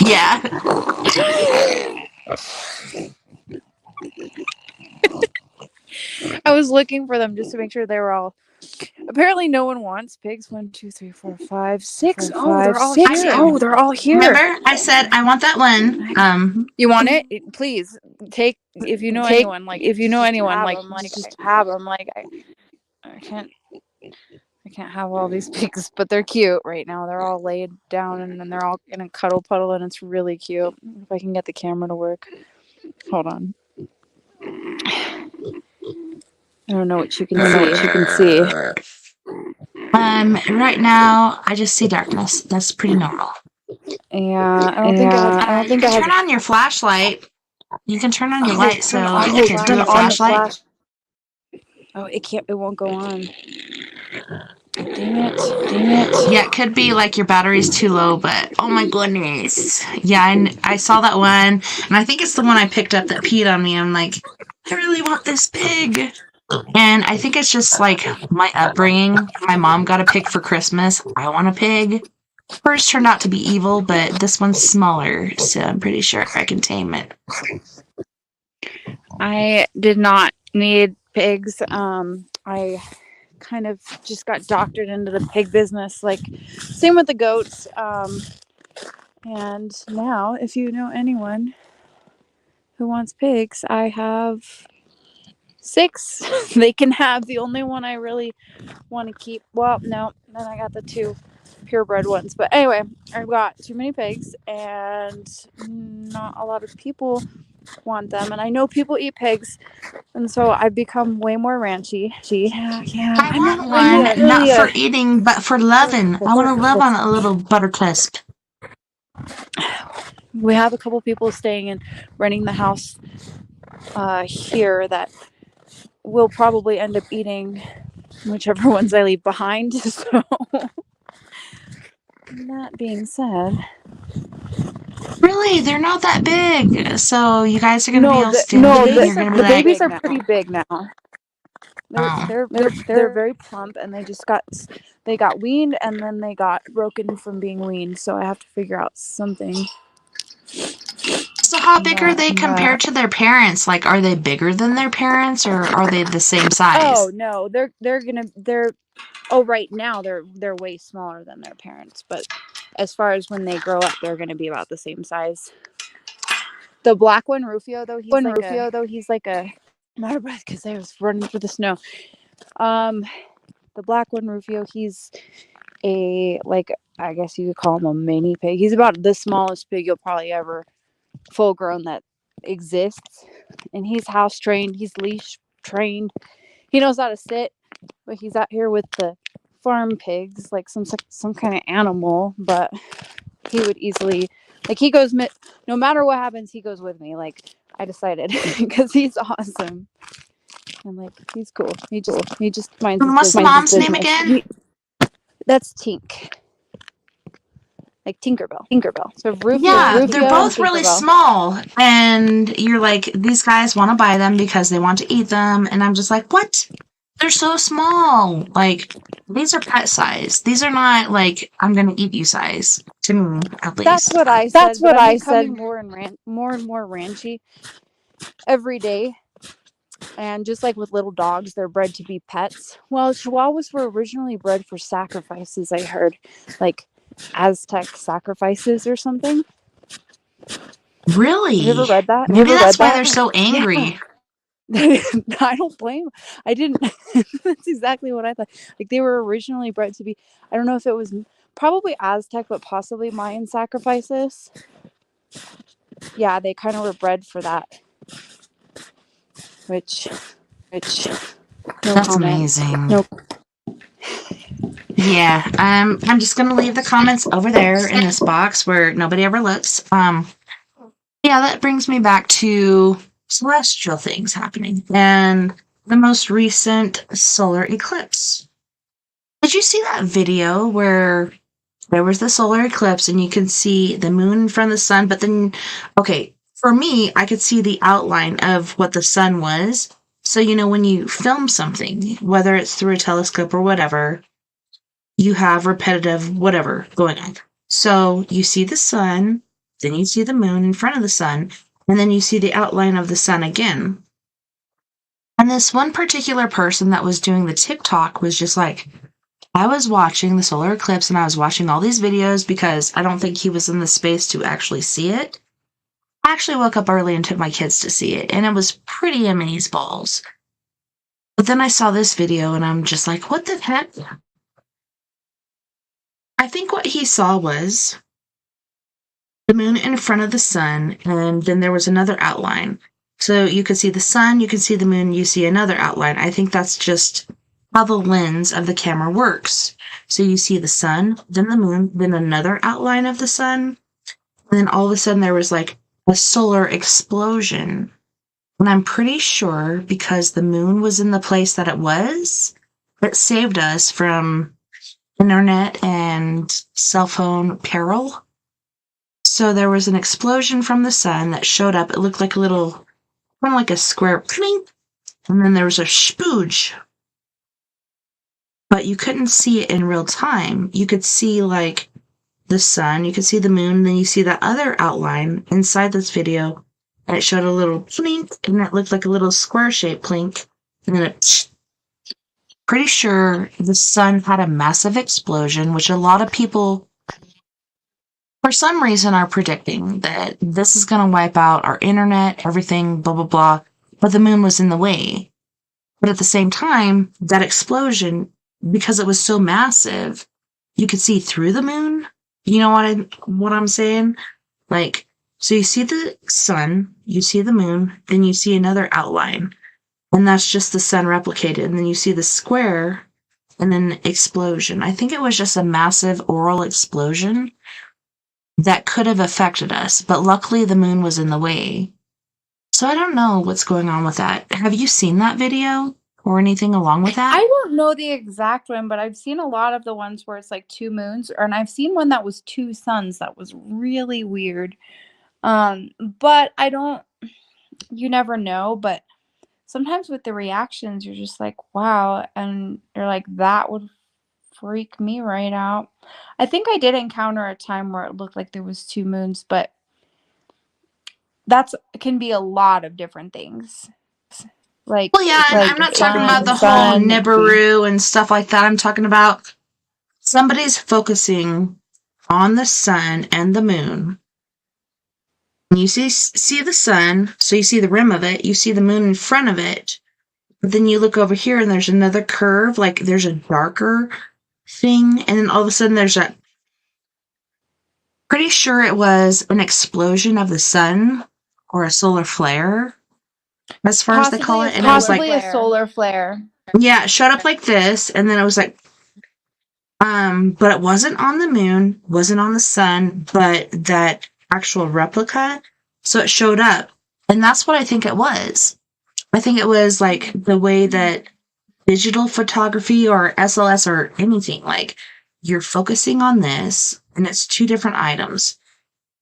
Yeah. I was looking for them just to make sure they were all. Apparently, no one wants pigs. 1, 2, 3, 4, 5, 6. Oh, they're all here. Oh, they're all here. Remember, I said I want that one. You want it? Please take. If you know anyone, just have them. Like, I can't have all these pigs, but they're cute right now. They're all laid down and then they're all in a cuddle puddle, and it's really cute. If I can get the camera to work. Hold on. I don't know what you can see. Right now, I just see darkness. That's pretty normal. Yeah, I don't think I have. Turn on your flashlight. You can turn on your light so you can do a flashlight. Oh, it won't go on. Dang it. Yeah, it could be like your battery's too low, but oh my goodness. Yeah, I saw that one, and I think it's the one I picked up that peed on me. I'm like, I really want this pig. And I think it's just like my upbringing. My mom got a pig for Christmas. I want a pig. Hers turned out to be evil, but this one's smaller, so I'm pretty sure I can tame it. I did not need pigs. I kind of just got doctored into the pig business. Like, same with the goats. And now, if you know anyone who wants pigs, I have 6 they can have. The only one I really want to keep, well, no, then I got the 2 purebred ones. But anyway, I've got too many pigs and not a lot of people want them, and I know people eat pigs, and so I've become way more ranchy. Yeah. I want one, not for eating, but for loving. I want to love on a little buttercrisp. We have a couple people staying and renting the house here that will probably end up eating whichever ones I leave behind. So, that being said, really, they're not that big. So you guys are gonna be able to stand the babies are pretty big now. They're very plump, and they got weaned, and then they got broken from being weaned. So I have to figure out something. So how big are they But compared to their parents? Like, are they bigger than their parents, or are they the same size? oh no, they're right now they're way smaller than their parents, but as far as when they grow up, they're gonna be about the same size. The black one, Rufio, though, he's like a I'm out of breath because I was running through the snow. The black one, Rufio, he's a, like, I guess you could call him a mini pig. He's about the smallest pig you'll probably ever full grown that exists. And he's house trained, he's leash trained. He knows how to sit, but he's out here with the farm pigs, like some kind of animal. But he would easily, like, he goes, no matter what happens, he goes with me. Like, I decided, because he's awesome. And, like, he's cool. He just minds his What's the business. mom's name again? That's Tink. Like Tinkerbell. So Rufio, Yeah, they're both really Tinkerbell. small, and you're like, these guys want to buy them because they want to eat them, and I'm just like, what? They're so small. Like, these are pet size. These are not like I'm gonna eat you size. To me, at least. That's what I said. That's what I said. More and more ranchy every day. And just like with little dogs, they're bred to be pets. Well, Chihuahuas were originally bred for sacrifices, I heard. Like Aztec sacrifices or something. Really? Have you ever read that? Maybe that's why they're so angry. Yeah. I don't blame. I didn't. That's exactly what I thought. Like, they were originally bred to be, I don't know if it was probably Aztec, but possibly Mayan sacrifices. Yeah, they kind of were bred for that. Which no That's comment. amazing. Nope. Yeah, I'm just gonna leave the comments over there in this box where nobody ever looks. Yeah, that brings me back to celestial things happening and the most recent solar eclipse. Did you see that video where there was the solar eclipse and you could see the moon in front of the sun, but then, okay, for me, I could see the outline of what the sun was. So, when you film something, whether it's through a telescope or whatever, you have repetitive whatever going on. So you see the sun, then you see the moon in front of the sun, and then you see the outline of the sun again. And this one particular person that was doing the TikTok was just like, I was watching the solar eclipse and I was watching all these videos because I don't think he was in the space to actually see it. I actually woke up early and took my kids to see it, and it was pretty amazeballs. But then I saw this video and I'm just like, what the heck? I think what he saw was the moon in front of the sun, and then there was another outline. So you could see the sun, you can see the moon, you see another outline. I think that's just how the lens of the camera works. So you see the sun, then the moon, then another outline of the sun, and then all of a sudden there was like a solar explosion. And I'm pretty sure because the moon was in the place that it was, it saved us from internet and cell phone peril. So there was an explosion from the sun that showed up. It looked like a little, kind of like a square, and then there was a spooge. But you couldn't see it in real time. You could see like the sun, you could see the moon, then you see that other outline inside this video, and it showed a little plink, and it looked like a little square-shaped plink, and then it. Pretty sure the sun had a massive explosion, which a lot of people, for some reason, are predicting that this is going to wipe out our internet, everything, blah, blah, blah. But the moon was in the way. But at the same time, that explosion, because it was so massive, you could see through the moon. You know what I'm saying? Like, so you see the sun, you see the moon, then you see another outline. And that's just the sun replicated. And then you see the square and then explosion. I think it was just a massive auroral explosion that could have affected us. But luckily the moon was in the way. So I don't know what's going on with that. Have you seen that video or anything along with that? I don't know the exact one, but I've seen a lot of the ones where it's like two moons. And I've seen one that was two suns. That was really weird. But you never know. But sometimes with the reactions, you're just like, wow. And you're like, that would freak me right out. I think I did encounter a time where it looked like there was two moons, but that's can be a lot of different things. Like, Well, yeah, and I'm not talking about the whole Nibiru and stuff like that. I'm talking about somebody's focusing on the sun and the moon. And you see the sun, so you see the rim of it, you see the moon in front of it, but then you look over here and there's another curve, like there's a darker thing, and then all of a sudden there's a, pretty sure it was an explosion of the sun or a solar flare, as far as they call it. And it was like a solar flare. Yeah, it showed up like this, and then it was like, but it wasn't on the moon, wasn't on the sun, but that actual replica. So it showed up, and that's what I think it was. I think it was like the way that digital photography or SLS or anything, like you're focusing on this, and it's two different items,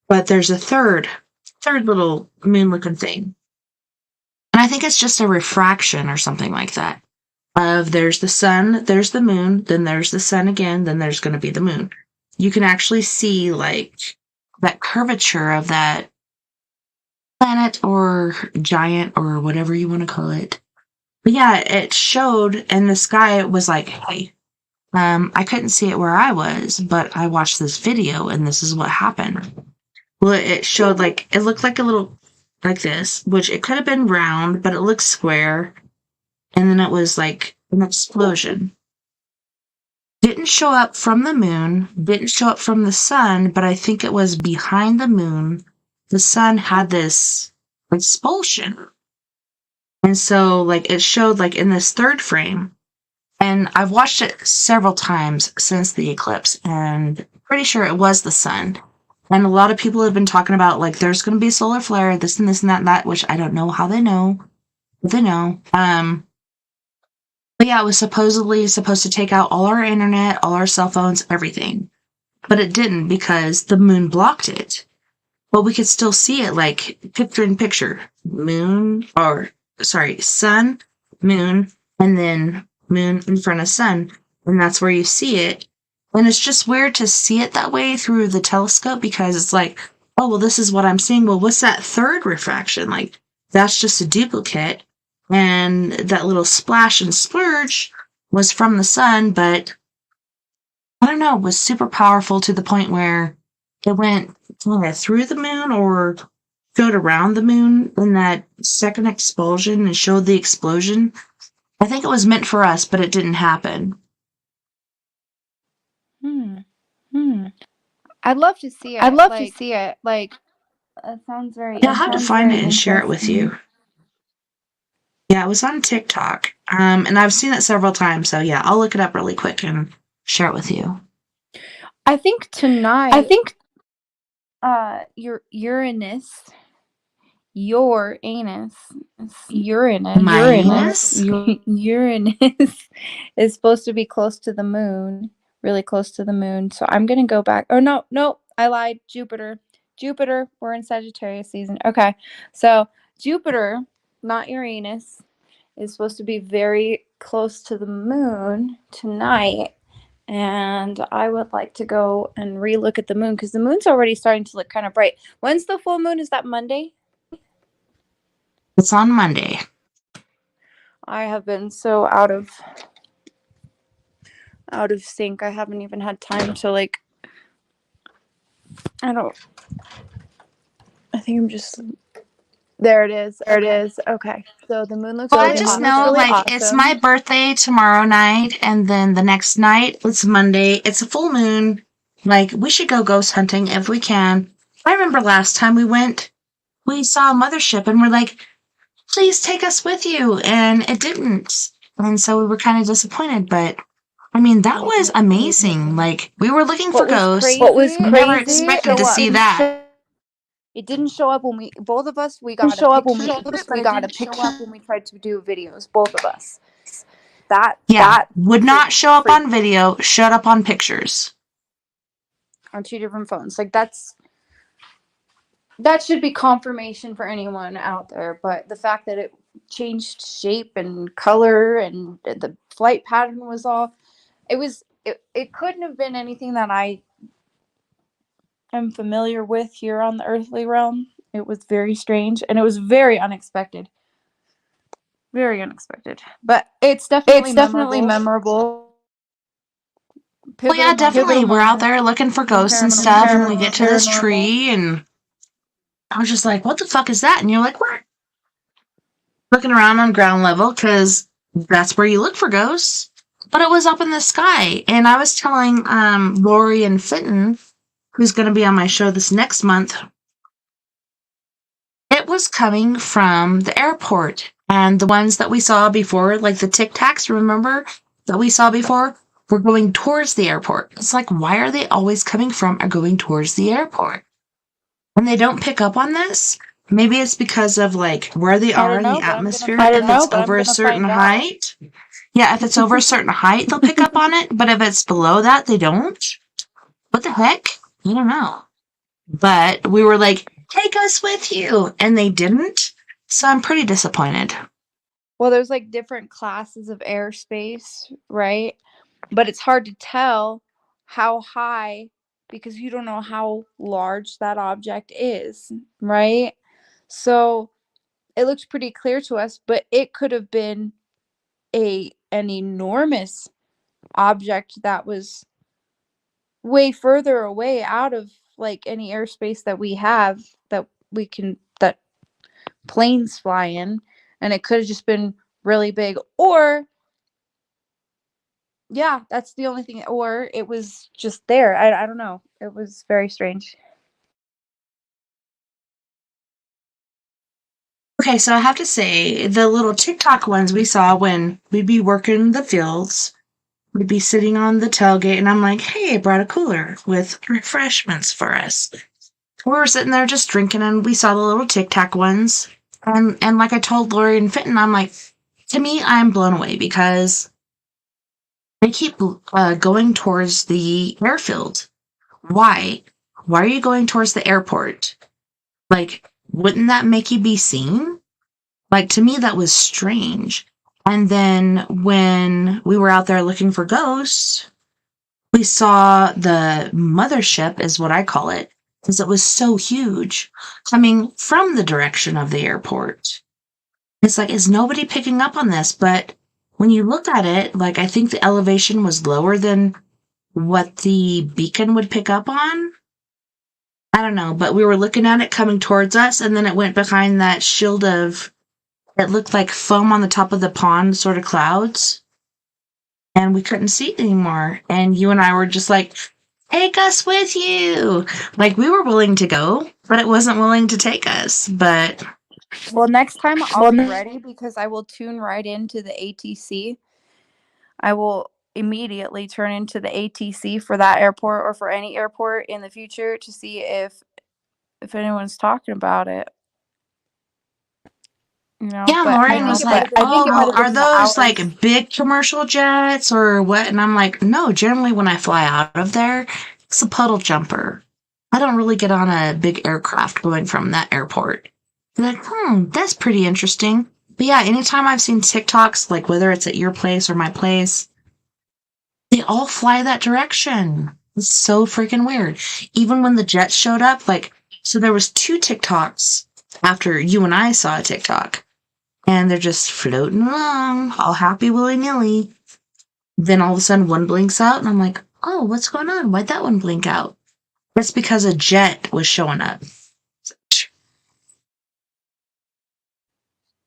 but there's a third little moon-looking thing. And I think it's just a refraction or something like that. Of there's the sun, there's the moon, then there's the sun again, then there's going to be the moon. You can actually see like that curvature of that planet or giant or whatever you want to call it. But yeah, it showed, and the sky was like, hey, I couldn't see it where I was, but I watched this video and this is what happened. Well, it showed like, it looked like a little, like this, which it could have been round, but it looked square. And then it was like an explosion. Didn't show up from the moon, didn't show up from the sun, but I think it was behind the moon. The sun had this expulsion. And so, like, it showed, like, in this third frame. And I've watched it several times since the eclipse, and pretty sure it was the sun. And a lot of people have been talking about, like, there's going to be a solar flare, this and this and that and that, which I don't know how they know. But they know. But yeah, it was supposedly supposed to take out all our internet, all our cell phones, everything. But it didn't because the moon blocked it. But we could still see it, like, picture in picture. Sun, moon, and then moon in front of sun. And that's where you see it. And it's just weird to see it that way through the telescope because it's like, oh, well, this is what I'm seeing. Well, what's that third refraction? Like, that's just a duplicate. And that little splash and splurge was from the sun, but I don't know, was super powerful to the point where it went through the moon or showed around the moon in that second expulsion and showed the explosion. I think it was meant for us, but it didn't happen. I'd love to see it. Like, that sounds very. Yeah, I'll have to find it and share it with you. Yeah, it was on TikTok, and I've seen it several times. So yeah, I'll look it up really quick and share it with you. I think tonight. Your Uranus. My anus? Uranus is supposed to be close to the moon, really close to the moon. So I'm gonna go back. Oh no, I lied. Jupiter. We're in Sagittarius season. Okay, so Jupiter, not Uranus, is supposed to be very close to the moon tonight. And I would like to go and relook at the moon because the moon's already starting to look kind of bright. When's the full moon? Is that Monday? It's on Monday. I have been so out of sync. I haven't even had time to like. I think I'm just. There it is. Okay. So the moon looks. Well, I just know, like, awesome. It's my birthday tomorrow night, and then the next night, it's Monday. It's a full moon. Like, we should go ghost hunting if we can. I remember last time we went, we saw a mothership, and we're like, please take us with you. And it didn't. And so we were kind of disappointed, but I mean, that was amazing. Like, we were looking for ghosts. What was crazy? Never expected to see that. It didn't show up when we got a picture. We got a picture when we tried to do videos, both of us. That would not show up on video, showed up on pictures. On two different phones. Like, that should be confirmation for anyone out there, but the fact that it changed shape and color and the flight pattern was all, it couldn't have been anything that I am familiar with here on the earthly realm. It was very strange, and it was very unexpected. Very unexpected. But it's definitely memorable. Well, yeah, definitely. We're out moment there looking for ghosts and stuff, and we get to this tree, and I was just like, what the fuck is that? And you're like, what? Looking around on ground level, because that's where you look for ghosts. But it was up in the sky. And I was telling Lori and Fenton, who's going to be on my show this next month, it was coming from the airport. And the ones that we saw before, like the Tic Tacs, remember, that we saw before, were going towards the airport. It's like, why are they always coming from or going towards the airport? And they don't pick up on this? Maybe it's because of, like, where they are in the atmosphere. If it's over a certain height. Yeah, if it's over a certain height, they'll pick up on it. But if it's below that, they don't. What the heck? I don't know. But we were like, take us with you. And they didn't. So I'm pretty disappointed. Well, there's like different classes of airspace, right? But it's hard to tell how high because you don't know how large that object is, right? So it looks pretty clear to us, but it could have been an enormous object that was way further away out of like any airspace that we have that planes fly in, and it could have just been really big, or yeah, that's the only thing, or it was just there. I don't know. It was very strange. Okay, so I have to say, the little TikTok ones we saw when we'd be working the fields, we'd be sitting on the tailgate, and I'm like, hey, I brought a cooler with refreshments for us. We were sitting there just drinking, and we saw the little TikTok ones. And like I told Lori and Fenton, I'm like, to me, I'm blown away because they keep going towards the airfield. Why? Why are you going towards the airport? Like, wouldn't that make you be seen? Like, to me, that was strange. And then when we were out there looking for ghosts, we saw the mothership, is what I call it, because it was so huge, coming from the direction of the airport. It's like, is nobody picking up on this? But when you look at it, like, I think the elevation was lower than what the beacon would pick up on. I don't know, but we were looking at it coming towards us, and then it went behind that shield of, it looked like foam on the top of the pond, sort of clouds. And we couldn't see it anymore. And you and I were just like, take us with you. Like, we were willing to go, but it wasn't willing to take us. But well, next time I'll be ready because I will tune right into the ATC. I will immediately turn into the ATC for that airport or for any airport in the future to see if anyone's talking about it. You know, yeah, Lauren was like, oh, well, are those like big commercial jets or what? And I'm like, no, generally when I fly out of there, it's a puddle jumper. I don't really get on a big aircraft going from that airport. They're like, that's pretty interesting. But yeah, anytime I've seen TikToks, like whether it's at your place or my place, they all fly that direction. It's so freaking weird. Even when the jets showed up, like, so there was 2 TikToks after you and I saw a TikTok. And they're just floating along, all happy willy-nilly. Then all of a sudden one blinks out, and I'm like, oh, what's going on? Why'd that one blink out? That's because a jet was showing up.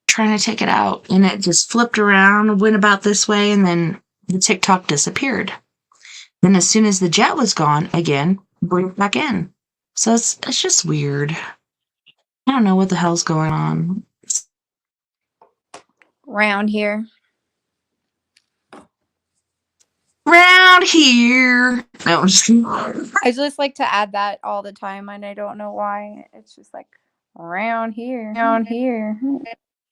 Trying to take it out, and it just flipped around, went about this way, and then the TikTok disappeared. Then as soon as the jet was gone, again, blinked back in. So it's just weird. I don't know what the hell's going on. Round here. Round here. No, I'm just kidding. I just like to add that all the time, and I don't know why. It's just like, around here. Around here.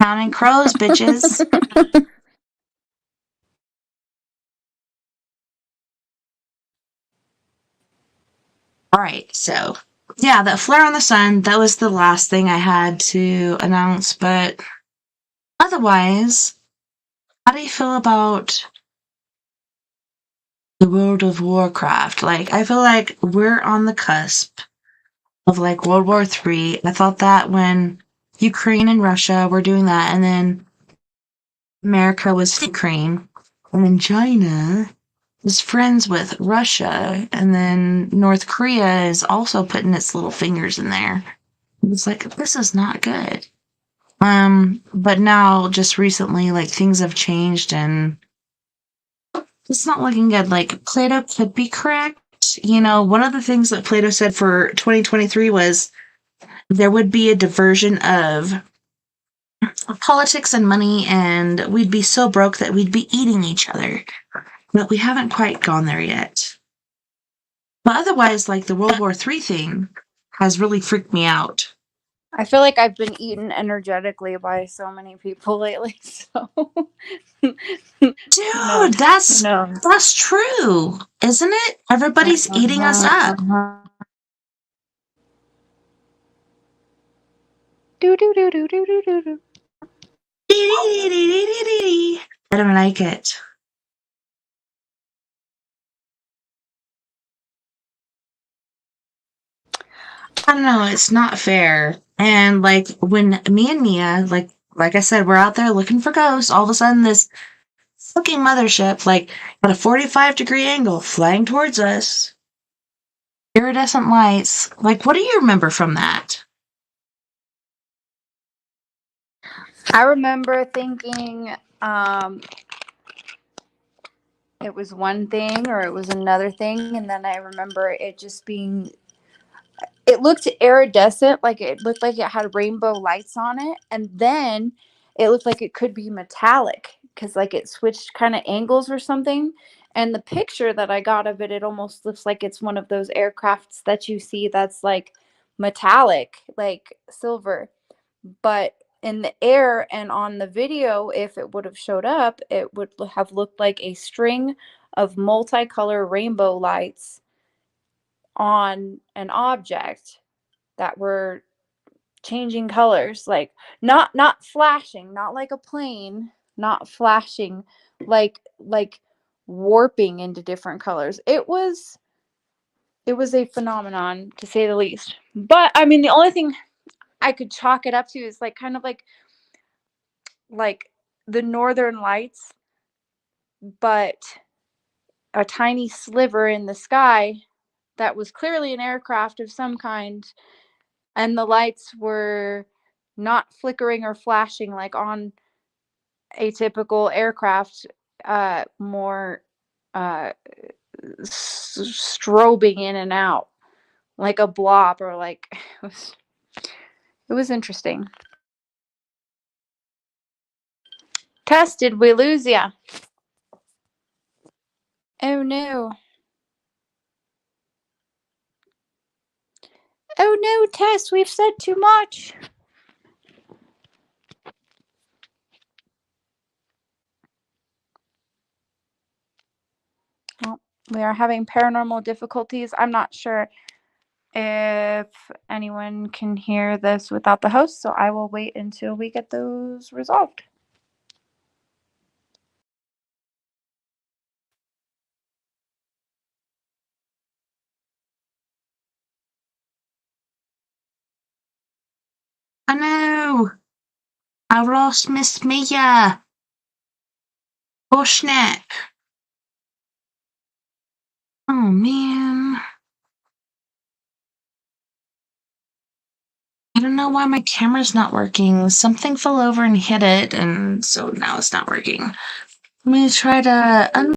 Counting crows, bitches. All right, so yeah, that flare on the sun, that was the last thing I had to announce, but otherwise, how do you feel about the World of Warcraft? Like, I feel like we're on the cusp of like World War III. I thought that when Ukraine and Russia were doing that, and then America was Ukraine, and then China is friends with Russia, and then North Korea is also putting its little fingers in there. It's like, this is not good. But now, just recently, like, things have changed and it's not looking good. Like, Plato could be correct. You know, one of the things that Plato said for 2023 was there would be a diversion of politics and money, and we'd be so broke that we'd be eating each other. But we haven't quite gone there yet. But otherwise, like, the World War III thing has really freaked me out. I feel like I've been eaten energetically by so many people lately. So, Dude, that's true, isn't it? Everybody's eating us up. Do do do do do do do do. I don't like it. I don't know, it's not fair. And like when me and Mia, like I said, we're out there looking for ghosts, all of a sudden this fucking mothership, like at a 45-degree angle, flying towards us. Iridescent lights. Like, what do you remember from that? I remember thinking it was one thing or it was another thing, and then I remember it just being, it looked iridescent, like it looked like it had rainbow lights on it, and then it looked like it could be metallic because like it switched kind of angles or something. And the picture that I got of it, it almost looks like it's one of those aircrafts that you see that's like metallic, like silver. But in the air and on the video, if it would have showed up, it would have looked like a string of multicolor rainbow lights on an object that were changing colors, like not flashing, not like a plane, not flashing, like warping into different colors. It was a phenomenon, to say the least. But I mean, the only thing I could chalk it up to is like kind of like the northern lights, but a tiny sliver in the sky that was clearly an aircraft of some kind, and the lights were not flickering or flashing like on a typical aircraft, more strobing in and out like a blob, or like it was interesting. Tess, did we lose ya? Oh no. Oh no, Tess, we've said too much. Well, we are having paranormal difficulties. I'm not sure if anyone can hear this without the host, so I will wait until we get those resolved. Oh no! I lost Miss Mia! Oh snap! Oh man. I don't know why my camera's not working. Something fell over and hit it, and so now it's not working. Let me try to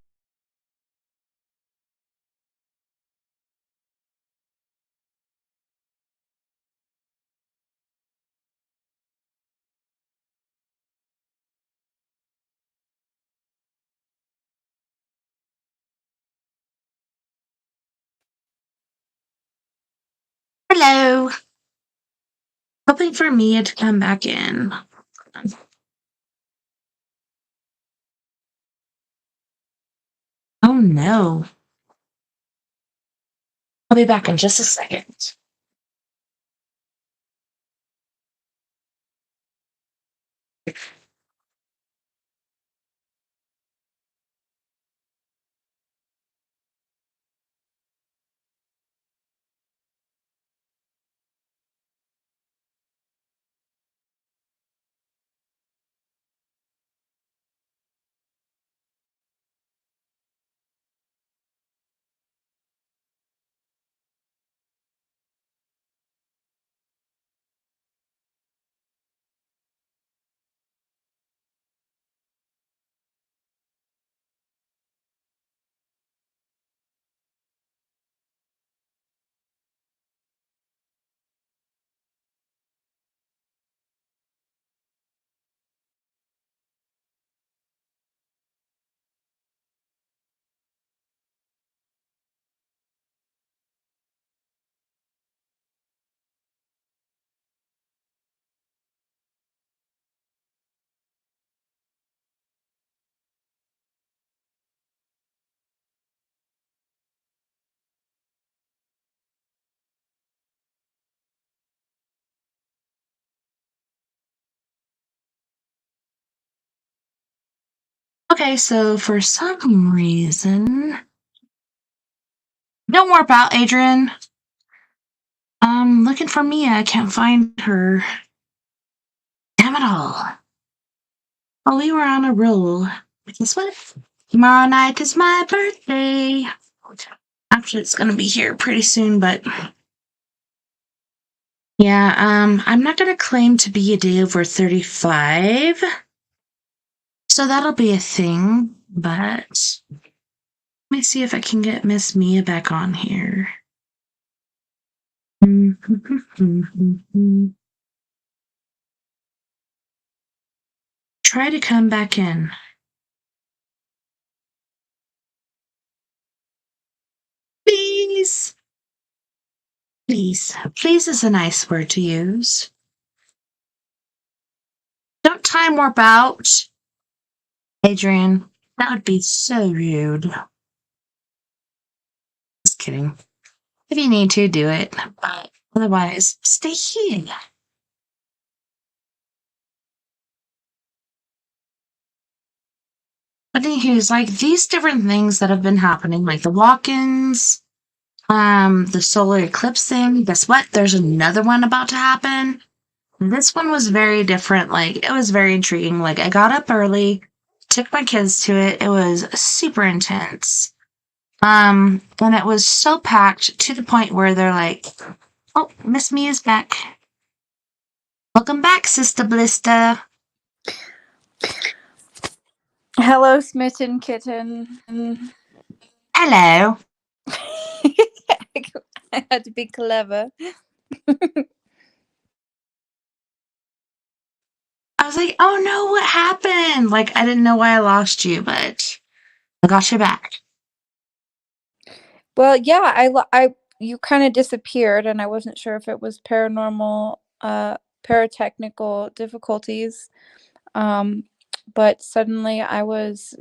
Hello! Hoping for Mia to come back in. Oh no. I'll be back in just a second. Okay, so for some reason... Don't warp out, Adrian. I'm looking for Mia. I can't find her. Damn it all. Oh, we were on a roll. Guess what? Tomorrow night is my birthday. Actually, it's gonna be here pretty soon, but... Yeah, I'm not gonna claim to be a day over 35. So that'll be a thing, but... Let me see if I can get Miss Mia back on here. Try to come back in. Please. Please. Please is a nice word to use. Don't time warp out. Adrian, that would be so rude. Just kidding. If you need to, do it. But otherwise, stay here. But anywho's, like, these different things that have been happening, like the walk-ins, the solar eclipse thing, guess what? There's another one about to happen. This one was very different. Like, it was very intriguing. Like, I got up early, took my kids to it. It was super intense. And it was so packed to the point where they're like, oh, Miss Me is back. Welcome back, Sister Blista. Hello, smitten kitten. Hello. I had to be clever. I was like, oh no, what happened? Like, I didn't know why I lost you, but I got you back. Well, yeah, you kind of disappeared, and I wasn't sure if it was paratechnical difficulties. But suddenly I was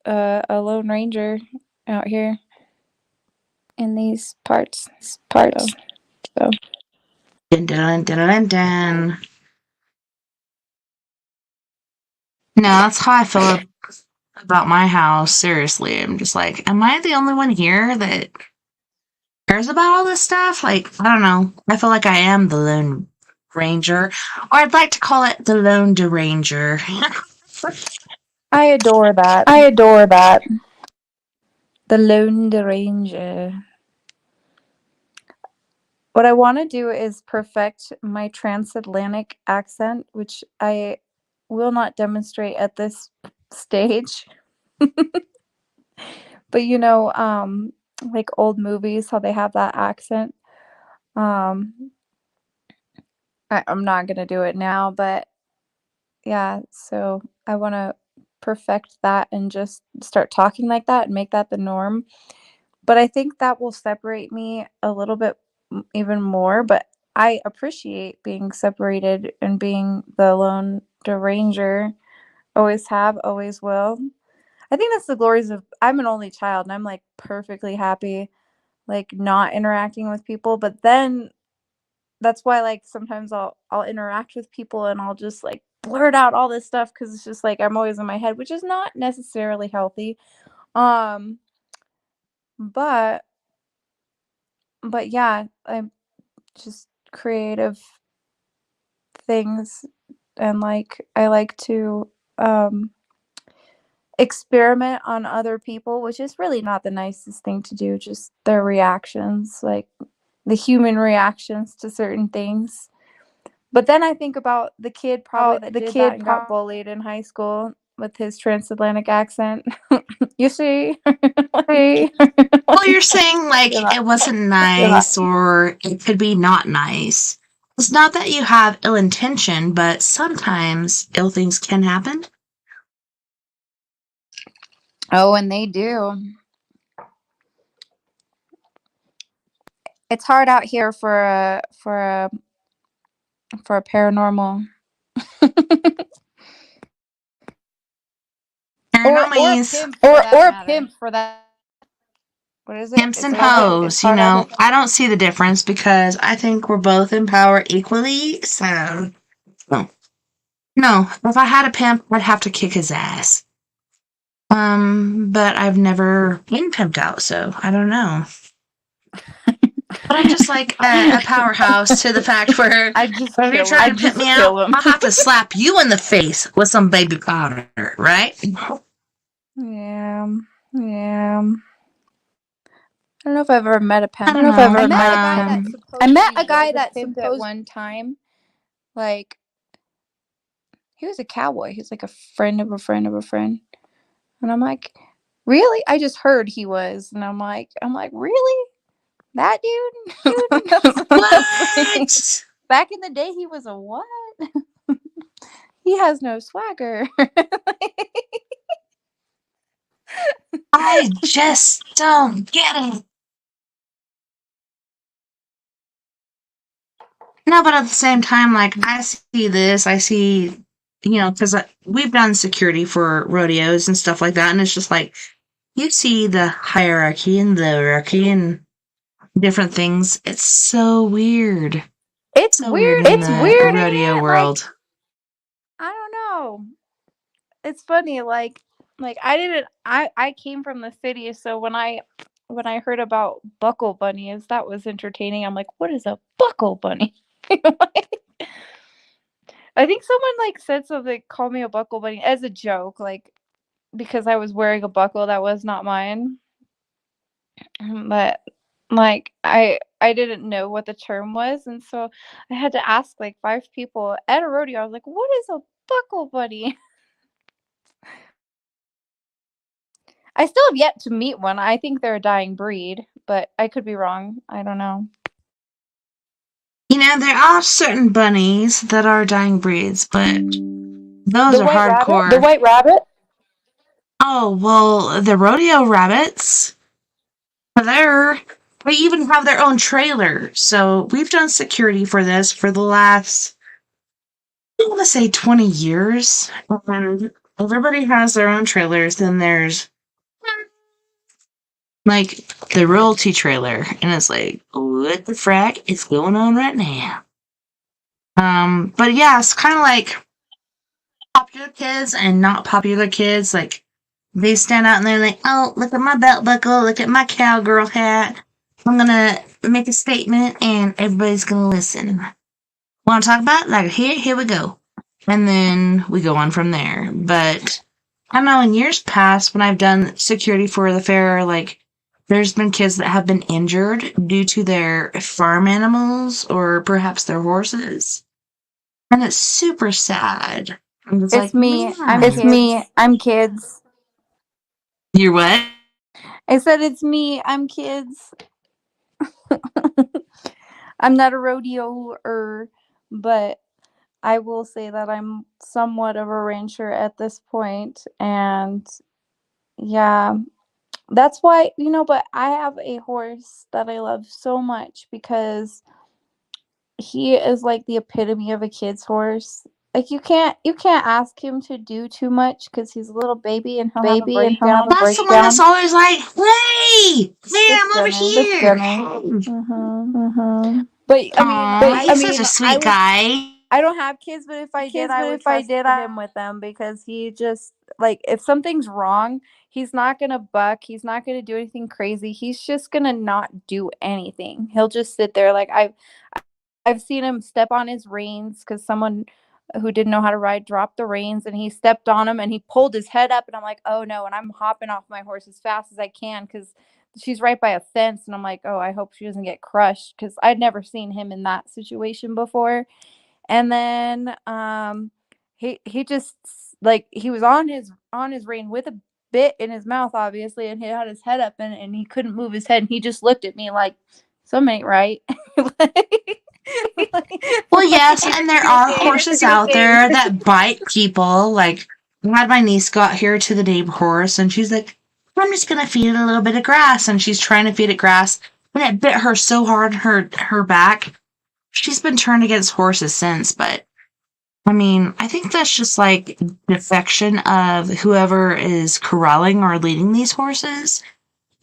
a Lone Ranger out here in these parts. So. Dun, dun, dun, dun, dun. No, that's how I feel about my house. Seriously, I'm just like, am I the only one here that cares about all this stuff? Like, I don't know. I feel like I am the Lone Ranger, or I'd like to call it the Lone Deranger. I adore that. The Lone Ranger. What I want to do is perfect my transatlantic accent, which I will not demonstrate at this stage. But like old movies, how they have that accent. I'm not gonna do it now, but yeah, so I want to perfect that and just start talking like that and make that the norm. But I think that will separate me a little bit even more. But I appreciate being separated and being the Lone Ranger. Always have, always will. I think that's the glories of, I'm an only child and I'm like perfectly happy, like not interacting with people. But then that's why like sometimes I'll interact with people and I'll just like blurt out all this stuff because it's just like I'm always in my head, which is not necessarily healthy. But yeah, I'm just creative things, and like I like to experiment on other people, which is really not the nicest thing to do, just their reactions, like the human reactions to certain things. But then I think about the kid probably that did that and got bullied in high school with his transatlantic accent. You see? Well, you're saying like it wasn't nice or it could be not nice. It's not that you have ill intention, but sometimes ill things can happen. Oh, and they do. It's hard out here for a paranormal. or pimp for that. What is it? Pimps and hoes, I don't see the difference because I think we're both in power equally, so no. If I had a pimp, I'd have to kick his ass. But I've never been pimped out, so I don't know. But I'm just like a powerhouse to the fact where I just if you're kill trying him. to pimp me out, I'll have to slap you in the face with some baby powder, right? Yeah. Yeah. I don't know if I've ever met a pimp. I don't know. I met a guy that pimp at one time. Like, he was a cowboy. He was like a friend of a friend of a friend. And I'm like, really? I just heard he was. And I'm like, really? That dude? What? Back in the day, he was a what? He has no swagger. I just don't get it. No, but at the same time, like, I see, because we've done security for rodeos and stuff like that, and it's just like, you see the hierarchy and the hierarchy and different things. It's so weird. It's So weird. in the rodeo world. I don't know. It's funny, like I came from the city, so when I heard about buckle bunnies, that was entertaining. I'm like, what is a buckle bunny? I think someone like said something, called me a buckle bunny as a joke, like because I was wearing a buckle that was not mine. But like I didn't know what the term was, and so I had to ask like 5 people at a rodeo. I was like, what is a buckle bunny? I still have yet to meet one. I think they're a dying breed, but I could be wrong. I don't know. There are certain bunnies that are dying breeds, but those are hardcore. The white rabbit? Oh, well, the rodeo rabbits, they even have their own trailer. So we've done security for this for the last, I want to say 20 years. And everybody has their own trailers. Then there's like the royalty trailer. And it's like, what the frack is going on right now? But yeah, it's kind of like popular kids and not popular kids. Like, they stand out and they're like, oh, look at my belt buckle, look at my cowgirl hat. I'm gonna make a statement and everybody's gonna listen. Want to talk about it? Like, here we go. And then we go on from there. But I don't know, in years past when I've done security for the fair, like, there's been kids that have been injured due to their farm animals or perhaps their horses. And it's super sad. It's like, me. man. I'm kids. You're what? I said it's me. I'm kids. I'm not a rodeo-er, but I will say that I'm somewhat of a rancher at this point. And yeah, that's why, but I have a horse that I love so much because he is like the epitome of a kid's horse. Like you can't ask him to do too much because he's a little baby and he'll have a breakdown. That's the one that's always like, hey, I'm over here. But he's such a sweet guy. I don't have kids, but if I did, I would trust him with them because he just like if something's wrong, he's not gonna buck. He's not gonna do anything crazy. He's just gonna not do anything. He'll just sit there. Like I've seen him step on his reins because someone who didn't know how to ride dropped the reins and he stepped on him and he pulled his head up and I'm like, oh no, and I'm hopping off my horse as fast as I can because she's right by a fence and I'm like, oh, I hope she doesn't get crushed because I'd never seen him in that situation before. And then he just like he was on his rein with a bit in his mouth obviously and he had his head up and he couldn't move his head and he just looked at me like something ain't right. Well, yes, and there are horses out there that bite people. Like, I had my niece go out here to the neighbor horse, and she's like, I'm just going to feed it a little bit of grass. And she's trying to feed it grass, and it bit her so hard in her back. She's been turned against horses since, but, I mean, I think that's just, like, defection of whoever is corralling or leading these horses.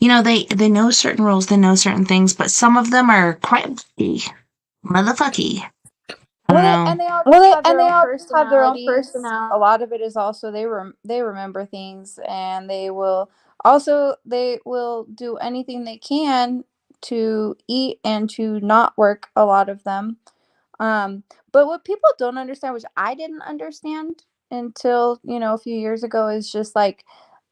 They know certain rules, they know certain things, but some of them are quite motherfucky. I don't Well, know. and they all just have their And they own all just have their own personalities. personality. A lot of it is also they remember things, and they will do anything they can to eat and to not work. A lot of them. But what people don't understand, which I didn't understand until a few years ago, is just like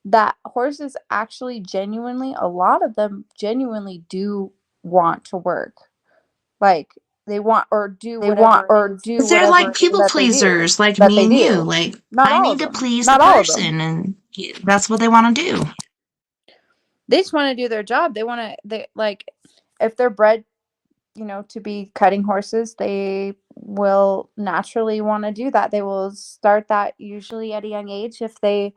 that horses actually genuinely, a lot of them genuinely do want to work. Like they want or do They want whatever or it is do 'Cause they're whatever like it is people that they do. pleasers, like me and you. Like, Not I all need of to them. please the Not all of them. person, and that's what they want to do. They just want to do their job. They like if they're bred, to be cutting horses, they will naturally want to do that. They will start that usually at a young age if they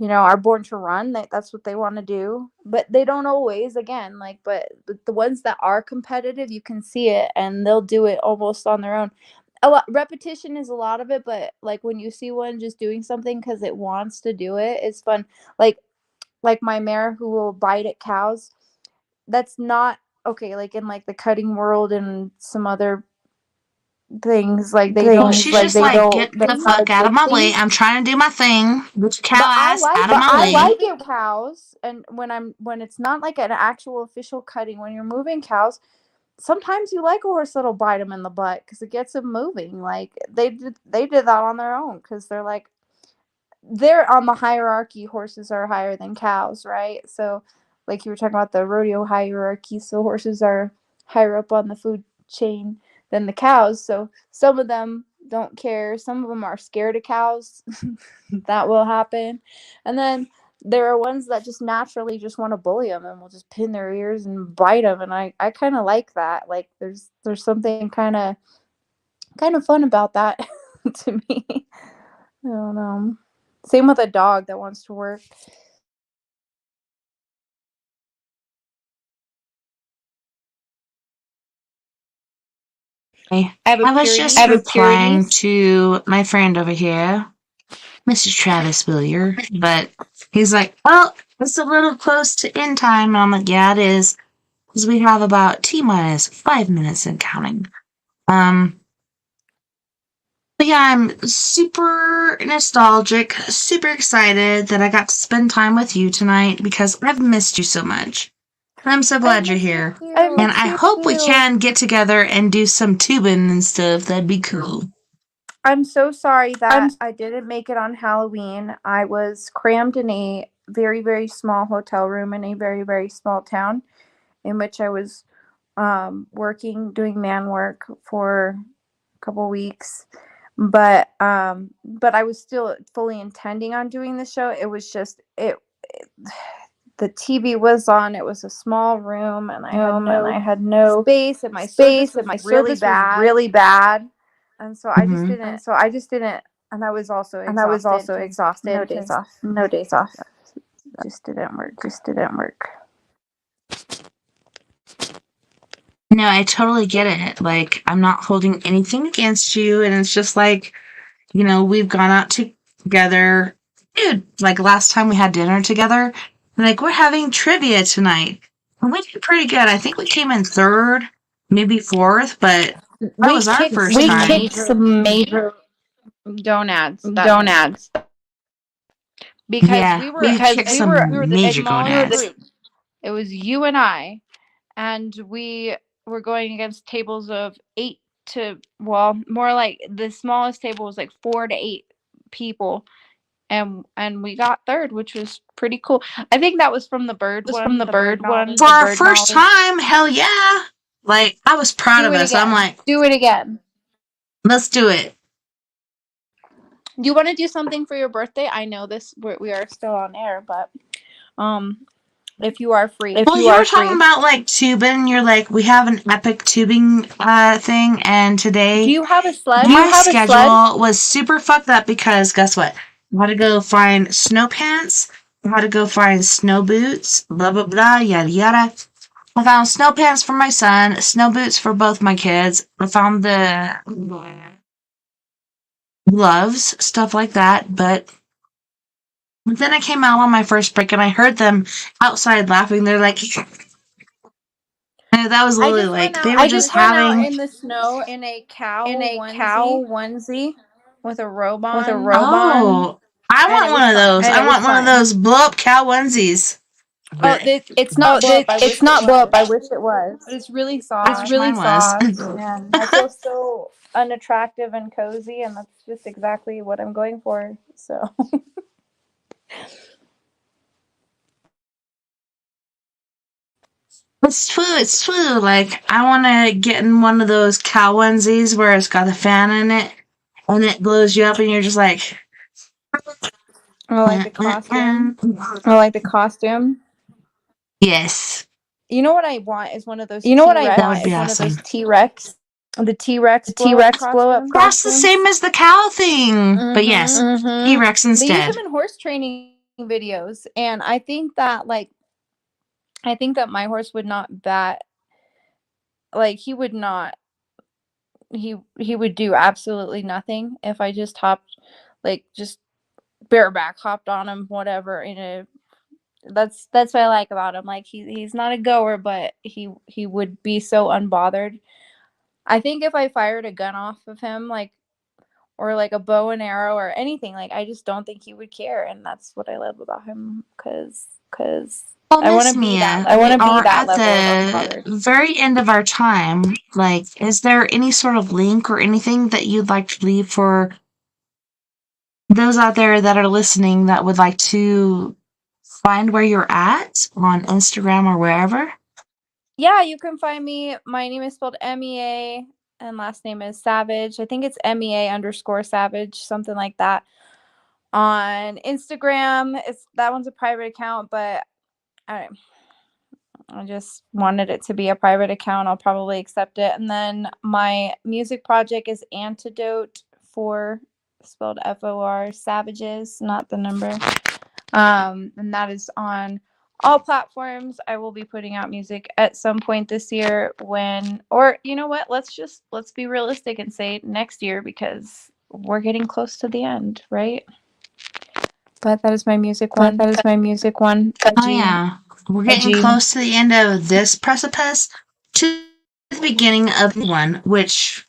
are born to run. That's what they want to do, but they don't always. Again, like, but the ones that are competitive, you can see it, and they'll do it almost on their own. A lot repetition is a lot of it, but like when you see one just doing something because it wants to do it, it's fun. Like my mare who will bite at cows. That's not okay. Like in like the cutting world and some other things, like they Well, don't she's just like, get they the how to fuck out of dig my way. things. I'm trying to do my thing. Get your cow But I ass like out of it my when way. I'm moving cows, and when it's not like an actual official cutting. When you're moving cows, sometimes you like a horse that'll bite them in the butt because it gets them moving. Like they did that on their own because they're on the hierarchy. Horses are higher than cows, right? So, like you were talking about the rodeo hierarchy, so horses are higher up on the food chain than the cows. So some of them don't care. Some of them are scared of cows. That will happen. And then there are ones that just naturally just want to bully them and will just pin their ears and bite them. And I kind of like that. Like there's something kind of fun about that to me. I don't know. Same with a dog that wants to work. I was just replying to my friend over here, Mr. Travis Willier, but he's like, well, it's a little close to end time. And I'm like, yeah, it is. Because we have about T-minus 5 minutes and counting. But yeah, I'm super nostalgic, super excited that I got to spend time with you tonight because I've missed you so much. I'm so glad you're here. And I hope we can get together and do some tubing and stuff. That'd be cool. I'm so sorry that I didn't make it on Halloween. I was crammed in a very, very small hotel room in a very, very small town in which I was doing man work for a couple weeks. But I was still fully intending on doing the show. It was just the TV was on. It was a small room, and I had no space, and my service was really bad. And so I just didn't. And I was also exhausted. 'Cause no days off. No days off. Just didn't work. No, I totally get it. Like, I'm not holding anything against you, and it's just like, we've gone out together. Dude, like last time we had dinner together, like we're having trivia tonight. And we did pretty good. I think we came in third, maybe fourth, but that was our first time. We kicked some major donads. Because Because we kicked some major gonads. It was you and I, and we were going against tables of 8 to, well, more like the smallest table was like 4 to 8 people, and we got third, which was pretty cool. I think that was from the bird one. For our first time, hell yeah! Like, I was proud of us. I'm like, do it again. Let's do it. Do you want to do something for your birthday? I know we are still on air, but if you are free. Well, you were talking about like tubing. You're like, we have an epic tubing thing, and today do you have a sled? My schedule was super fucked up because guess what? I had to go find snow pants. I had to go find snow boots. Blah blah blah. Yada yada. I found snow pants for my son, snow boots for both my kids. I found the gloves, stuff like that. But then I came out on my first break and I heard them outside laughing. They're like, and That was literally like they were just having in the snow in a cow onesie with a robe on. Oh, I And it want was one of fun. those. I want one of those blow up cow onesies. It's not blow up. I wish It's not it blow up. I was. wish it was. But it's really I soft. wish mine was. And I feel so unattractive and cozy, and that's just exactly what I'm going for. So It's true. It's true. Like I want to get in one of those cow onesies where it's got a fan in it, and it blows you up, and you're just like. I like the costume. I like the costume. Yes. You know what I want is one of those That would be One of awesome. those T-Rex. The T-Rex blow up That's the same as the cow thing. But yes, T-Rex They use instead. them in horse training videos, and I think that my horse would not bat. Like he would not. He would do absolutely nothing if I just just bareback hopped on him, whatever. That's what I like about him. Like he's not a goer, but he would be so unbothered. I think if I fired a gun off of him, or like a bow and arrow or anything, I just don't think he would care, and that's what I love about him. Because Well, I want Miss to be Mia, that. we are that at level of the unbothered. very end of our time. Like, is there any sort of link or anything that you'd like to leave for those out there that are listening that would like to find where you're at on Instagram or wherever? Yeah, you can find me. My name is spelled MEA and last name is Savage. I think it's MEA_Savage, something like that. On Instagram, that one's a private account, but I just wanted it to be a private account. I'll probably accept it. And then my music project is Antidote for, spelled FOR, Savages, not the number. And that is on all platforms. I will be putting out music at some point this year or you know what? Let's be realistic and say next year, because we're getting close to the end, right? But that is my music one. Oh, yeah. We're getting close to the end of this precipice to the beginning of the one, which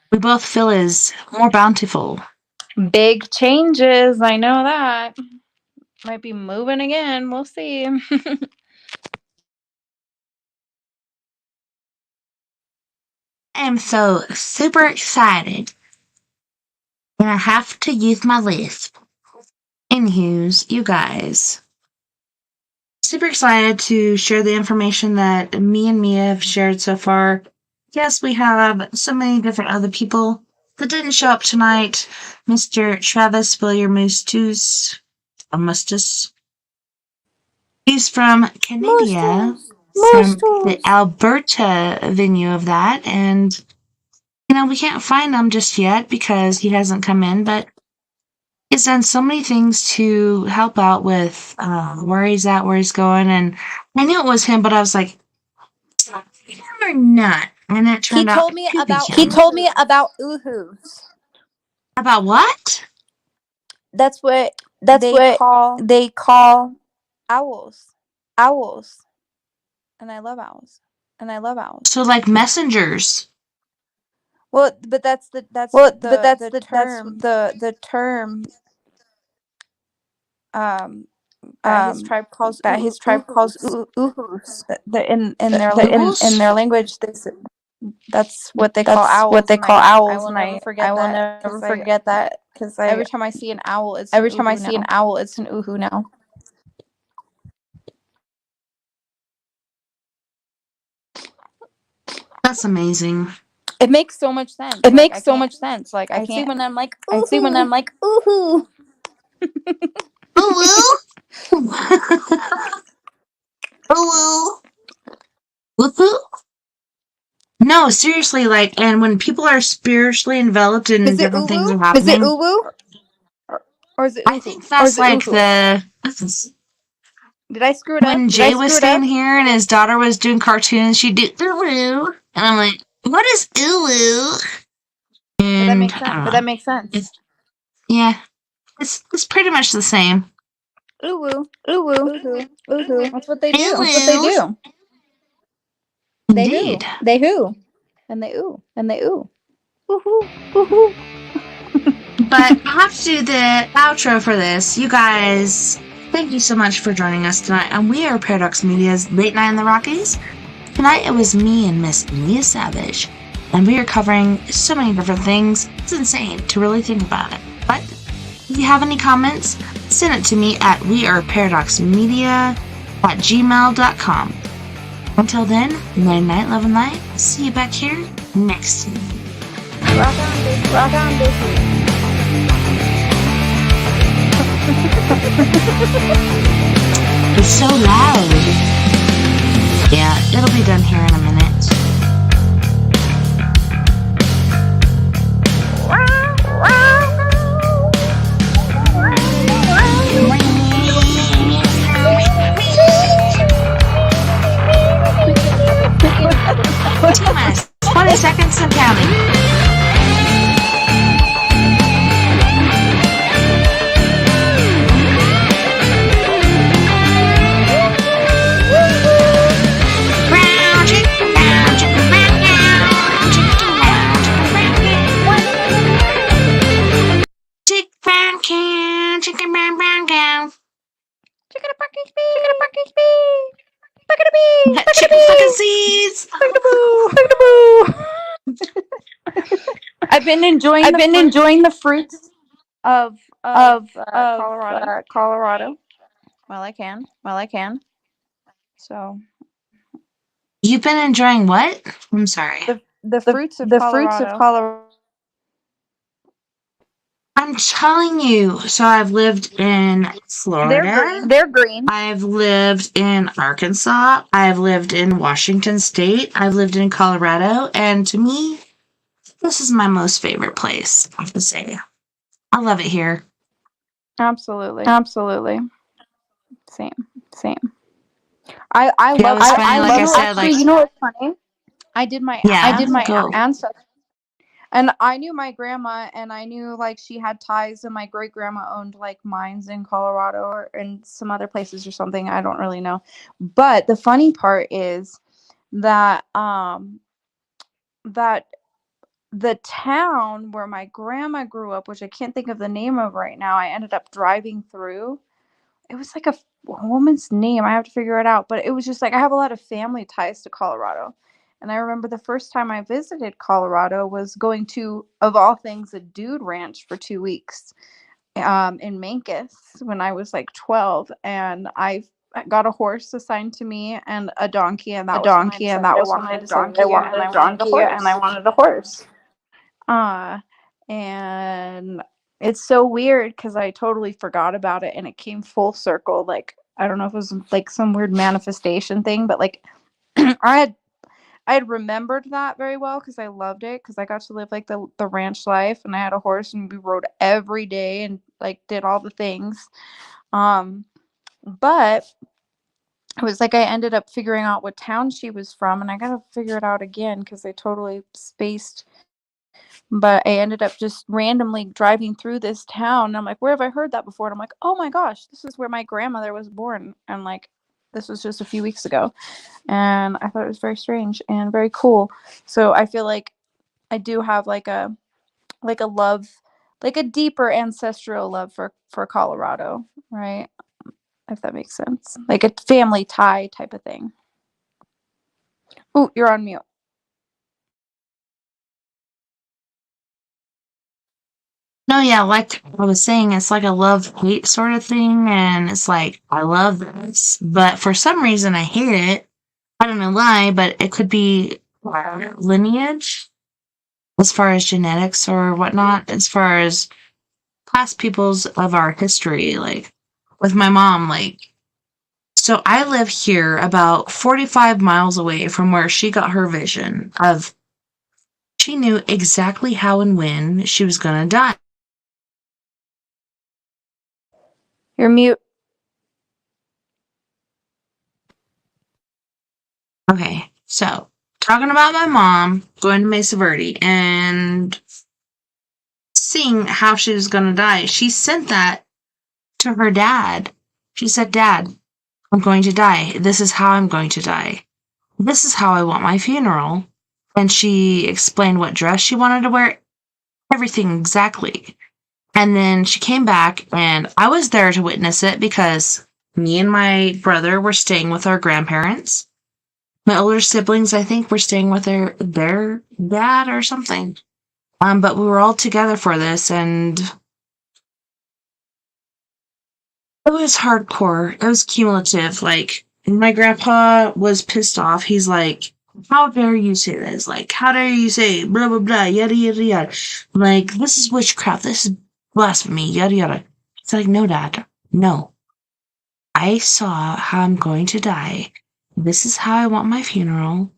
we both feel is more bountiful. Big changes. I know that. Might be moving again. We'll see. I am so super excited. And I have to use my lisp. Anywho's, you guys. Super excited to share the information that me and Mia have shared so far. Yes, we have so many different other people that didn't show up tonight. Mr. Travis Willier Moostoos. He's from Canada, from the Alberta venue of that, and we can't find him just yet because he hasn't come in, but he's done so many things to help out with where he's at, where he's going, and I knew it was him, but I was like, him or not? And it turned out to be him. He told me about oohoos. About what? That's what they call owls. And I love owls. So like messengers. Well, but that's the term. The term that his tribe calls oohoos. In their language, that's what they call owls. I will never forget that because every time I see an owl, it's an oohoo now. That's amazing. It makes so much sense. Like I see when I'm like, oohoo. Ooh. Ooh. Woohoo. No, seriously, and when people are spiritually enveloped and different things are happening. Is it uwu? Or is it uhu? I think that's like the... Did I screw it up? When Jay was standing here and his daughter was doing cartoons, she'd do uwu. And I'm like, what is uwu? And Did that make sense? Yeah. It's pretty much the same. Uwu. That's what they do. Uwu. Indeed. They who? And they ooh. And they ooh. Woohoo. Woohoo. But I have to do the outro for this. You guys, thank you so much for joining us tonight. And we are Paradox Media's Late Night in the Rockies. Tonight it was me and Miss Mia Savage. And we are covering so many different things. It's insane to really think about it. But if you have any comments, send it to me at weareparadoxmedia@gmail.com. Until then, night night, love and light. See you back here next time. Rock on, bitch. Rock on, bitch. It's so loud. Yeah, it'll be done here in a minute. T-minus 20 seconds and counting. Chicken brown cow. Chicken a fucking speed. Chicken a fucking speed. Bucket a bee. Chicken fucking seeds. I've been enjoying the fruits of Colorado. While I can. So You've been enjoying what? I'm sorry. the fruits of Colorado. I'm telling you. So I've lived in Florida. They're green. I've lived in Arkansas. I've lived in Washington State. I've lived in Colorado. And to me, this is my most favorite place, I have to say. I love it here. Absolutely. Same. I Yeah, love it was funny, like I said, actually, like- you know what's funny? I did my go. ancestry. And I knew my grandma, and I knew like she had ties, and my great grandma owned like mines in Colorado or in some other places or something. I don't really know. But the funny part is that that the town where my grandma grew up, which I can't think of the name of right now, I ended up driving through. It was like a woman's name. I have to figure it out. But it was just like I have a lot of family ties to Colorado. And I remember the first time I visited Colorado was going to, of all things, a dude ranch for 2 weeks in Mancos when I was like 12. And I got a horse assigned to me and a donkey. And that was when I decided I wanted a donkey and I wanted a horse. And it's so weird because I totally forgot about it and it came full circle. Like, I don't know if it was like some weird manifestation thing, but like I had remembered that very well because I loved it because I got to live like the ranch life and I had a horse and we rode every day and like did all the things. But it was like I ended up figuring out what town she was from and I gotta figure it out again because I totally spaced. But I ended up just randomly driving through this town. And I'm like, where have I heard that before? And I'm like, oh my gosh, this is where my grandmother was born. And like, this was just a few weeks ago. And I thought it was very strange and very cool. So I feel like I do have like a love, like a deeper ancestral love for Colorado, right? If that makes sense. Like a family tie type of thing. Oh, you're on mute. No, yeah, like I was saying, it's like a love-hate sort of thing, and it's like, I love this, but for some reason I hate it. I don't know why, but it could be lineage, as far as genetics or whatnot, as far as past peoples of our history, like, with my mom, like, so I live here about 45 miles away from where she got her vision of, she knew exactly how and when she was gonna die. You're mute. Okay, so talking about my mom going to Mesa Verde and seeing how she was going to die, she sent that to her dad. She said, Dad, I'm going to die. This is how I'm going to die. this is how I want my funeral. And she explained what dress she wanted to wear, everything exactly. And then she came back, and I was there to witness it because me and my brother were staying with our grandparents. My older siblings, I think, were staying with their dad or something. But we were all together for this, and it was hardcore. It was cumulative. Like, my grandpa was pissed off. He's like, how dare you say this? Like, how dare you say blah, blah, blah, yada, yada, yada. Like, this is witchcraft. This is blasphemy, yada, yada. It's like, no, Dad. No. I saw how I'm going to die. This is how I want my funeral.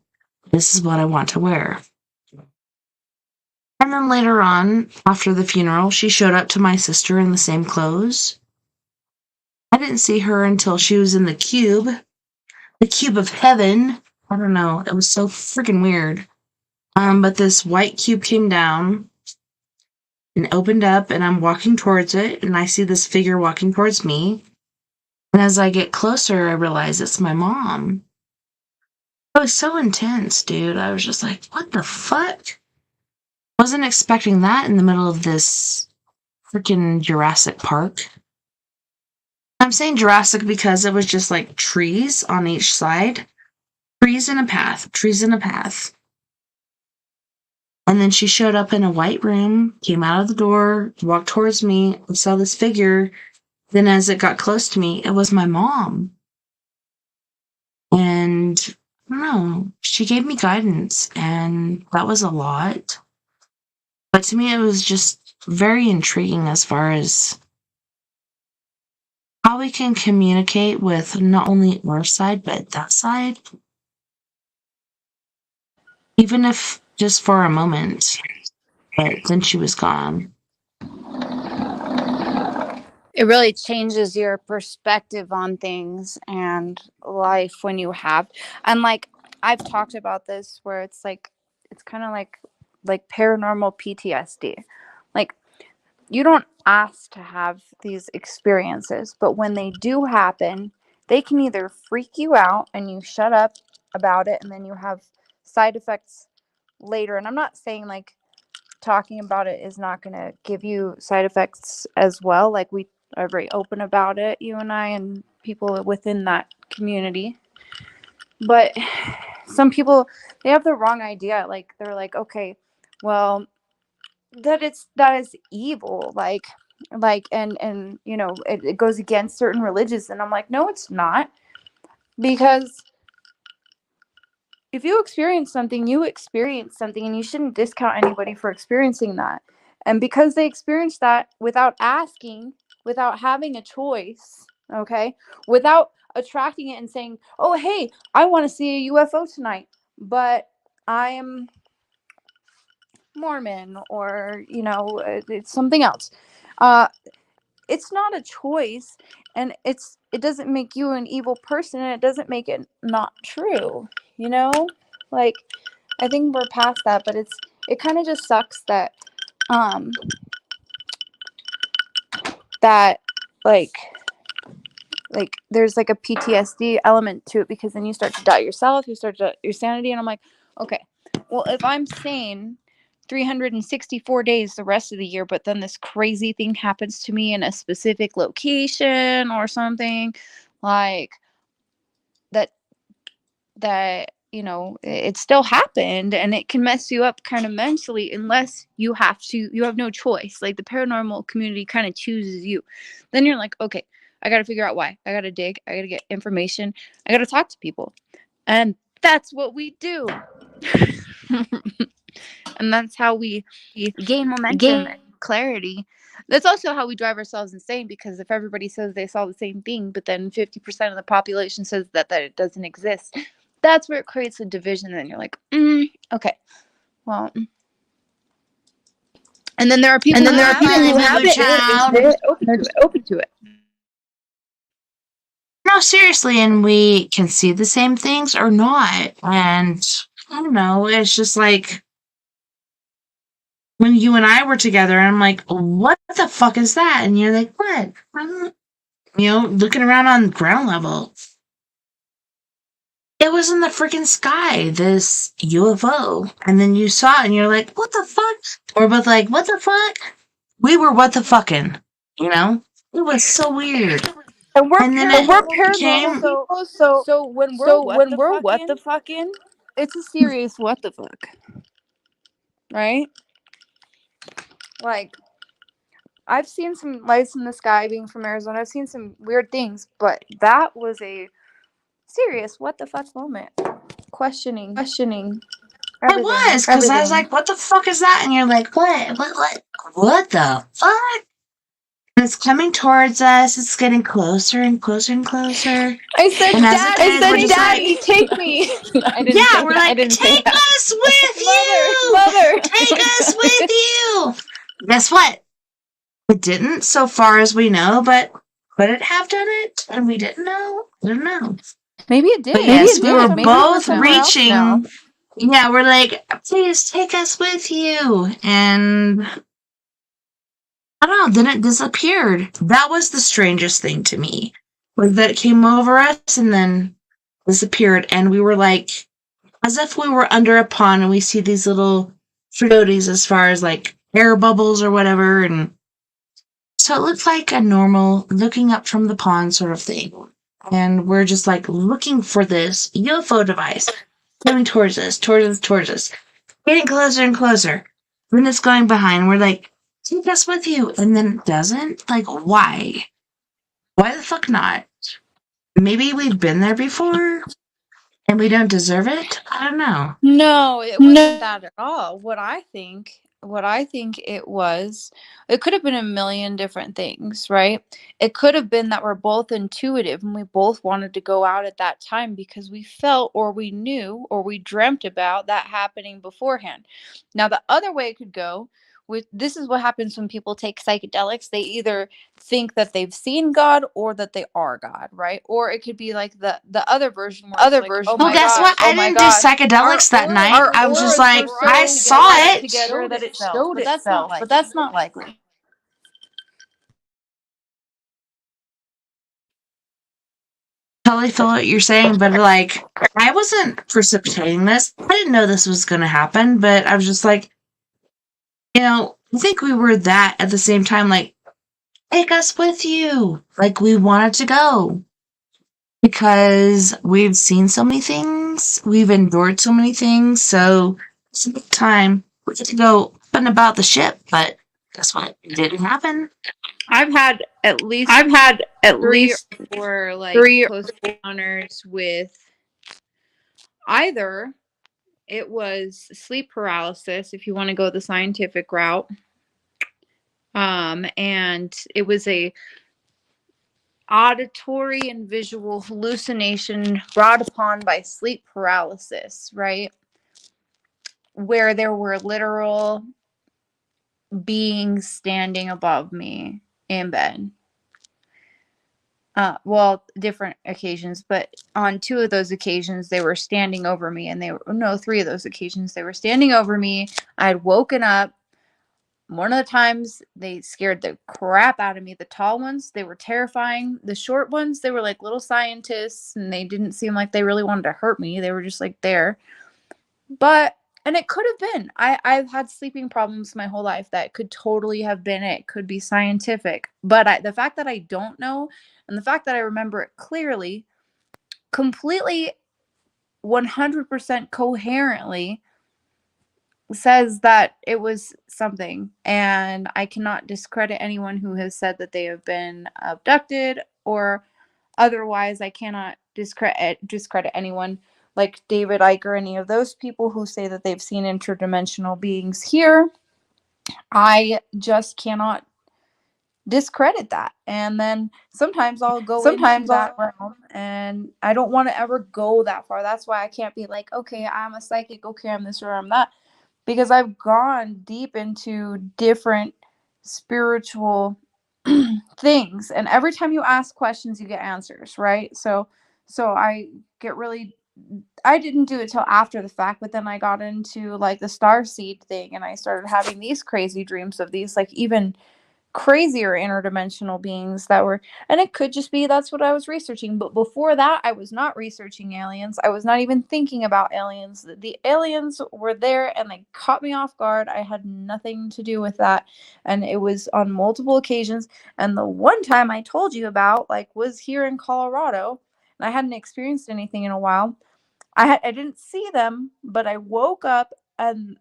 This is what I want to wear. And then later on, after the funeral, she showed up to my sister in the same clothes. I didn't see her until she was in the cube of heaven. I don't know. It was so freaking weird. But this white cube came down and opened up, and I'm walking towards it, and I see this figure walking towards me. And as I get closer, I realize it's my mom. It was so intense, dude. I was just like, what the fuck? Wasn't expecting that in the middle of this freaking Jurassic Park. I'm saying Jurassic because it was just like trees on each side. Trees in a path. Trees in a path. And then she showed up in a white room, came out of the door, walked towards me, and saw this figure. Then as it got close to me, it was my mom. And I don't know, she gave me guidance, and that was a lot. But to me, it was just very intriguing as far as how we can communicate with not only our side, but that side. Even if just for a moment. But then she was gone. It really changes your perspective on things and life when you have, and like I've talked about this where it's kind of like paranormal PTSD. Like, you don't ask to have these experiences, but when they do happen, they can either freak you out and you shut up about it, and then you have side effects later. And I'm not saying like talking about it is not going to give you side effects as well. Like, we are very open about it, you and I, and people within that community. But some people, they have the wrong idea. Like, they're like, okay, well, that is evil. Like, and you know, it goes against certain religions. And I'm like, no, it's not. Because if you experience something, and you shouldn't discount anybody for experiencing that. And because they experienced that without asking, without having a choice, okay, without attracting it and saying, oh, hey, I want to see a UFO tonight, but I am Mormon, or, you know, it's something else. It's not a choice, and it doesn't make you an evil person, and it doesn't make it not true, you know? Like, I think we're past that, but it kind of just sucks that that like there's like a PTSD element to it, because then you start to doubt yourself, you start to doubt your sanity. And I'm like, okay, well, if I'm sane 364 days the rest of the year, but then this crazy thing happens to me in a specific location or something like that, you know, it still happened, and it can mess you up kind of mentally, unless you have no choice. Like, the paranormal community kind of chooses you. Then you're like, okay, I got to figure out why. I got to dig. I got to get information. I got to talk to people. And that's what we do. And that's how we gain momentum and clarity. That's also how we drive ourselves insane, because if everybody says they saw the same thing, but then 50% of the population says that it doesn't exist, that's where it creates a division. And you're like, okay, well. And then there are people who have it, open to it. No, seriously, and we can see the same things or not. And I don't know, it's just like when you and I were together, I'm like, what the fuck is that? And you're like, what? You know, looking around on ground level. It was in the freaking sky, this UFO. And then you saw it and you're like, what the fuck? We're both like, what the fuck? We were what the fucking, you know? It was so weird. And we're And then paranormal it people, came, so when we're what the fucking, it's a serious what the fuck, right? Like, I've seen some lights in the sky being from Arizona. I've seen some weird things, but that was a serious what the fuck moment. Questioning it was, because I was everything. like, what the fuck is that? And you're like, what the fuck? And it's coming towards us. It's getting closer and closer and closer. I said, And as it is, we're just Daddy, like, take me. yeah, we're like, take us with you! Mother. Take us with you! Guess what? It didn't, so far as we know, but could it have done it? And we didn't know? I don't know. Maybe it did. But yes, we were Maybe both somewhere else reaching. now. Yeah, we're like, please take us with you. And I don't know, then it disappeared. That was the strangest thing to me. Was that it came over us and then disappeared. And we were like, as if we were under a pond and we see these little floaties as far as like air bubbles or whatever. And so it looked like a normal looking up from the pond sort of thing. And we're just like looking for this UFO device coming towards us, getting closer and closer. Then it's going behind. We're like, take us with you. And then it doesn't? Like, why? Why the fuck not? Maybe we've been there before and we don't deserve it? I don't know. No, it wasn't that at all. What I think it could have been a million different things, right? It could have been that we're both intuitive and we both wanted to go out at that time because we felt or we knew or we dreamt about that happening beforehand. Now, the other way it could go this is what happens when people take psychedelics. They either think that they've seen God or that they are God, right? Or it could be like the other version where it's like, oh Well, my guess gosh, what? I didn't do psychedelics that night. I was just like, I saw it. Together that it showed itself, but that's not likely. Totally feel what you're saying, but like, I wasn't precipitating this. I didn't know this was going to happen, but I was just like, you know, I think we were that at the same time, like, take us with you. Like, we wanted to go because we've seen so many things, we've endured so many things, so it's a big time. We get to go up and about the ship, but guess what? It didn't happen. I've had at least three close encounters with either it was sleep paralysis, if you want to go the scientific route, and it was a auditory and visual hallucination brought upon by sleep paralysis, right? Where there were literal beings standing above me in bed. Well, different occasions, but on 2 of those occasions, they were standing over me, and 3 of those occasions, they were standing over me. I had woken up. One of the times, they scared the crap out of me. The tall ones, they were terrifying. The short ones, they were like little scientists, and they didn't seem like they really wanted to hurt me. They were just like there. And it could have been. I've had sleeping problems my whole life. That could totally have been it. Could be scientific. But the fact that I don't know, and the fact that I remember it clearly, completely 100% coherently, says that it was something. And I cannot discredit anyone who has said that they have been abducted or otherwise. I cannot discredit anyone like David Icke or any of those people who say that they've seen interdimensional beings here. I just cannot discredit that. And then sometimes I'll go into that realm, and I don't want to ever go that far. That's why I can't be like, okay, I'm a psychic, okay, I'm this or I'm that, because I've gone deep into different spiritual things, and every time you ask questions you get answers, right? So I didn't do it till after the fact, but then I got into like the star seed thing, and I started having these crazy dreams of these like even crazier interdimensional beings that were, and it could just be that's what I was researching. But before that, I was not researching aliens. I was not even thinking about aliens. The aliens were there and they caught me off guard. I had nothing to do with that. And it was on multiple occasions. And the one time I told you about, like, was here in Colorado, and I hadn't experienced anything in a while. I didn't see them, but I woke up and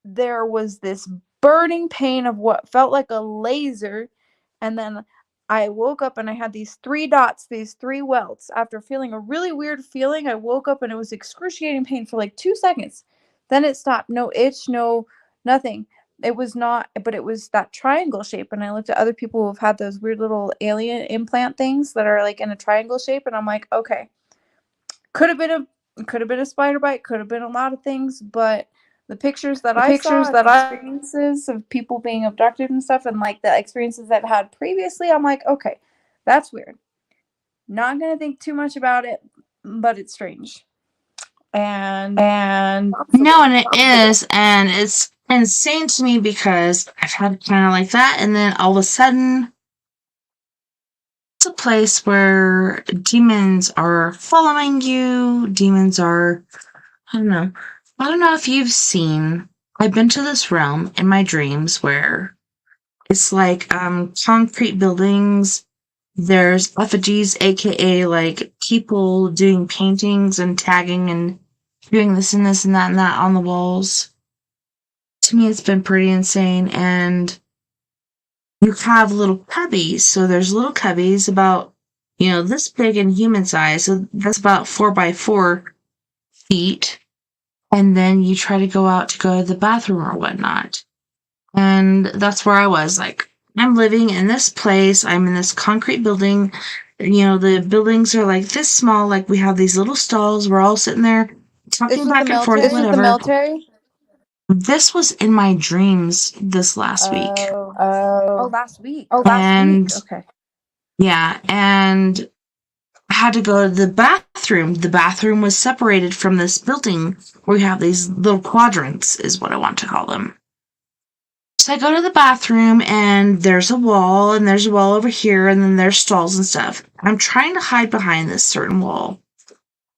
there was this burning pain of what felt like a laser. And then I woke up and I had these 3 dots, these 3 welts. After feeling a really weird feeling, I woke up and it was excruciating pain for like 2 seconds. Then it stopped. No itch, no nothing. It was not, but it was that triangle shape. And I looked at other people who have had those weird little alien implant things that are like in a triangle shape. And I'm like, okay, could have been a spider bite, could have been a lot of things, but the pictures that I saw, and the experiences of people being abducted and stuff, and like the experiences I've had previously, I'm like, okay, that's weird. Not gonna think too much about it, but it's strange. And No, and it is, and it's insane to me because I've had kind of like that, and then all of a sudden, it's a place where demons are following you. Demons are, I don't know. I don't know if you've seen. I've been to this realm in my dreams where it's like concrete buildings. There's effigies, aka like people doing paintings and tagging and doing this and this and that and that on the walls. To me, it's been pretty insane. And you have little cubbies. So there's little cubbies about, this big in human size. So that's about 4x4 feet. And then you try to go to the bathroom or whatnot. And that's where I was. Like, I'm living in this place. I'm in this concrete building. The buildings are like this small. Like, we have these little stalls. We're all sitting there talking back and forth, whatever. This was the military? This was in my dreams this last week. Last week. Okay. Yeah, and I had to go to the bathroom. The bathroom was separated from this building where we have these little quadrants, is what I want to call them. So I go to the bathroom, and there's a wall, and there's a wall over here, and then there's stalls and stuff. I'm trying to hide behind this certain wall.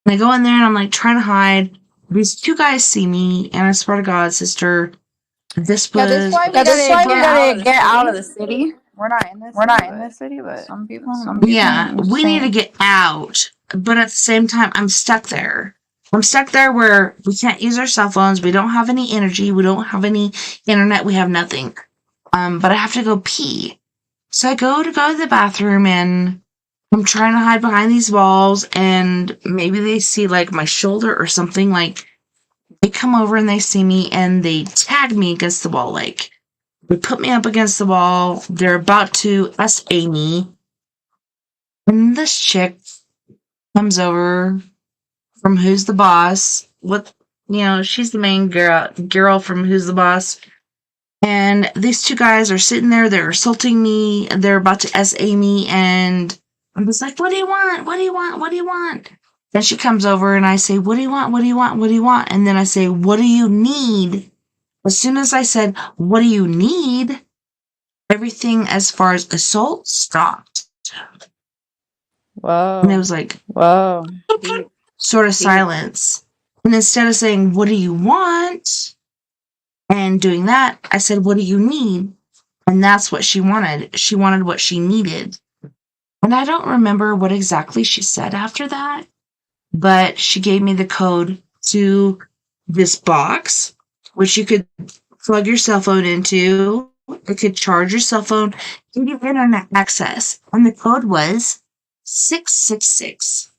And I go in there, and I'm like trying to hide. These 2 guys see me, and I swear to God, sister, this was... Yeah, that's why we gotta get out of the city. We're not in this city, but some people. Yeah, we need to get out. But at the same time, I'm stuck there. I'm stuck there where we can't use our cell phones. We don't have any energy. We don't have any internet. We have nothing. But I have to go pee. So I go to the bathroom, and I'm trying to hide behind these walls, and maybe they see like my shoulder or something. Like, they come over and they see me, and they tag me against the wall. Like, they put me up against the wall. They're about to SA me. And this chick comes over from Who's the Boss. She's the main girl from Who's the Boss. And these 2 guys are sitting there. They're assaulting me. They're about to SA me. And I'm just like, what do you want? What do you want? What do you want? Then she comes over and I say, what do you want? What do you want? What do you want? And then I say, what do you need? As soon as I said, what do you need? Everything as far as assault stopped. Whoa. And it was like, whoa. Sort of silence. And instead of saying, what do you want? And doing that, I said, what do you need? And that's what she wanted. She wanted what she needed. And I don't remember what exactly she said after that, but she gave me the code to this box, which you could plug your cell phone into. It could charge your cell phone, give you internet access. And the code was 666.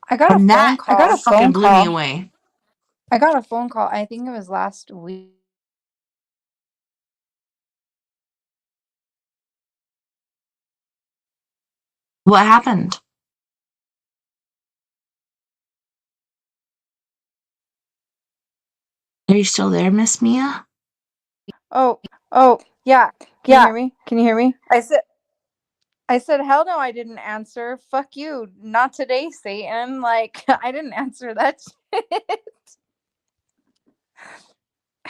I got a phone call. Blew me away. I got a phone call. I think it was last week. What happened? Are you still there, Miss Mia? Oh, yeah. Can you hear me? Can you hear me? I said, hell no, I didn't answer. Fuck you. Not today, Satan. Like, I didn't answer that shit.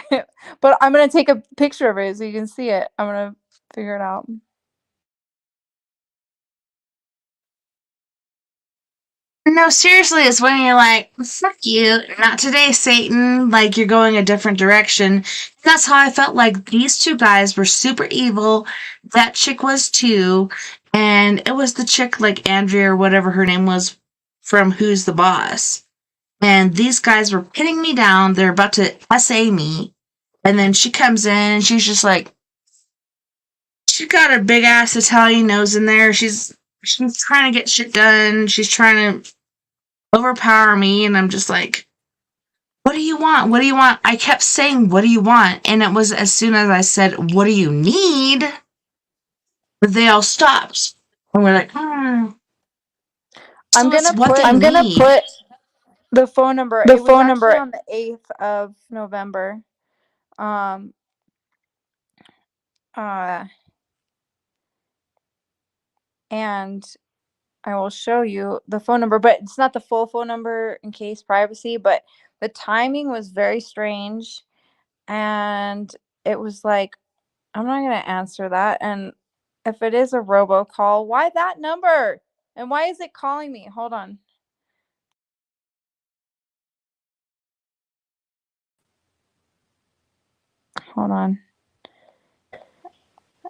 But I'm gonna take a picture of it so you can see it. I'm gonna figure it out. No, seriously, it's when you're like, fuck you, not today, Satan. Like, you're going a different direction. That's how I felt like these two guys were super evil. That chick was too. And it was the chick, like Andrea or whatever her name was, from Who's the Boss. And these guys were pinning me down. They're about to SA me. And then she comes in and she's just like, she got her big ass Italian nose in there. She's trying to get shit done. She's trying to overpower me, and I'm just like, what do you want? What do you want? I kept saying, what do you want? And it was as soon as I said, what do you need? That they all stopped. And we're like, I'm So it's gonna what put they I'm gonna need. put the phone number. The It was phone actually number. on the 8th of November. And I will show you the phone number, but it's not the full phone number in case privacy, but the timing was very strange. And it was like, I'm not going to answer that. And if it is a robocall, why that number? And why is it calling me? Hold on. Hold on.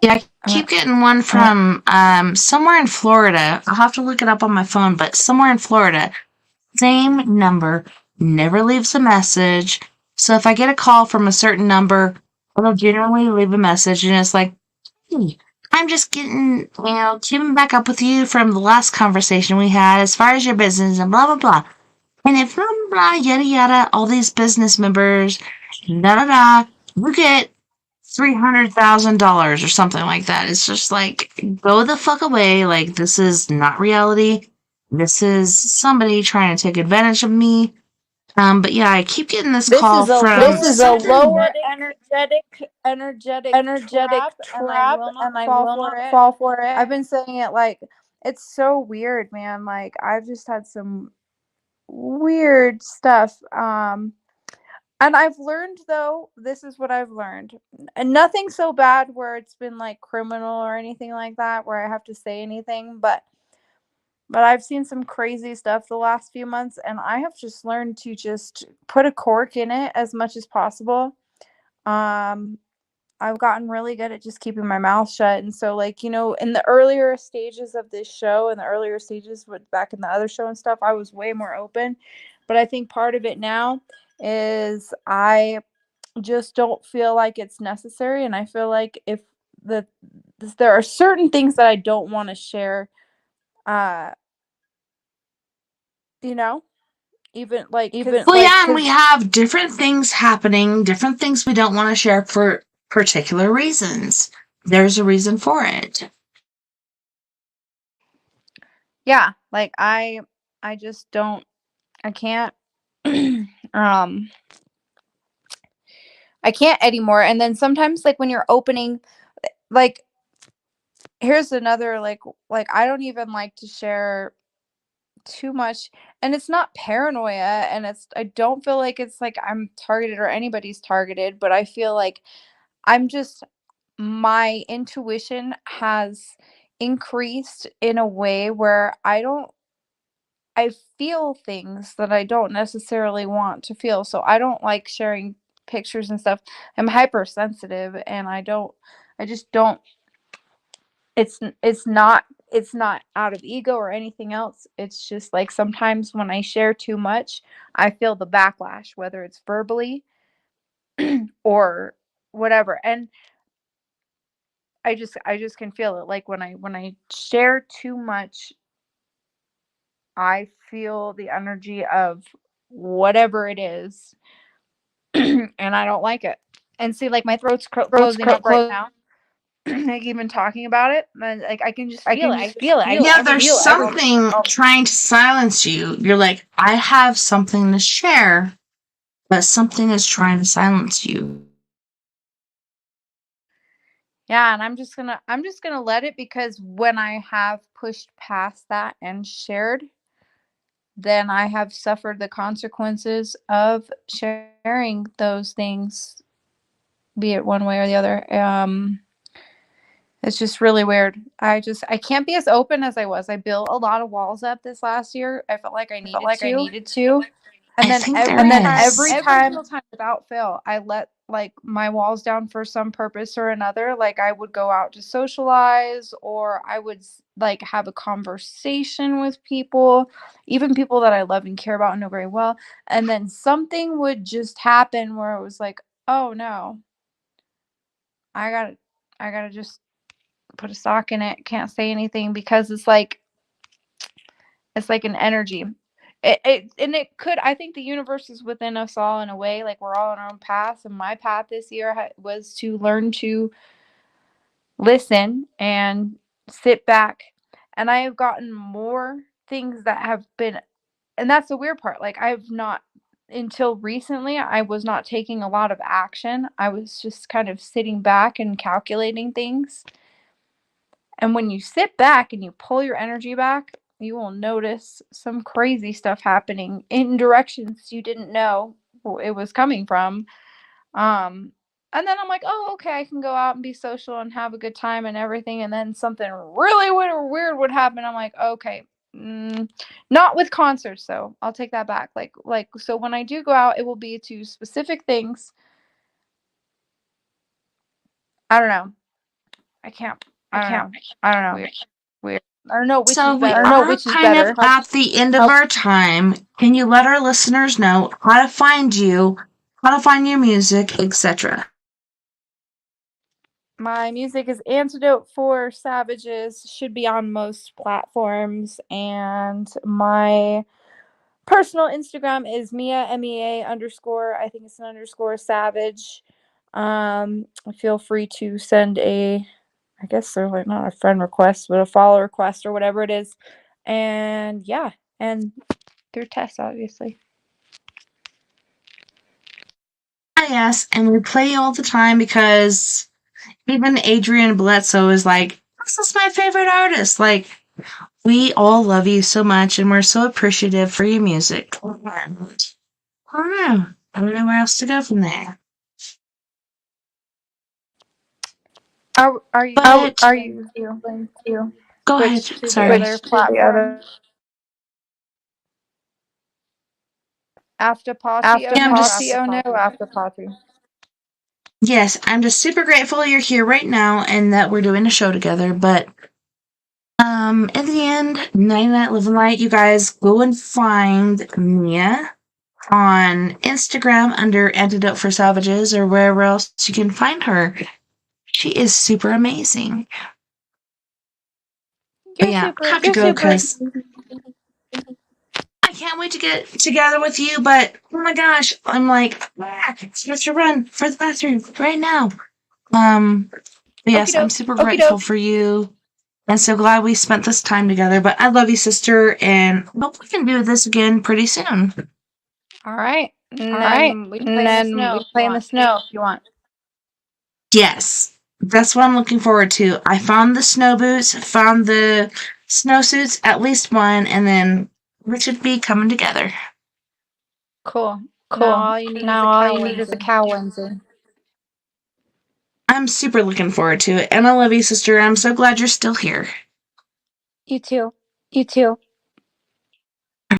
Yeah, I keep getting one from somewhere in Florida. I'll have to look it up on my phone, but somewhere in Florida. Same number, never leaves a message. So if I get a call from a certain number, it'll generally leave a message, and it's like, hey, I'm just getting, keeping back up with you from the last conversation we had as far as your business and blah, blah, blah. And if blah, blah, blah, yada, yada, all these business members, da, da, da, you get $300,000 or something like that. It's just like, go the fuck away. Like, this is not reality. This is somebody trying to take advantage of me. But yeah, I keep getting this call from. This is a lower energetic energetic trap, and I will not fall for it. I've been saying it like, it's so weird, man. Like, I've just had some weird stuff. And I've learned, though, this is what I've learned. And nothing so bad where it's been like criminal or anything like that, where I have to say anything, but I've seen some crazy stuff the last few months, and I have just learned to just put a cork in it as much as possible. I've gotten really good at just keeping my mouth shut. And so, like, in the earlier stages of this show and the earlier stages with back in the other show and stuff, I was way more open. But I think part of it now is I just don't feel like it's necessary. And I feel like if there are certain things that I don't want to share, even like, Well, yeah, and we have different things happening, different things we don't want to share for particular reasons. There's a reason for it. yeah, like I just don't, I can't, I can't anymore. And then sometimes, like, when you're opening, like, here's another, like I don't even like to share too much, and it's not paranoia, and I don't feel like it's like I'm targeted or anybody's targeted, but I feel like my intuition has increased in a way where I feel things that I don't necessarily want to feel. So I don't like sharing pictures and stuff. I'm hypersensitive, and I just don't, it's not out of ego or anything else. It's just like sometimes when I share too much, I feel the backlash, whether it's verbally or whatever. And I just can feel it. Like, when I share too much, I feel the energy of whatever it is, and I don't like it. And see, like, my throat's closing up right now. Like, even talking about it, and like I can just feel it. Yeah, there's something trying to silence you. You're like, I have something to share, but something is trying to silence you. Yeah, and I'm just gonna let it, because when I have pushed past that and shared, then I have suffered the consequences of sharing those things be it one way or the other. It's just really weird. I can't be as open as I was. I built a lot of walls up this last year. I felt like I needed to. And I then think there is. every single time without fail, I let like my walls down for some purpose or another. Like I would go out to socialize, or I would like have a conversation with people, even people that I love and care about and know very well. And then something would just happen where it was like, oh no, I gotta just put a sock in it. Can't say anything because it's like an energy. It could. I think the universe is within us all in a way. Like we're all on our own paths. And my path this year was to learn to listen and sit back. And I have gotten more things that have been. And that's the weird part. Like I've not until recently. I was not taking a lot of action. I was just kind of sitting back and calculating things. And when you sit back and you pull your energy back, you will notice some crazy stuff happening in directions you didn't know it was coming from. And then I'm like, oh, okay, I can go out and be social and have a good time and everything. And then something really weird would happen. I'm like, okay, not with concerts though. I'll take that back. Like so when I do go out, it will be to specific things. I don't know. I don't know. Weird. I don't know which So is we better. are kind of at the end of our time. Can you let our listeners know how to find you, how to find your music, etc.? My music is Antidote for Savages. Should be on most platforms. And my personal Instagram is Mia, MEA _ I think it's an _ savage. Feel free to send I guess they're like not a friend request, but a follow request or whatever it is. And yeah, and through Tess, obviously. Yes, and we play you all the time because even Adrian Bledsoe is like, this is my favorite artist. Like, we all love you so much, and we're so appreciative for your music. I don't know where else to go from there. Are you But going to go ahead. Sorry. the other after party? After party. Yes, I'm just super grateful you're here right now and that we're doing a show together. But in the end, Night Night Live Light, you guys go and find Mia on Instagram under Antidote for Savages or wherever else you can find her. She is super amazing. But yeah, I have to go because I can't wait to get together with you. But oh my gosh, I'm like, I have to run for the bathroom right now. But yes, I'm super grateful for you. And so glad we spent this time together. But I love you, sister, and hope we can do this again pretty soon. All right. We can play in the snow if you want. Yes, that's what I'm looking forward to. I found the snow boots, found the snowsuits, at least one, and then we should be coming together. Cool. Now all you need is a cow onesie. I'm super looking forward to it. And I love you, sister. I'm so glad you're still here. You too.